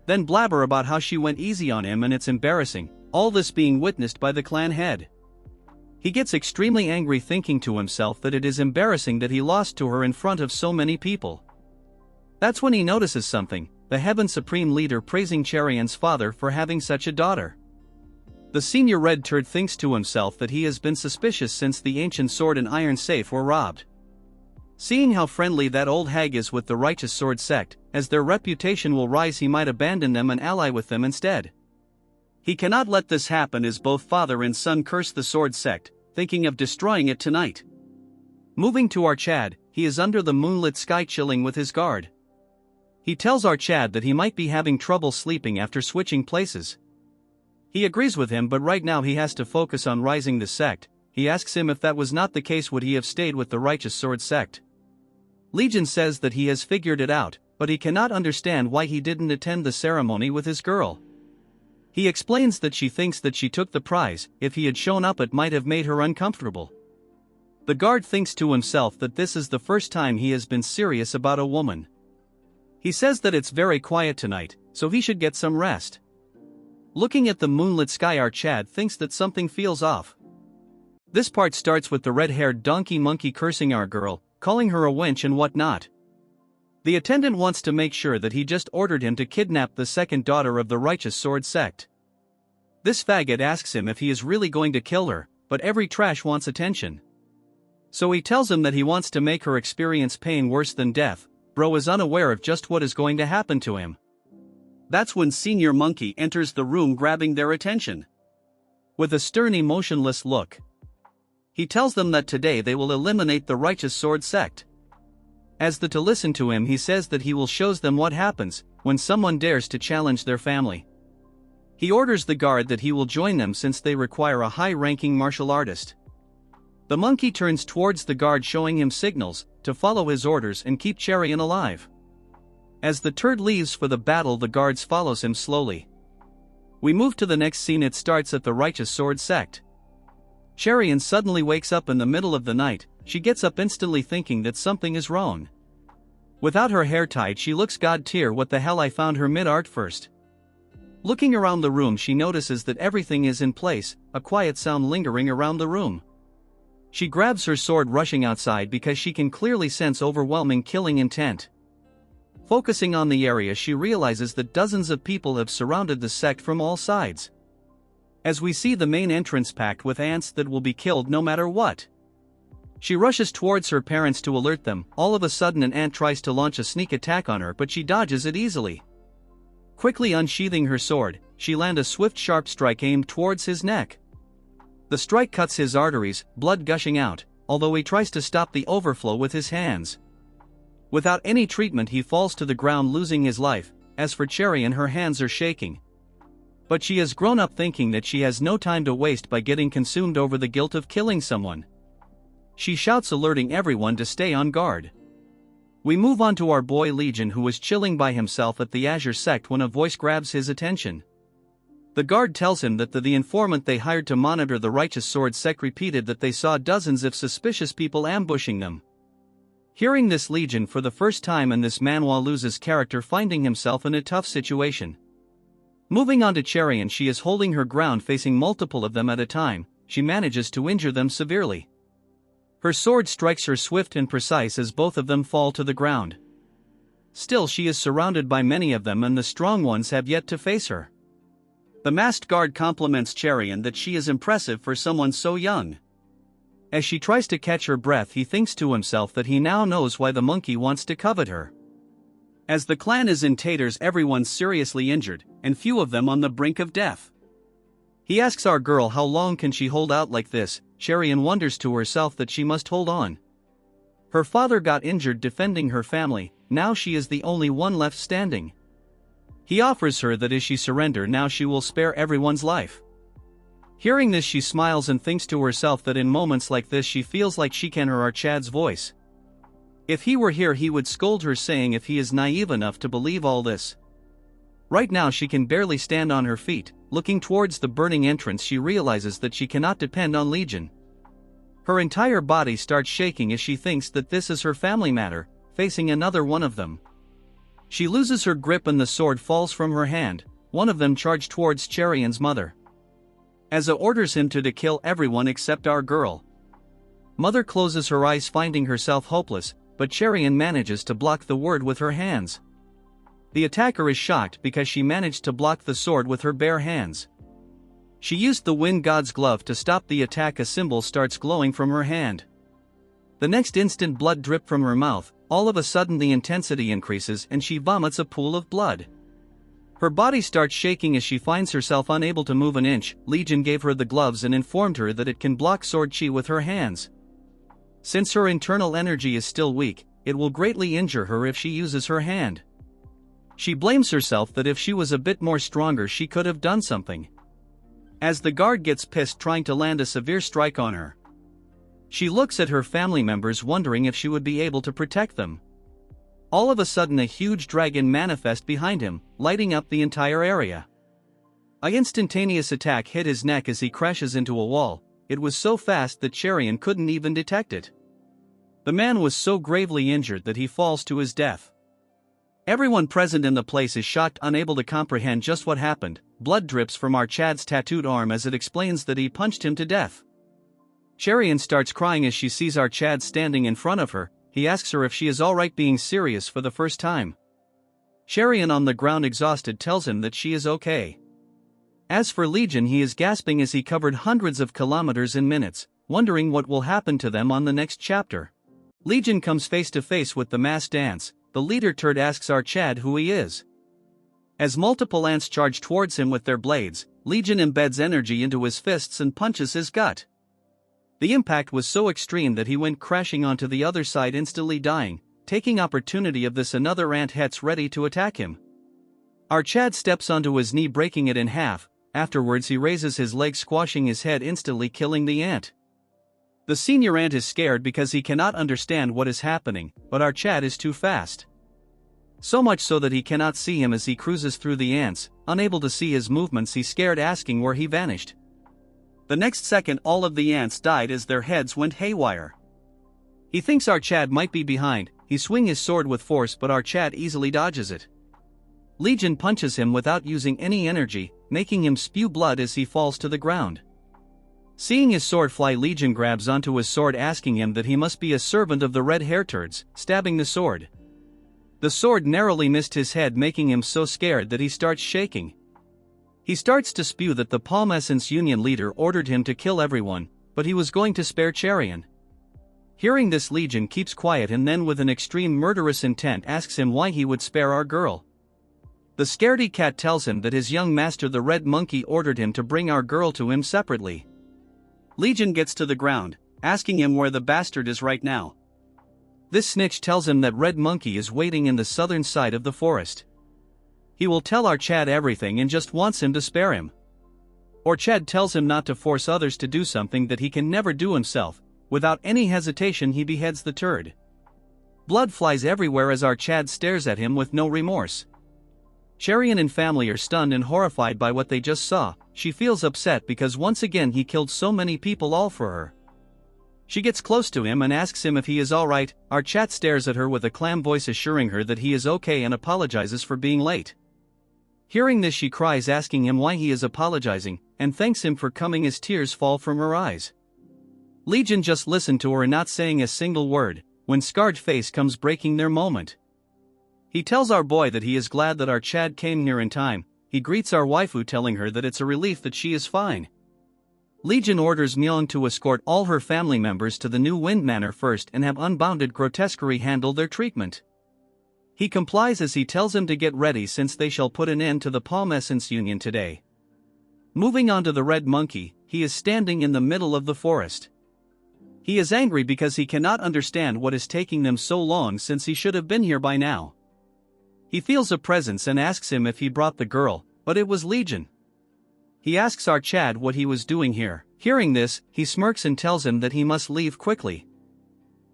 Then blabber about how she went easy on him and it's embarrassing, all this being witnessed by the clan head. He gets extremely angry, thinking to himself that it is embarrassing that he lost to her in front of so many people. That's when he notices something, the Heaven Supreme Leader praising Cherian's father for having such a daughter. The senior red turd thinks to himself that he has been suspicious since the ancient sword and iron safe were robbed. Seeing how friendly that old hag is with the Righteous Sword sect, as their reputation will rise, he might abandon them and ally with them instead. He cannot let this happen, as both father and son curse the sword sect, thinking of destroying it tonight. Moving to Archad, he is under the moonlit sky chilling with his guard. He tells Archad that he might be having trouble sleeping after switching places. He agrees with him, but right now he has to focus on rising the sect. He asks him if that was not the case, would he have stayed with the Righteous Sword sect. Legion says that he has figured it out, but he cannot understand why he didn't attend the ceremony with his girl. He explains that she thinks that she took the prize. If he had shown up, it might have made her uncomfortable. The guard thinks to himself that this is the first time he has been serious about a woman. He says that it's very quiet tonight, so he should get some rest. Looking at the moonlit sky, Archad thinks that something feels off. This part starts with the red-haired donkey monkey cursing our girl, calling her a wench and whatnot. The attendant wants to make sure that he just ordered him to kidnap the second daughter of the Righteous Sword sect. This faggot asks him if he is really going to kill her, but every trash wants attention. So he tells him that he wants to make her experience pain worse than death. Bro is unaware of just what is going to happen to him. That's when Senior Monkey enters the room, grabbing their attention. With a stern, emotionless look, he tells them that today they will eliminate the Righteous Sword sect. As the to listen to him, he says that he will shows them what happens when someone dares to challenge their family. He orders the guard that he will join them since they require a high-ranking martial artist. The monkey turns towards the guard, showing him signals to follow his orders and keep Cherian alive. As the turd leaves for the battle, the guards follows him slowly. We move to the next scene. It starts at the Righteous Sword sect. Cherian suddenly wakes up in the middle of the night. She gets up instantly thinking that something is wrong. Without her hair tied, she looks god tier. What the hell, I found her mid-art first. Looking around the room, she notices that everything is in place, a quiet sound lingering around the room. She grabs her sword, rushing outside because she can clearly sense overwhelming killing intent. Focusing on the area, she realizes that dozens of people have surrounded the sect from all sides. As we see the main entrance packed with ants that will be killed no matter what. She rushes towards her parents to alert them. All of a sudden an ant tries to launch a sneak attack on her, but she dodges it easily. Quickly unsheathing her sword, she lands a swift sharp strike aimed towards his neck. The strike cuts his arteries, blood gushing out, although he tries to stop the overflow with his hands. Without any treatment, he falls to the ground, losing his life. As for Cherian, her hands are shaking. But she has grown up, thinking that she has no time to waste by getting consumed over the guilt of killing someone. She shouts, alerting everyone to stay on guard. We move on to our boy Legion, who was chilling by himself at the Azure sect when a voice grabs his attention. The guard tells him that the informant they hired to monitor the Righteous Sword sect repeated that they saw dozens of suspicious people ambushing them. Hearing this, Legion for the first time in this manhwa loses character, finding himself in a tough situation. Moving on to Cherian, she is holding her ground, facing multiple of them at a time. She manages to injure them severely. Her sword strikes her swift and precise as both of them fall to the ground. Still, she is surrounded by many of them, and the strong ones have yet to face her. The masked guard compliments Cherian that she is impressive for someone so young. As she tries to catch her breath, he thinks to himself that he now knows why the monkey wants to covet her. As the clan is in taters, everyone's seriously injured, and few of them on the brink of death. He asks our girl how long can she hold out like this. Cherian wonders to herself that she must hold on. Her father got injured defending her family, now she is the only one left standing. He offers her that if she surrender now, she will spare everyone's life. Hearing this, she smiles and thinks to herself that in moments like this she feels like she can hear Chad's voice. If he were here, he would scold her, saying if he is naive enough to believe all this. Right now she can barely stand on her feet. Looking towards the burning entrance, she realizes that she cannot depend on Legion. Her entire body starts shaking as she thinks that this is her family matter, facing another one of them. She loses her grip and the sword falls from her hand. One of them charged towards Cherian's mother. Asa orders him to kill everyone except our girl. Mother closes her eyes, finding herself hopeless, but Cherian manages to block the word with her hands. The attacker is shocked because she managed to block the sword with her bare hands. She used the wind god's glove to stop the attack. A symbol starts glowing from her hand. The next instant, blood dripped from her mouth. All of a sudden the intensity increases and she vomits a pool of blood. Her body starts shaking as she finds herself unable to move an inch. Legion gave her the gloves and informed her that it can block sword chi with her hands. Since her internal energy is still weak, it will greatly injure her if she uses her hand. She blames herself that if she was a bit more stronger she could have done something. As the guard gets pissed, trying to land a severe strike on her. She looks at her family members, wondering if she would be able to protect them. All of a sudden a huge dragon manifests behind him, lighting up the entire area. An instantaneous attack hit his neck as he crashes into a wall. It was so fast that Cherian couldn't even detect it. The man was so gravely injured that he falls to his death. Everyone present in the place is shocked, unable to comprehend just what happened. Blood drips from our Chad's tattooed arm as it explains that he punched him to death. Cherian starts crying as she sees our Chad standing in front of her. He asks her if she is alright, being serious for the first time. Cherian, on the ground exhausted, tells him that she is okay. As for Legion, he is gasping as he covered hundreds of kilometers in minutes, wondering what will happen to them on the next chapter. Legion comes face to face with the mass dance. The leader turd asks our Chad who he is. As multiple ants charge towards him with their blades, Legion embeds energy into his fists and punches his gut. The impact was so extreme that he went crashing onto the other side, instantly dying. taking opportunity of this another ant gets ready to attack him. Our Chad steps onto his knee breaking it in half, afterwards he raises his leg squashing his head instantly killing the ant. The senior ant is scared because he cannot understand what is happening, but our Chad is too fast. So much so that he cannot see him as he cruises through the ants, unable to see his movements he's scared asking where he vanished. The next second all of the ants died as their heads went haywire. He thinks our Chad might be behind, he swings his sword with force but our Chad easily dodges it. Legion punches him without using any energy, making him spew blood as he falls to the ground. Seeing his sword fly, Legion grabs onto his sword asking him that he must be a servant of the red hair turds, stabbing the sword. The sword narrowly missed his head making him so scared that he starts shaking. He starts to spew that the Palm Essence Union leader ordered him to kill everyone, but he was going to spare Charian. Hearing this, Legion keeps quiet and then with an extreme murderous intent asks him why he would spare our girl. The scaredy cat tells him that his young master the red monkey ordered him to bring our girl to him separately. Legion gets to the ground, asking him where the bastard is right now. This snitch tells him that red monkey is waiting in the southern side of the forest. He will tell our Chad everything and just wants him to spare him. Our Chad tells him not to force others to do something that he can never do himself. Without any hesitation he beheads the turd. Blood flies everywhere as our Chad stares at him with no remorse. Charian and family are stunned and horrified by what they just saw. She feels upset because once again he killed so many people all for her. She gets close to him and asks him if he is alright. Our Chad stares at her with a clam voice assuring her that he is okay and apologizes for being late. Hearing this she cries asking him why he is apologizing, and thanks him for coming as tears fall from her eyes. Legion just listened to her not saying a single word, when Scarred Face comes breaking their moment. He tells our boy that he is glad that our Chad came here in time. He greets our waifu telling her that it's a relief that she is fine. Legion orders Myeon to escort all her family members to the new Wind Manor first and have Unbounded Grotesquerie handle their treatment. He complies as he tells him to get ready since they shall put an end to the Palm Essence Union today. Moving on to the red monkey, he is standing in the middle of the forest. He is angry because he cannot understand what is taking them so long since he should have been here by now. He feels a presence and asks him if he brought the girl, but it was Legion. He asks our Chad what he was doing here. Hearing this, he smirks and tells him that he must leave quickly.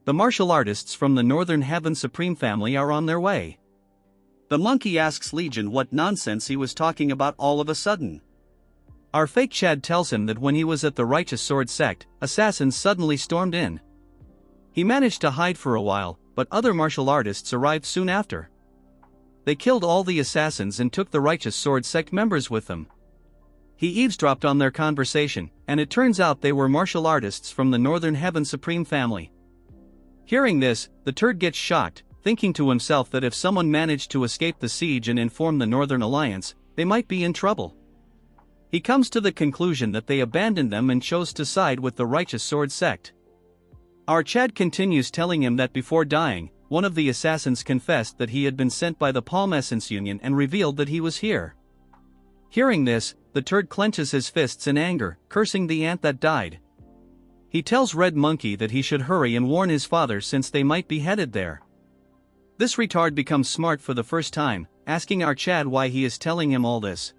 The martial artists from the Northern Heaven Supreme family are on their way. The monkey asks Legion what nonsense he was talking about all of a sudden. Our fake Chad tells him that when he was at the Righteous Sword sect, assassins suddenly stormed in. He managed to hide for a while, but other martial artists arrived soon after. They killed all the assassins and took the Righteous Sword sect members with them. He eavesdropped on their conversation, and it turns out they were martial artists from the Northern Heaven Supreme family. Hearing this, the turd gets shocked, thinking to himself that if someone managed to escape the siege and inform the Northern Alliance, they might be in trouble. He comes to the conclusion that they abandoned them and chose to side with the Righteous Sword sect. Our Chad continues telling him that before dying, one of the assassins confessed that he had been sent by the Palm Essence Union and revealed that he was here. Hearing this, the turd clenches his fists in anger, cursing the ant that died. He tells Red Monkey that he should hurry and warn his father since they might be headed there. This retard becomes smart for the first time, asking our Chad why he is telling him all this.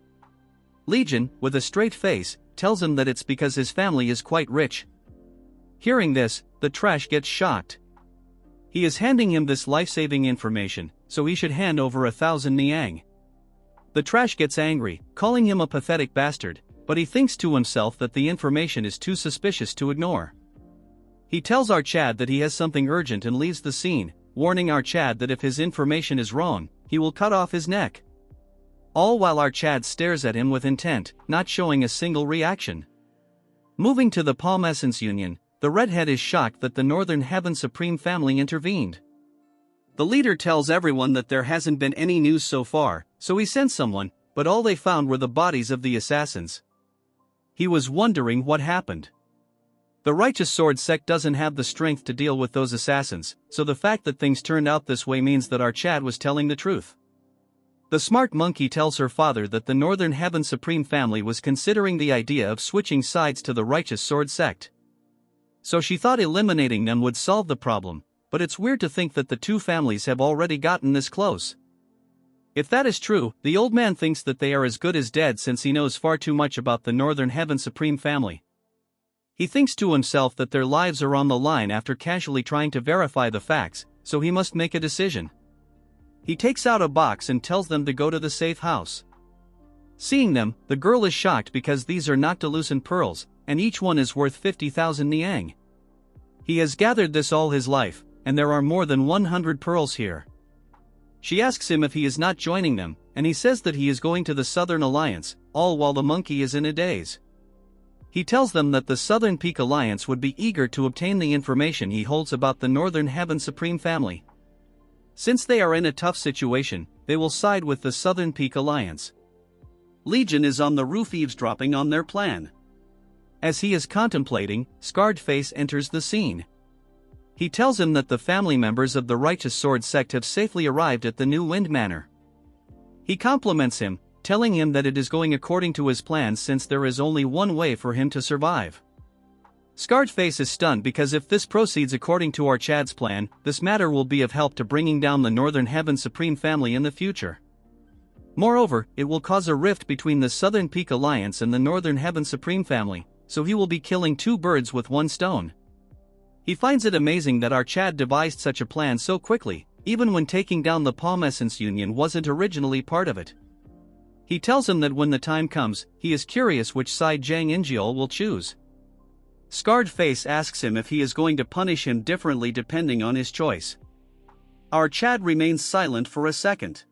Legion, with a straight face, tells him that it's because his family is quite rich. Hearing this, the trash gets shocked. He is handing him this life-saving information, so he should hand over 1,000 niang. The trash gets angry, calling him a pathetic bastard, but he thinks to himself that the information is too suspicious to ignore. He tells our Chad that he has something urgent and leaves the scene, warning our Chad that if his information is wrong, he will cut off his neck. All while our Chad stares at him with intent, not showing a single reaction. Moving to the Palm Essence Union, the redhead is shocked that the Northern Heaven Supreme family intervened. The leader tells everyone that there hasn't been any news so far, so he sent someone, but all they found were the bodies of the assassins. He was wondering what happened. The Righteous Sword sect doesn't have the strength to deal with those assassins, so the fact that things turned out this way means that our Chad was telling the truth. The smart monkey tells her father that the Northern Heaven Supreme family was considering the idea of switching sides to the Righteous Sword sect. So she thought eliminating them would solve the problem, but it's weird to think that the two families have already gotten this close. If that is true, the old man thinks that they are as good as dead since he knows far too much about the Northern Heaven Supreme family. He thinks to himself that their lives are on the line after casually trying to verify the facts, so he must make a decision. He takes out a box and tells them to go to the safe house. Seeing them, the girl is shocked because these are noctilucent pearls, and each one is worth 50,000 niang. He has gathered this all his life, and there are more than 100 pearls here. She asks him if he is not joining them, and he says that he is going to the Southern Alliance, all while the monkey is in a daze. He tells them that the Southern Peak Alliance would be eager to obtain the information he holds about the Northern Heaven Supreme family. Since they are in a tough situation, they will side with the Southern Peak Alliance. Legion is on the roof eavesdropping on their plan. As he is contemplating, Scarred Face enters the scene. He tells him that the family members of the Righteous Sword sect have safely arrived at the New Wind Manor. He compliments him, telling him that it is going according to his plans since there is only one way for him to survive. Scarred Face is stunned because if this proceeds according to our Chad's plan, this matter will be of help to bringing down the Northern Heaven Supreme family in the future. Moreover, it will cause a rift between the Southern Peak Alliance and the Northern Heaven Supreme family, so he will be killing two birds with one stone. He finds it amazing that our Chad devised such a plan so quickly, even when taking down the Palm Essence Union wasn't originally part of it. He tells him that when the time comes, he is curious which side Zhang Injiol will choose. Scarred Face asks him if he is going to punish him differently depending on his choice. Our Chad remains silent for a second.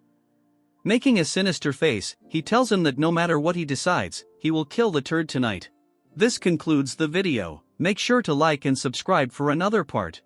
Making a sinister face, he tells him that no matter what he decides, he will kill the turd tonight. This concludes the video. Make sure to like and subscribe for another part.